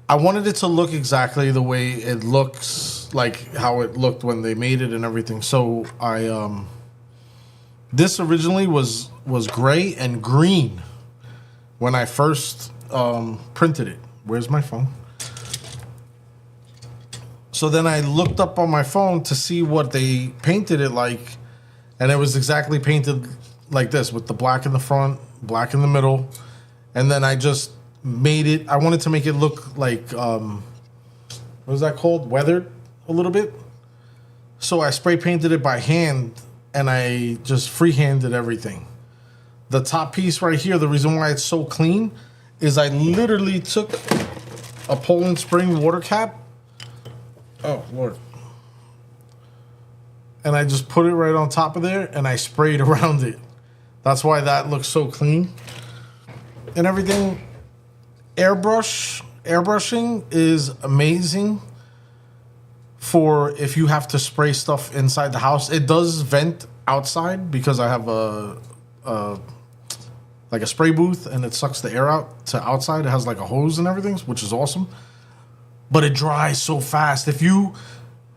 I wanted it to look exactly the way it looks, like how it looked when they made it and everything. So this originally was gray and green when I first printed it. Where's my phone? So then I looked up on my phone to see what they painted it like, and it was exactly painted like this, with the black in the front, black in the middle, and then I just made it. I wanted to make it look like what is that called? Weathered a little bit. So I spray painted it by hand, and I just freehanded everything. The top piece right here, the reason why it's so clean is I literally took a Poland Spring water cap. Oh, Lord. And I just put it right on top of there, and I sprayed around it. That's why that looks so clean. And everything, airbrushing is amazing for if you have to spray stuff inside the house. It does vent outside because I have like a spray booth, and it sucks the air out to outside. It has like a hose and everything, which is awesome. But it dries so fast. If you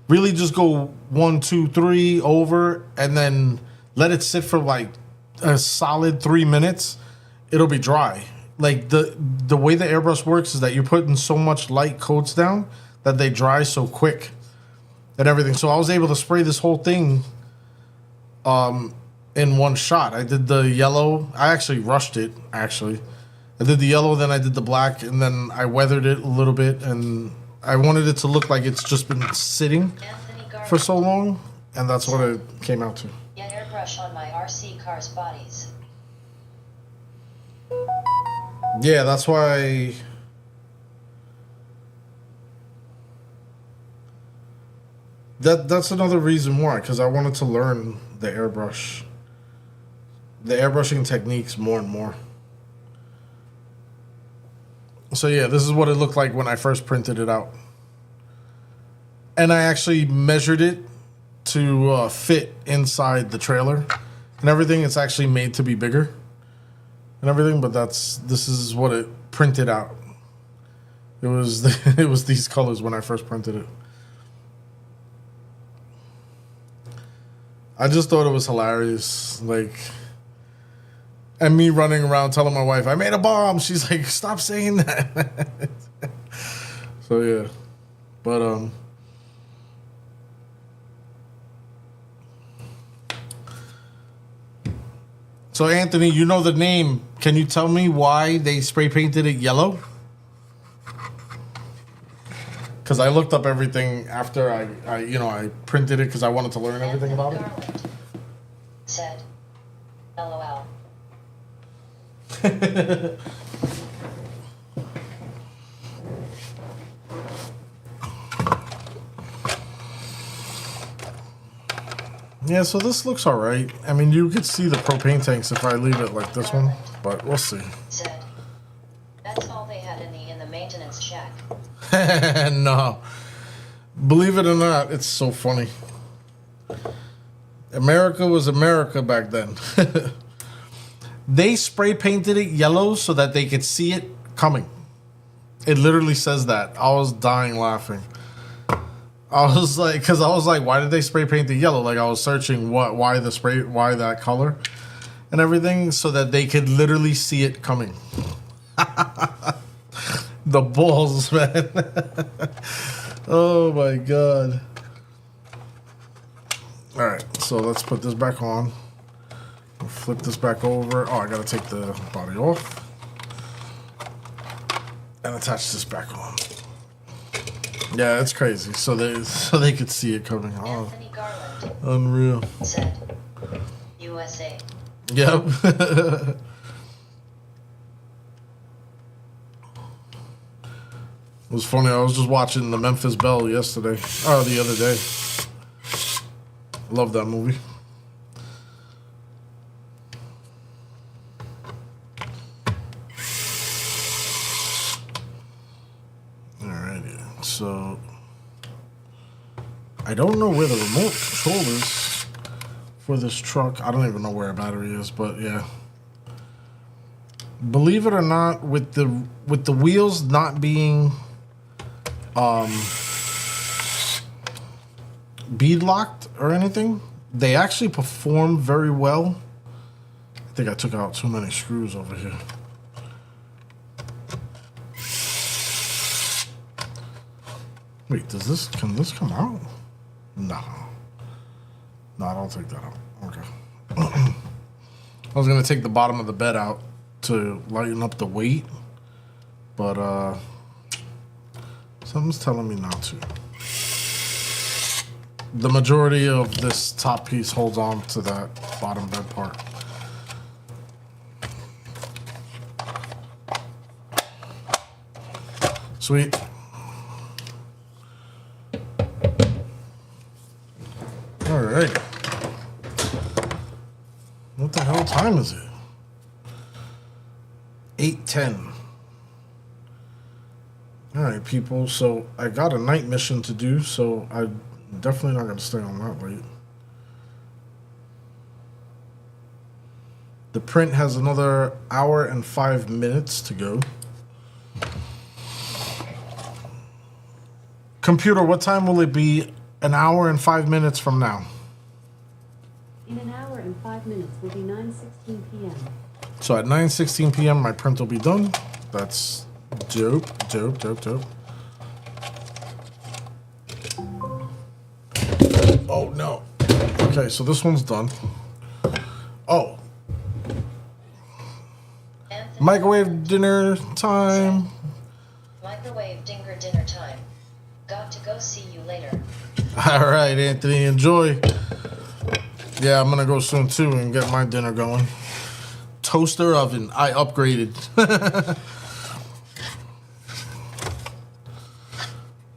really just go 1, 2, 3 over and then let it sit for like a solid 3 minutes, it'll be dry. Like the way the airbrush works is that you're putting so much light coats down that they dry so quick and everything. So I was able to spray this whole thing in one shot. I did the yellow. I actually rushed it, actually. I did the yellow, then I did the black, and then I weathered it a little bit, and I wanted it to look like it's just been sitting for so long, and that's what it came out to. Yeah, airbrush on my RC cars' bodies. Yeah, that's why. That's another reason why, because I wanted to learn the airbrushing techniques more and more. So yeah, this is what it looked like when I first printed it out. And I actually measured it to fit inside the trailer and everything. It's actually made to be bigger and everything, but this is what it printed out. It was it was these colors when I first printed it. I just thought it was hilarious, like, and me running around telling my wife I made a bomb. She's like, "Stop saying that." So yeah, but So Anthony, you know the name. Can you tell me why they spray painted it yellow? Because I looked up everything after I printed it because I wanted to learn everything about it. Garland said, LOL. Yeah, so this looks all right. I mean, you could see the propane tanks if I leave it like this one, but we'll see. Said, that's all they had in the maintenance shack. No. Believe it or not, it's so funny. America was America back then. They spray painted it yellow so that they could see it coming. It literally says that. I was dying laughing. I was like, why did they spray paint it yellow? Like, I was searching why that color and everything, so that they could literally see it coming. The balls, man. Oh my god. All right, so let's put this back on. Flip this back over. Oh, I gotta take the body off and attach this back on. Yeah, it's crazy. So they could see it coming. Oh, Anthony Garland unreal. said, USA. Yep. It was funny. I was just watching the Memphis Belle yesterday, or the other day. Love that movie. So I don't know where the remote control is for this truck. I don't even know where a battery is, but yeah. Believe it or not, with the wheels not being bead locked or anything, they actually perform very well. I think I took out too many screws over here. Wait, can this come out? No. No, I don't take that out. Okay. I was gonna take the bottom of the bed out to lighten up the weight, but something's telling me not to. The majority of this top piece holds on to that bottom bed part. Sweet. All right. What the hell time is it? 8:10. All right, people. So I got a night mission to do, so I'm definitely not going to stay on that late. The print has another hour and 5 minutes to go. Computer, what time will it be an hour and 5 minutes from now? In an hour and 5 minutes will be 9:16 p.m. So at 9:16 p.m. my print will be done. That's dope. Oh no. Okay, so this one's done. Oh. Anthony, Microwave dinner time. microwave dinner time. Got to go, see you later. All right, Anthony, enjoy. Yeah, I'm gonna go soon too and get my dinner going. Toaster oven, I upgraded.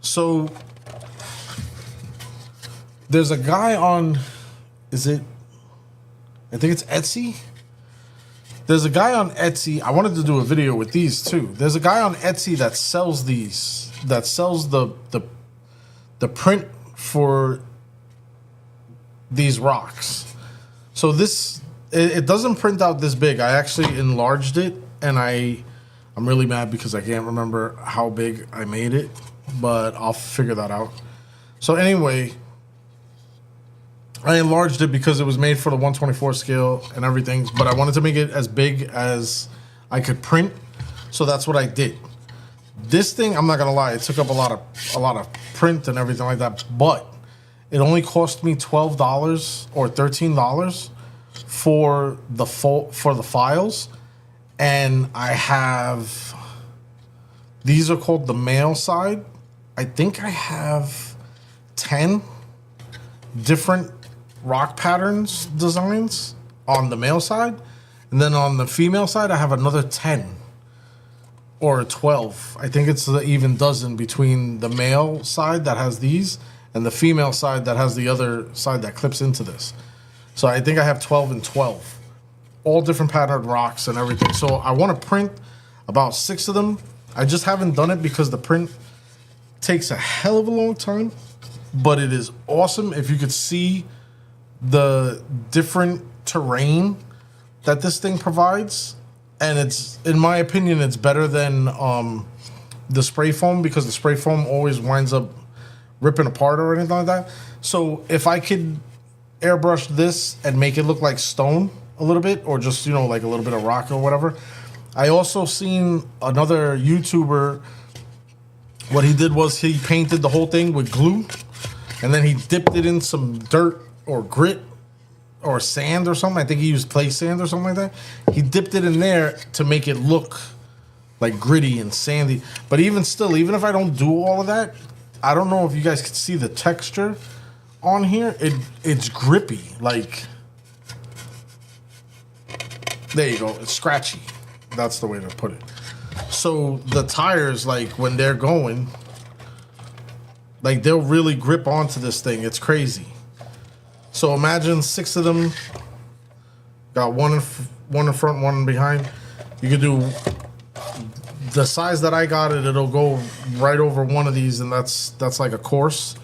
So there's a guy on, I think it's Etsy. There's a guy on Etsy. I wanted to do a video with these too. There's a guy on Etsy that sells these, that sells the print for these rocks. So this, it doesn't print out this big. I actually enlarged it, and I'm really mad because I can't remember how big I made it, but I'll figure that out. So anyway, I enlarged it because it was made for the 124 scale and everything, but I wanted to make it as big as I could print, so that's what I did. This thing, I'm not gonna lie, it took up a lot of print and everything like that, but it only cost me $12 or $13 for the files, and I have, these are called the mail side. I think I have 10 different rock patterns designs on the male side, and then on the female side I have another 10 or 12. I think it's the even dozen between the male side that has these and the female side that has the other side that clips into this. So I think I have 12 and 12, all different patterned rocks and everything. So I want to print about 6 of them. I just haven't done it because the print takes a hell of a long time, but it is awesome. If you could see the different terrain that this thing provides, and it's, in my opinion, it's better than the spray foam, because the spray foam always winds up ripping apart or anything like that. So if I could airbrush this and make it look like stone a little bit, or just, you know, like a little bit of rock or whatever. I also seen another YouTuber, what he did was he painted the whole thing with glue, and then he dipped it in some dirt or grit or sand or something. I think he used play sand or something like that. He dipped it in there to make it look like gritty and sandy. But even still, even if I don't do all of that, I don't know if you guys can see the texture on here. It's grippy. Like, there you go. It's scratchy. That's the way to put it. So the tires, like when they're going, like they'll really grip onto this thing. It's crazy. So imagine 6 of them. Got one in front, one behind. You could do the size that I got it, it'll go right over one of these, and that's like a course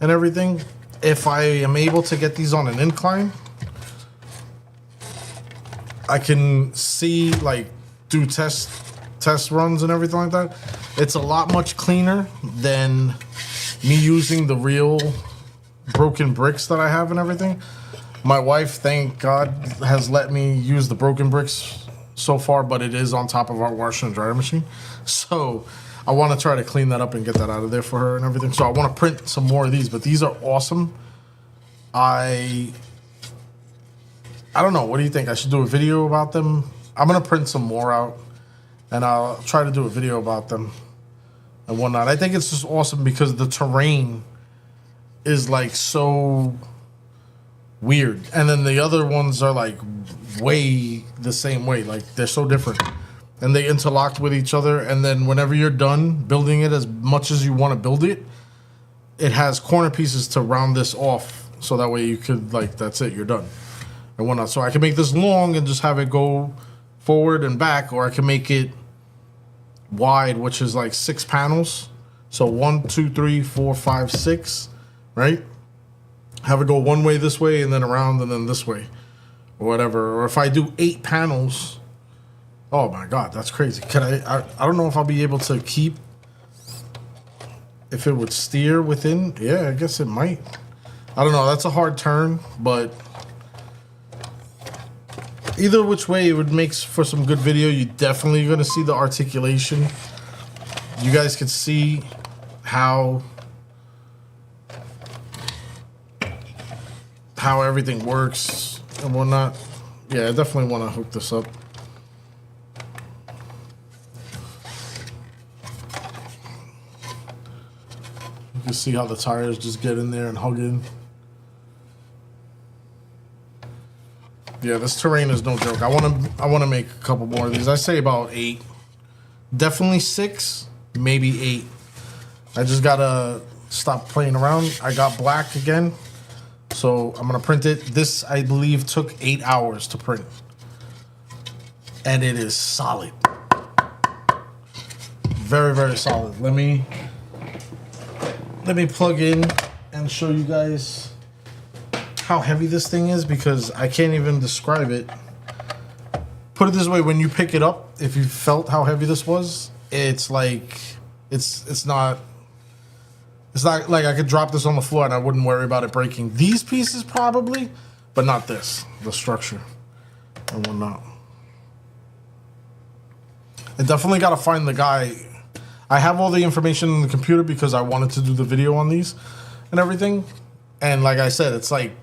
and everything. If I am able to get these on an incline, I can see, like, do test runs and everything like that. It's a lot much cleaner than me using the real broken bricks that I have and everything. My wife, thank God, has let me use the broken bricks so far, but it is on top of our washer and dryer machine. So I want to try to clean that up and get that out of there for her and everything. So I want to print some more of these, but these are awesome. I don't know. What do you think? I should do a video about them? I'm going to print some more out, and I'll try to do a video about them and whatnot. I think it's just awesome because the terrain is, like, so weird. And then the other ones are, like, way the same way. Like, they're so different. And they interlock with each other. And then whenever you're done building it as much as you want to build it, it has corner pieces to round this off. So that way you could, like, that's it, you're done. And whatnot. So I can make this long and just have it go forward and back, or I can make it wide, which is like 6 panels. So 1, 2, 3, 4, 5, 6, right? Have it go one way this way and then around and then this way, or whatever. Or if I do 8 panels, oh my God, that's crazy. Can I don't know if I'll be able to keep, if it would steer within. Yeah, I guess it might. I don't know. That's a hard turn, but either which way, it would make for some good video. You're definitely going to see the articulation. You guys can see how everything works and whatnot. Yeah, I definitely want to hook this up. You can see how the tires just get in there and hug in. Yeah, this terrain is no joke. I want to make a couple more of these. I say about 8. Definitely 6, maybe 8. I just gotta stop playing around. I got black again, so I'm gonna print it. This, I believe, took 8 hours to print, and it is solid. Very, very solid. Let me plug in and show you guys how heavy this thing is, because I can't even describe it. Put it this way, when you pick it up, if you felt how heavy this was, it's like it's not like I could drop this on the floor and I wouldn't worry about it breaking. These pieces probably, but not this, the structure and whatnot. I definitely got to find the guy. I have all the information in the computer because I wanted to do the video on these and everything. And like I said, it's like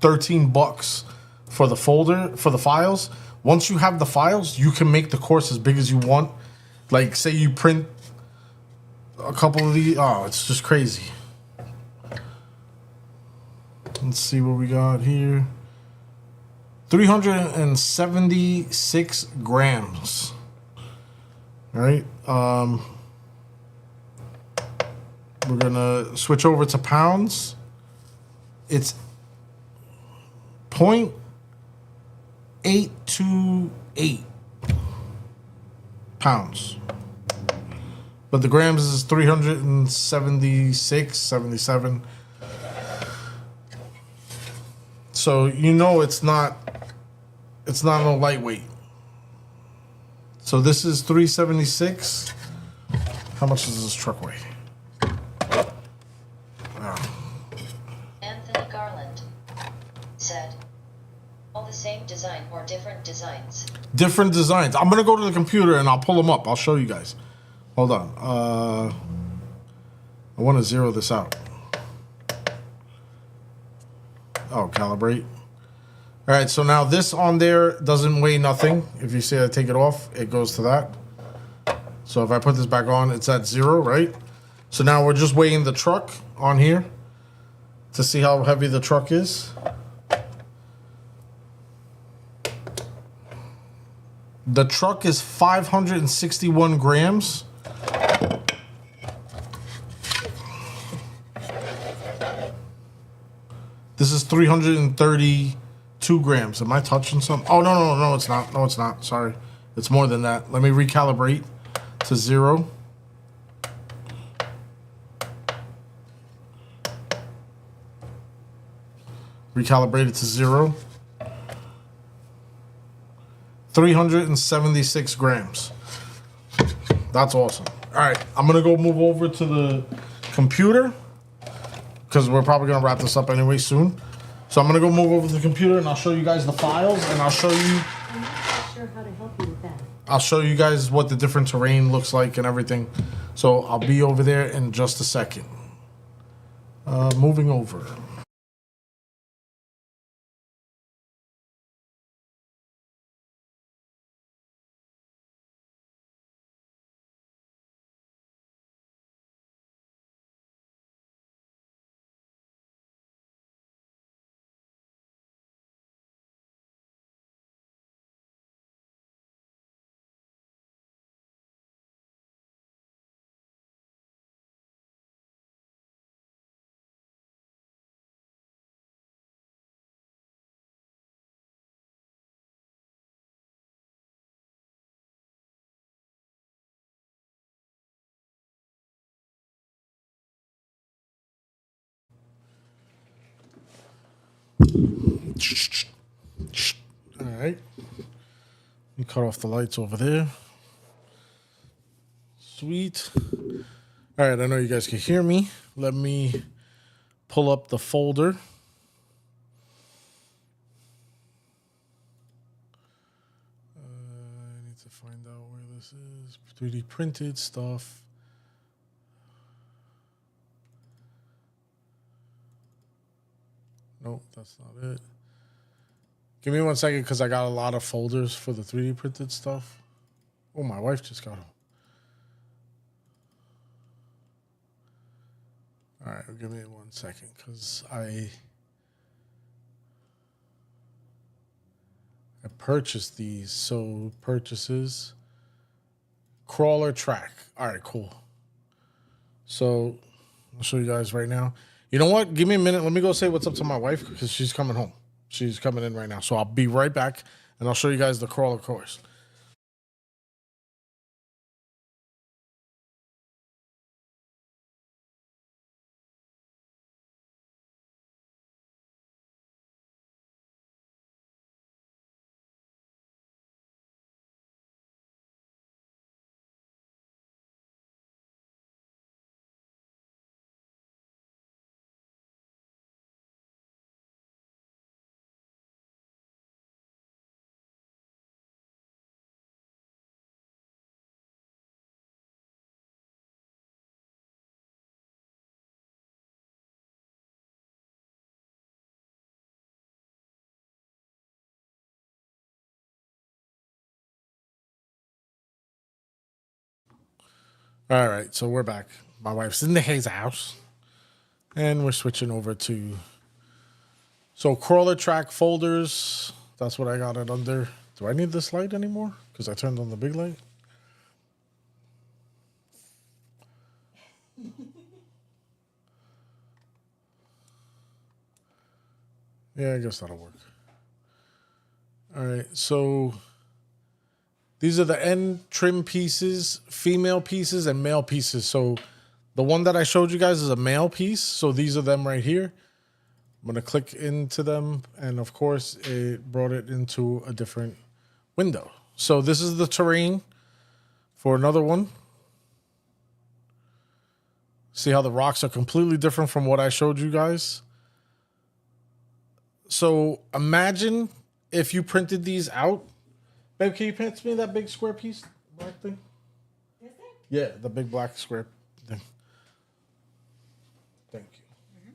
$13 for the folder, for the files. Once you have the files, you can make the course as big as you want. Like, say you print a couple of these. Oh, it's just crazy. Let's see what we got here. 376 grams. All right. We're gonna switch over to pounds. It's 0.828 pounds. But the grams is 376, 77. So you know it's not no lightweight. So this is 376. How much does this truck weigh? Anthony Garland said, all the same design or different designs? Different designs. I'm going to go to the computer and I'll pull them up. I'll show you guys. Hold on. I want to zero this out. Oh, calibrate. All right, so now this on there doesn't weigh nothing. If you see I take it off, it goes to that. So if I put this back on, it's at 0, right? So now we're just weighing the truck on here to see how heavy the truck is. The truck is 561 grams. This is 332 grams. Am I touching something? Oh, no, it's not. No, it's not. Sorry. It's more than that. Let me recalibrate to 0. Recalibrate it to 0. 376 grams. That's awesome. All right, I'm gonna go move over to the computer because we're probably gonna wrap this up anyway soon. So I'm gonna go move over to the computer and I'll show you guys the files and I'll show you. I'm not quite sure how to help you with that. I'll show you guys what the different terrain looks like and everything. So I'll be over there in just a second. Moving over. All right. You cut off the lights over there. Sweet. All right, I know you guys can hear me. Let me pull up the folder. I need to find out where this is. 3D printed stuff. Nope, that's not it. Give me 1 second because I got a lot of folders for the 3D printed stuff. Oh, my wife just got them. All right, give me 1 second because I purchased these. So purchases, crawler track. All right, cool. So I'll show you guys right now. You know what? Give me a minute. Let me go say what's up to my wife because she's coming home. She's coming in right now. So I'll be right back and I'll show you guys the crawler course. All right, so we're back. My wife's in the Hayes house, and we're switching over to crawler track folders. That's what I got it under. Do I need this light anymore? Because I turned on the big light. Yeah, I guess that'll work. All right, so these are the end trim pieces, female pieces, and male pieces. So the one that I showed you guys is a male piece. So these are them right here. I'm going to click into them. And of course, it brought it into a different window. So this is the terrain for another one. See how the rocks are completely different from what I showed you guys? So imagine if you printed these out. Babe, can you pass me that big square piece, black thing? This thing? Yeah, the big black square thing. Thank you.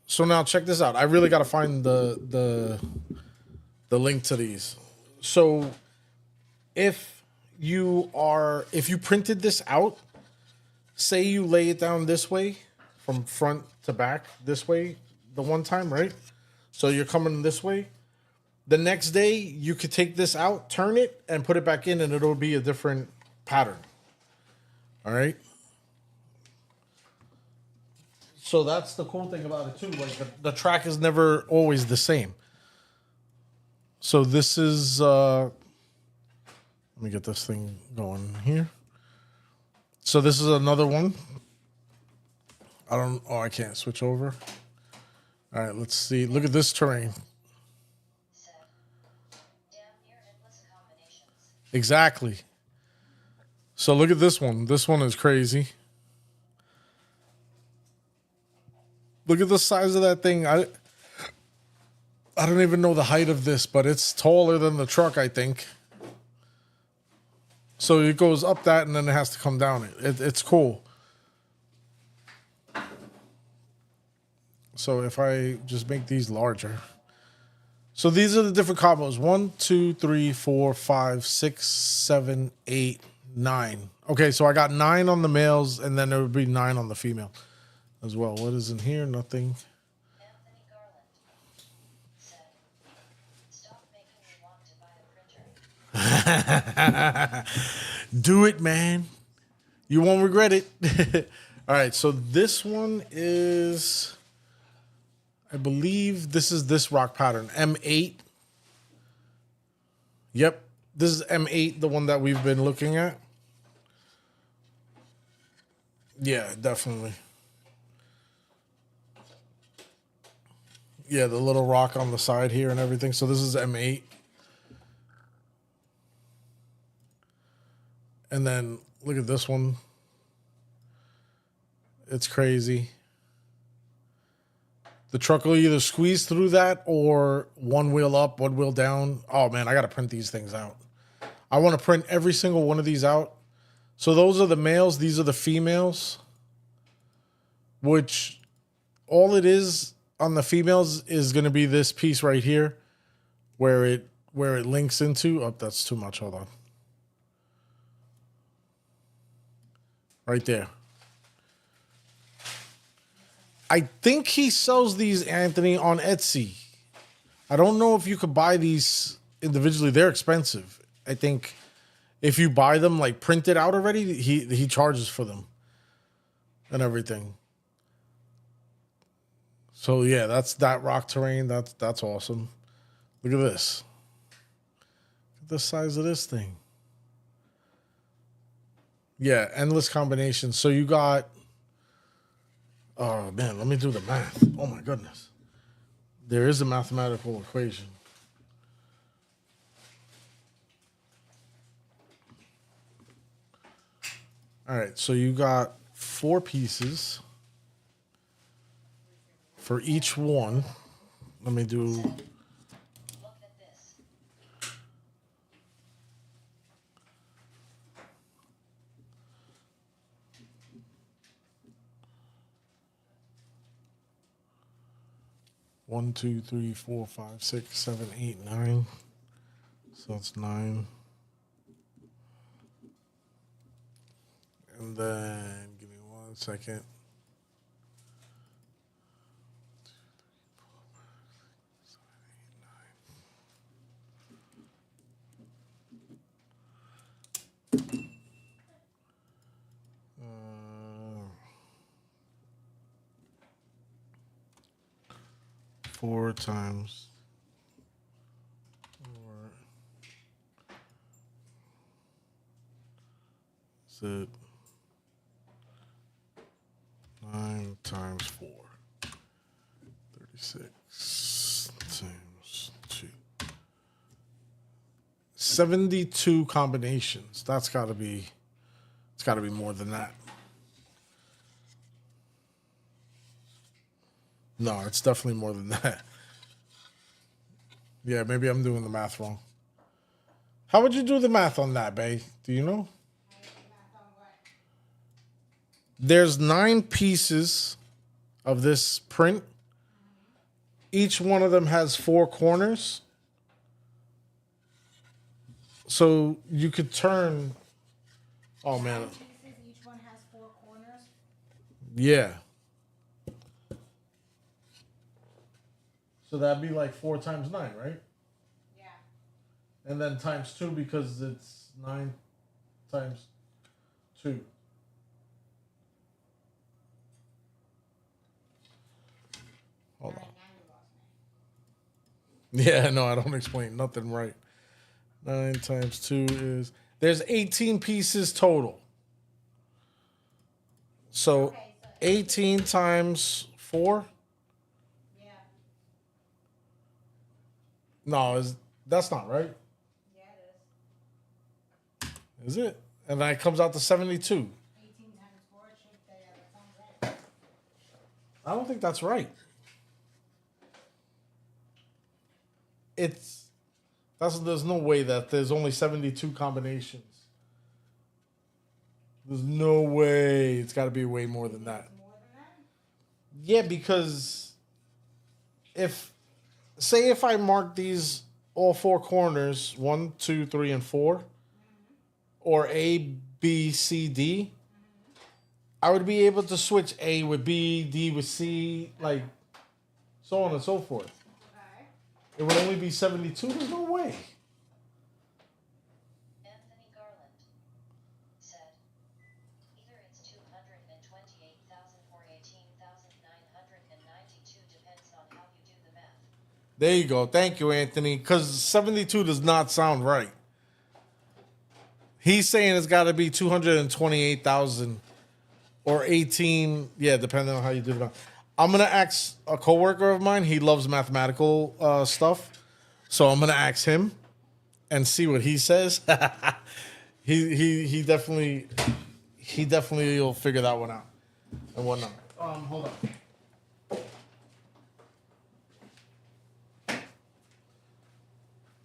So now check this out. I really got to find the link to these. So if you printed this out, say you lay it down this way from front to back this way the one time, right? So you're coming this way. The next day, you could take this out, turn it, and put it back in, and it'll be a different pattern. All right? So that's the cool thing about it, too. Like, the track is never always the same. So this is... let Let me get this thing going here. So this is another one. I can't switch over. All right, let's see. Look at this terrain. Said. Damn near endless combinations. Exactly. So look at this one. This one is crazy. Look at the size of that thing. I don't even know the height of this, but it's taller than the truck, I think. So it goes up that and then it has to come down. It's cool. So if I just make these larger. So these are the different combos. 1, 2, 3, 4, 5, 6, 7, 8, 9. Okay, so I got 9 on the males and then there would be 9 on the female as well. What is in here? Nothing. Anthony Garland said, stop making me want to buy a printer. Do it, man. You won't regret it. All right, so this one is, I believe this is this rock pattern, M8. Yep, this is M8, the one that we've been looking at. Yeah, definitely. Yeah, the little rock on the side here and everything. So this is M8. And then look at this one. It's crazy. The truck will either squeeze through that or one wheel up, one wheel down. Oh man, I got to print these things out. I want to print every single one of these out. So those are the males. These are the females. Which all it is on the females is going to be this piece right here where it links into. Oh, that's too much. Hold on. Right there. I think he sells these, Anthony, on Etsy. I don't know if you could buy these individually. They're expensive. I think if you buy them like printed out already, he charges for them and everything. So yeah, that's that rock terrain. That's awesome. Look at this. Look at the size of this thing. Yeah, endless combinations. So you got, oh man, let me do the math. Oh my goodness. There is a mathematical equation. All right, so you got 4 pieces for each one. Let me do, Look at this. one, 2, 3, 4, 5, 6, 7, 8, 9. So it's 9. And then give me 1 second. Four times 4 is it 9 times 4. 36 times 2. 72 combinations. That's gotta be, it's gotta be more than that. No, it's definitely more than that. Yeah, maybe I'm doing the math wrong. How would you do the math on that, Bay? Do you know? There's 9 pieces of this print. Each one of them has 4 corners. So you could turn. Oh man. Each one has 4 corners. Yeah. So that'd be like 4 times 9, right? Yeah. And then times 2 because it's 9 times 2. Hold on. Now you lost me. Yeah, no, I don't explain nothing right. 9 times 2 is... There's 18 pieces total. So Okay, so 18 times 4? yeah, No, that's not right. yeah, it is. Is it? And that comes out to 72. 18 times 4 should, yeah, that sounds right. I don't think that's right. There's no way that there's only 72 combinations. There's no way. It's got to be way more than that. More than that? Yeah, because if I mark these all 4 corners, 1, 2, 3, and 4, or A, B, C, D, I would be able to switch A with B, D with C, like so on and so forth. Okay. It would only be 72. There's no way. Anthony Garland said, either it's 228,000 or 18,992, depends on how you do the math. There you go. Thank you, Anthony. Because 72 does not sound right. He's saying it's got to be 228,000 or 18. Yeah, depending on how you do the math. I'm going to ask a coworker of mine. He loves mathematical stuff. So I'm going to ask him and see what he says. he definitely will figure that one out and whatnot. Hold on.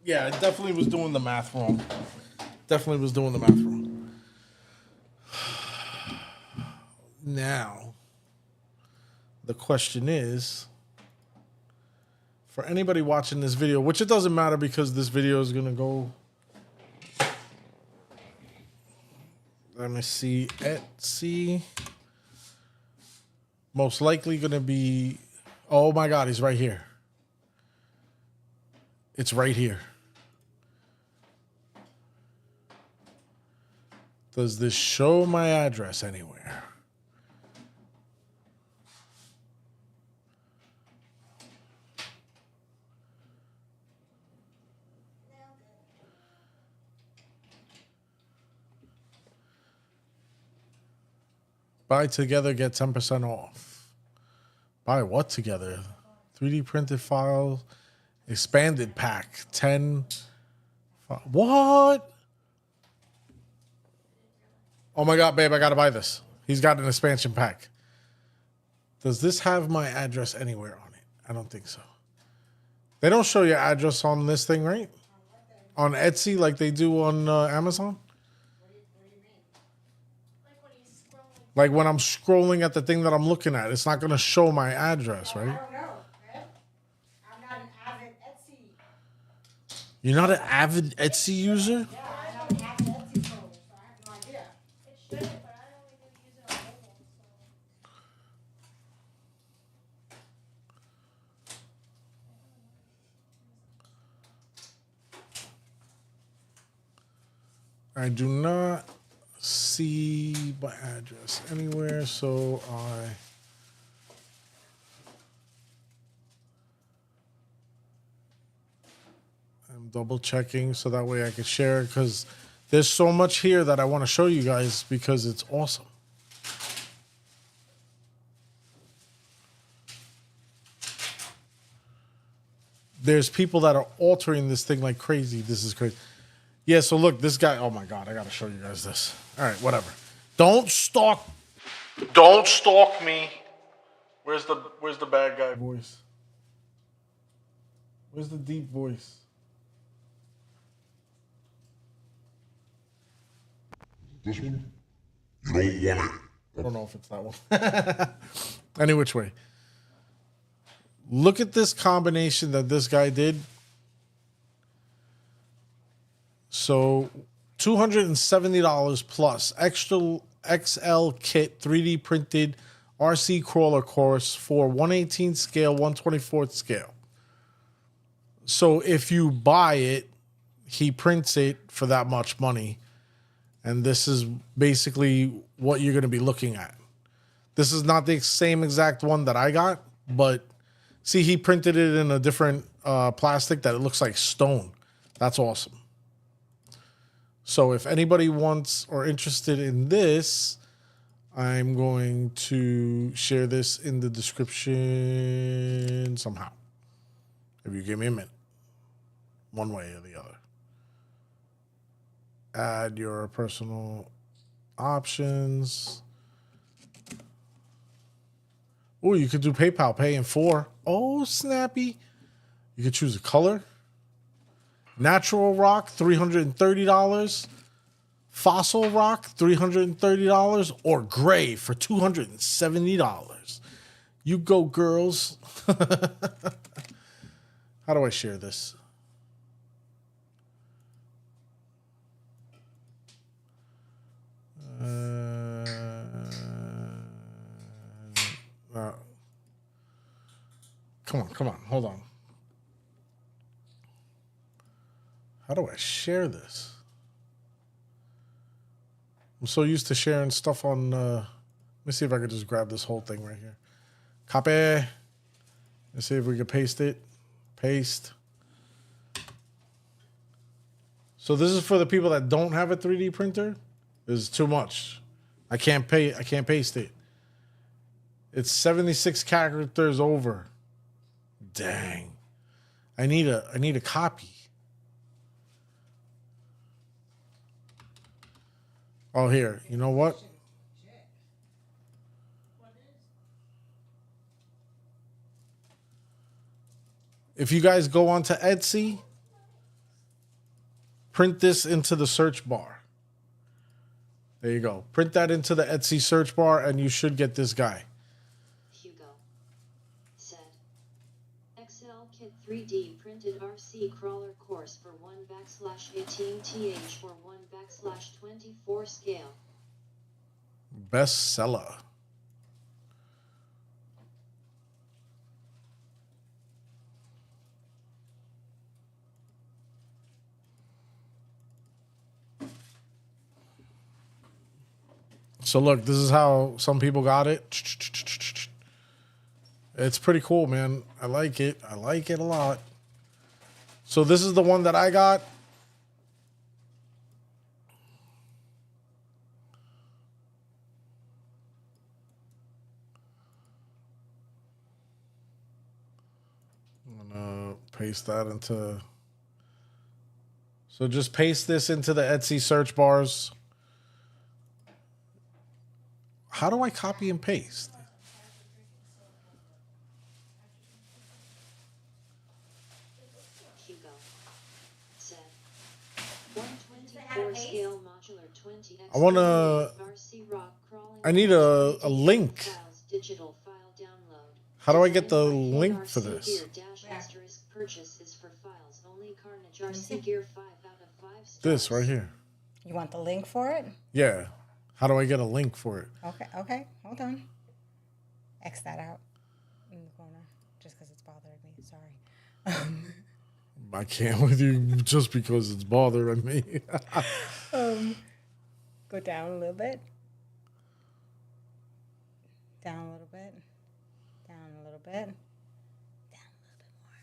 Yeah, I definitely was doing the math wrong. Now, the question is, for anybody watching this video, which it doesn't matter because this video is going to go, let me see, Etsy, most likely going to be, oh my God, he's right here. It's right here. Does this show my address anywhere? Buy together, get 10% off. Buy what together? 3D printed files, expanded pack, 10. What? Oh my God, babe, I gotta buy this. He's got an expansion pack. Does this have my address anywhere on it? I don't think so. They don't show your address on this thing, right? On Etsy, like they do on Amazon? What do you mean? Like when he's scrolling. Like when I'm scrolling at the thing that I'm looking at, it's not gonna show my address, I right? don't know, man. I'm not an avid Etsy. You're not an avid Etsy user? Yeah, I'm not an avid Etsy folder, so I have no idea. It should, but I only really use it on mobile, so. I do not see my address anywhere, so I'm double checking so that way I can share it because there's so much here that I want to show you guys because it's awesome. There's people that are altering this thing like crazy. This is crazy. Yeah, so look, this guy, oh my God, I gotta show you guys this. All right, whatever. Don't stalk me. Where's the bad guy voice? Where's the deep voice? This one? You don't want it. I don't know if it's that one. Any which way. Look at this combination that this guy did. So $270 plus extra XL kit 3D printed RC crawler course for 1/18 scale, 1/24 scale. So if you buy it, he prints it for that much money. And this is basically what you're going to be looking at. This is not the same exact one that I got, but see, he printed it in a different plastic that it looks like stone. That's awesome. So if anybody wants or interested in this, I'm going to share this in the description somehow. If you give me a minute, one way or the other. Add your personal options. Oh, you could do PayPal Pay in 4. Oh, snappy. You could choose a color. Natural rock, $330. Fossil rock, $330. Or gray for $270. You go, girls. How do I share this? Come on, hold on. How do I share this? I'm so used to sharing stuff on. Let me see if I could just grab this whole thing right here. Copy. Let's see if we can paste it. Paste. So this is for the people that don't have a 3D printer. This is too much. I can't paste it. It's 76 characters over. Dang. I need a copy. Oh, here. You know what? If you guys go onto Etsy, print this into the search bar. There you go. Print that into the Etsy search bar and you should get this guy. Hugo said, Excel Kit 3D printed RC crawler course for 1/18th or 1/24 scale. Bestseller. So look, this is how some people got it. It's pretty cool, man. I like it. I like it a lot. So this is the one that I got. I'm gonna paste that into. So just paste this into the Etsy search bars. How do I copy and paste? Hugo said, 1/24 scale modular 20x. I wanna. RC rock crawling. I need a link. Files, digital file download. How do I get the Designed by link RC for this? Gear * purchase is for files only. Carnage RC Gear 5 out of 5 stars. This right here. You want the link for it? Yeah. How do I get a link for it? Okay, hold on. X that out in the corner, just because it's bothering me. Sorry. I can't with you just because it's bothering me. Go down a little bit. Down a little bit. Down a little bit. Down a little bit more.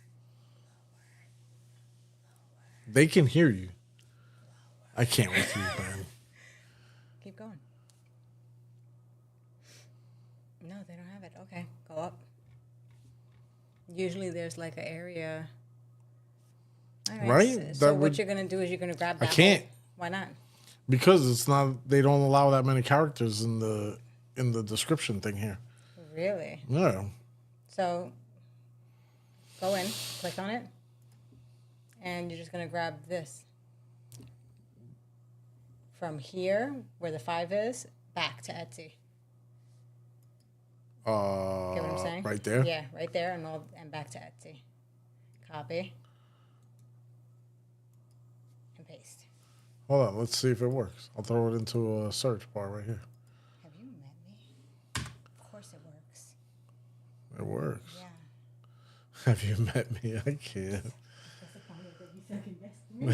They can hear you. I can't with you, man. Keep going. No, they don't have it. Okay, go up. Usually there's like an area. All Right? So That what would- you're going to do is you're going to grab that. I can't. Why not? Because it's not. They don't allow that many characters in the description thing here. Really? No. So go in, click on it, and you're just going to grab this. From here, where the 5 is, back to Etsy. Get what I'm saying? Right there. Yeah, right there, and back to Etsy. Copy. And paste. Hold on. Let's see if it works. I'll throw it into a search bar right here. Have you met me? Of course it works. It works. Yeah. Have you met me? I can't. I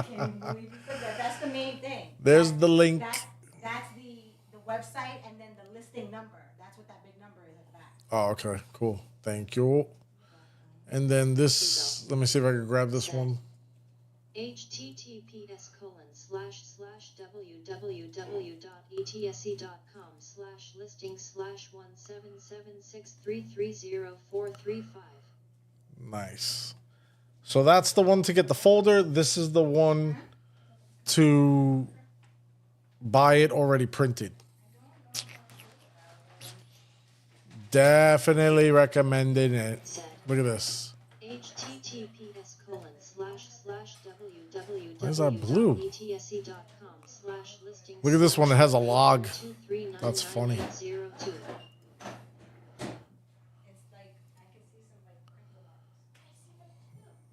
can't even believe you said that. That's the main thing. There's the link. That's the website and then the listing number. That's what that big number is at the back. Oh, okay. Cool. Thank you. And then this. Let me see if I can grab this one. https://www.etse.com/listing/17763304335. Nice. So that's the one to get the folder. This is the one to buy it already printed. Definitely recommending it. Look at this. https://www.etse.com/listing/. Why is that blue? Look at this one. It has a log. That's funny.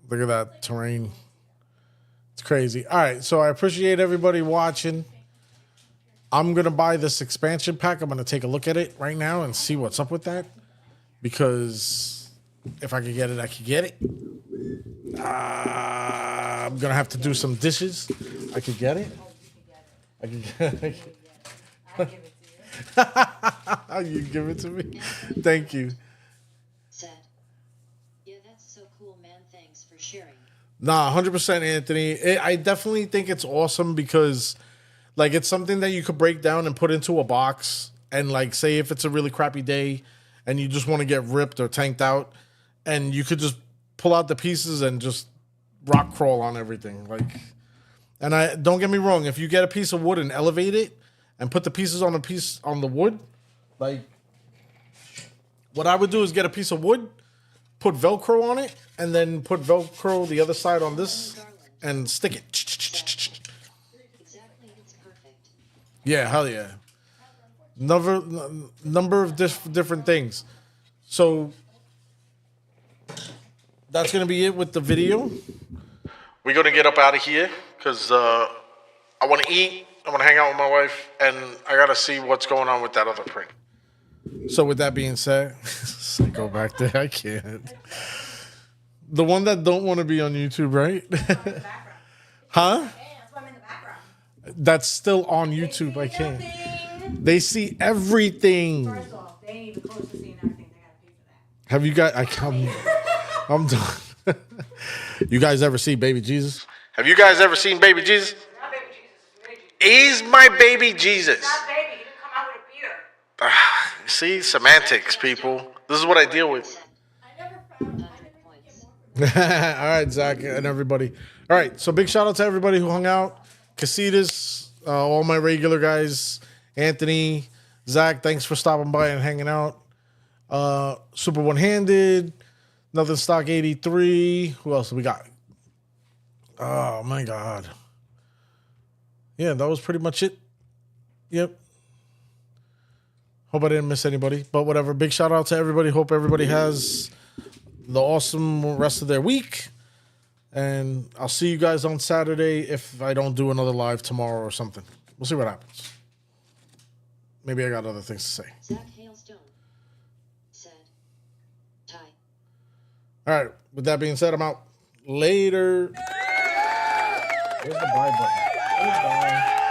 Look at that terrain. It's crazy. All right, so I appreciate everybody watching. I'm going to buy this expansion pack. I'm going to take a look at it right now and see what's up with that. Because if I could get it, I could get it. I'm going to have to do some dishes. I could get it. I could get it. You give it to me? Thank you. Yeah, that's so cool, man. Thanks for sharing. Nah, 100% Anthony. I definitely think it's awesome because, like, it's something that you could break down and put into a box. And, like, say if it's a really crappy day and you just want to get ripped or tanked out, and you could just pull out the pieces and just rock crawl on everything. Like, and I don't get me wrong, if you get a piece of wood and elevate it and put the pieces on the wood, like, what I would do is get a piece of wood, put Velcro on it, and then put Velcro the other side on this and stick it. Exactly, it's perfect. Yeah, hell yeah. Number of different things. So that's going to be it with the video. We're going to get up out of here because I want to eat. I want to hang out with my wife, and I got to see what's going on with that other print. So with that being said, go back there. I can't. The one that don't want to be on YouTube, right? Huh? That's why I'm in the background. That's still on YouTube. I can't. They see everything. First off, they ain't even close to seeing everything. They gotta pay for that. Have you guys? I'm done. You guys ever see Baby Jesus? Have you guys ever seen Baby Jesus? Not baby Jesus, it's baby Jesus. He's my baby Jesus. Not baby, he didn't come out with a beard. See, semantics, people. This is what I deal with. I never found. 100 points. All right, Zach and everybody. All right, so big shout out to everybody who hung out. Casitas, all my regular guys. Anthony, Zach, thanks for stopping by and hanging out. Super One-Handed, Nothing Stock 83. Who else do we got? Oh, my God. Yeah, that was pretty much it. Yep. Hope I didn't miss anybody, but whatever. Big shout out to everybody. Hope everybody has the awesome rest of their week. And I'll see you guys on Saturday if I don't do another live tomorrow or something. We'll see what happens. Maybe I got other things to say. Zach Hailstone said, "Tie." All right. With that being said, I'm out. Later. Where's the buy button? Goodbye.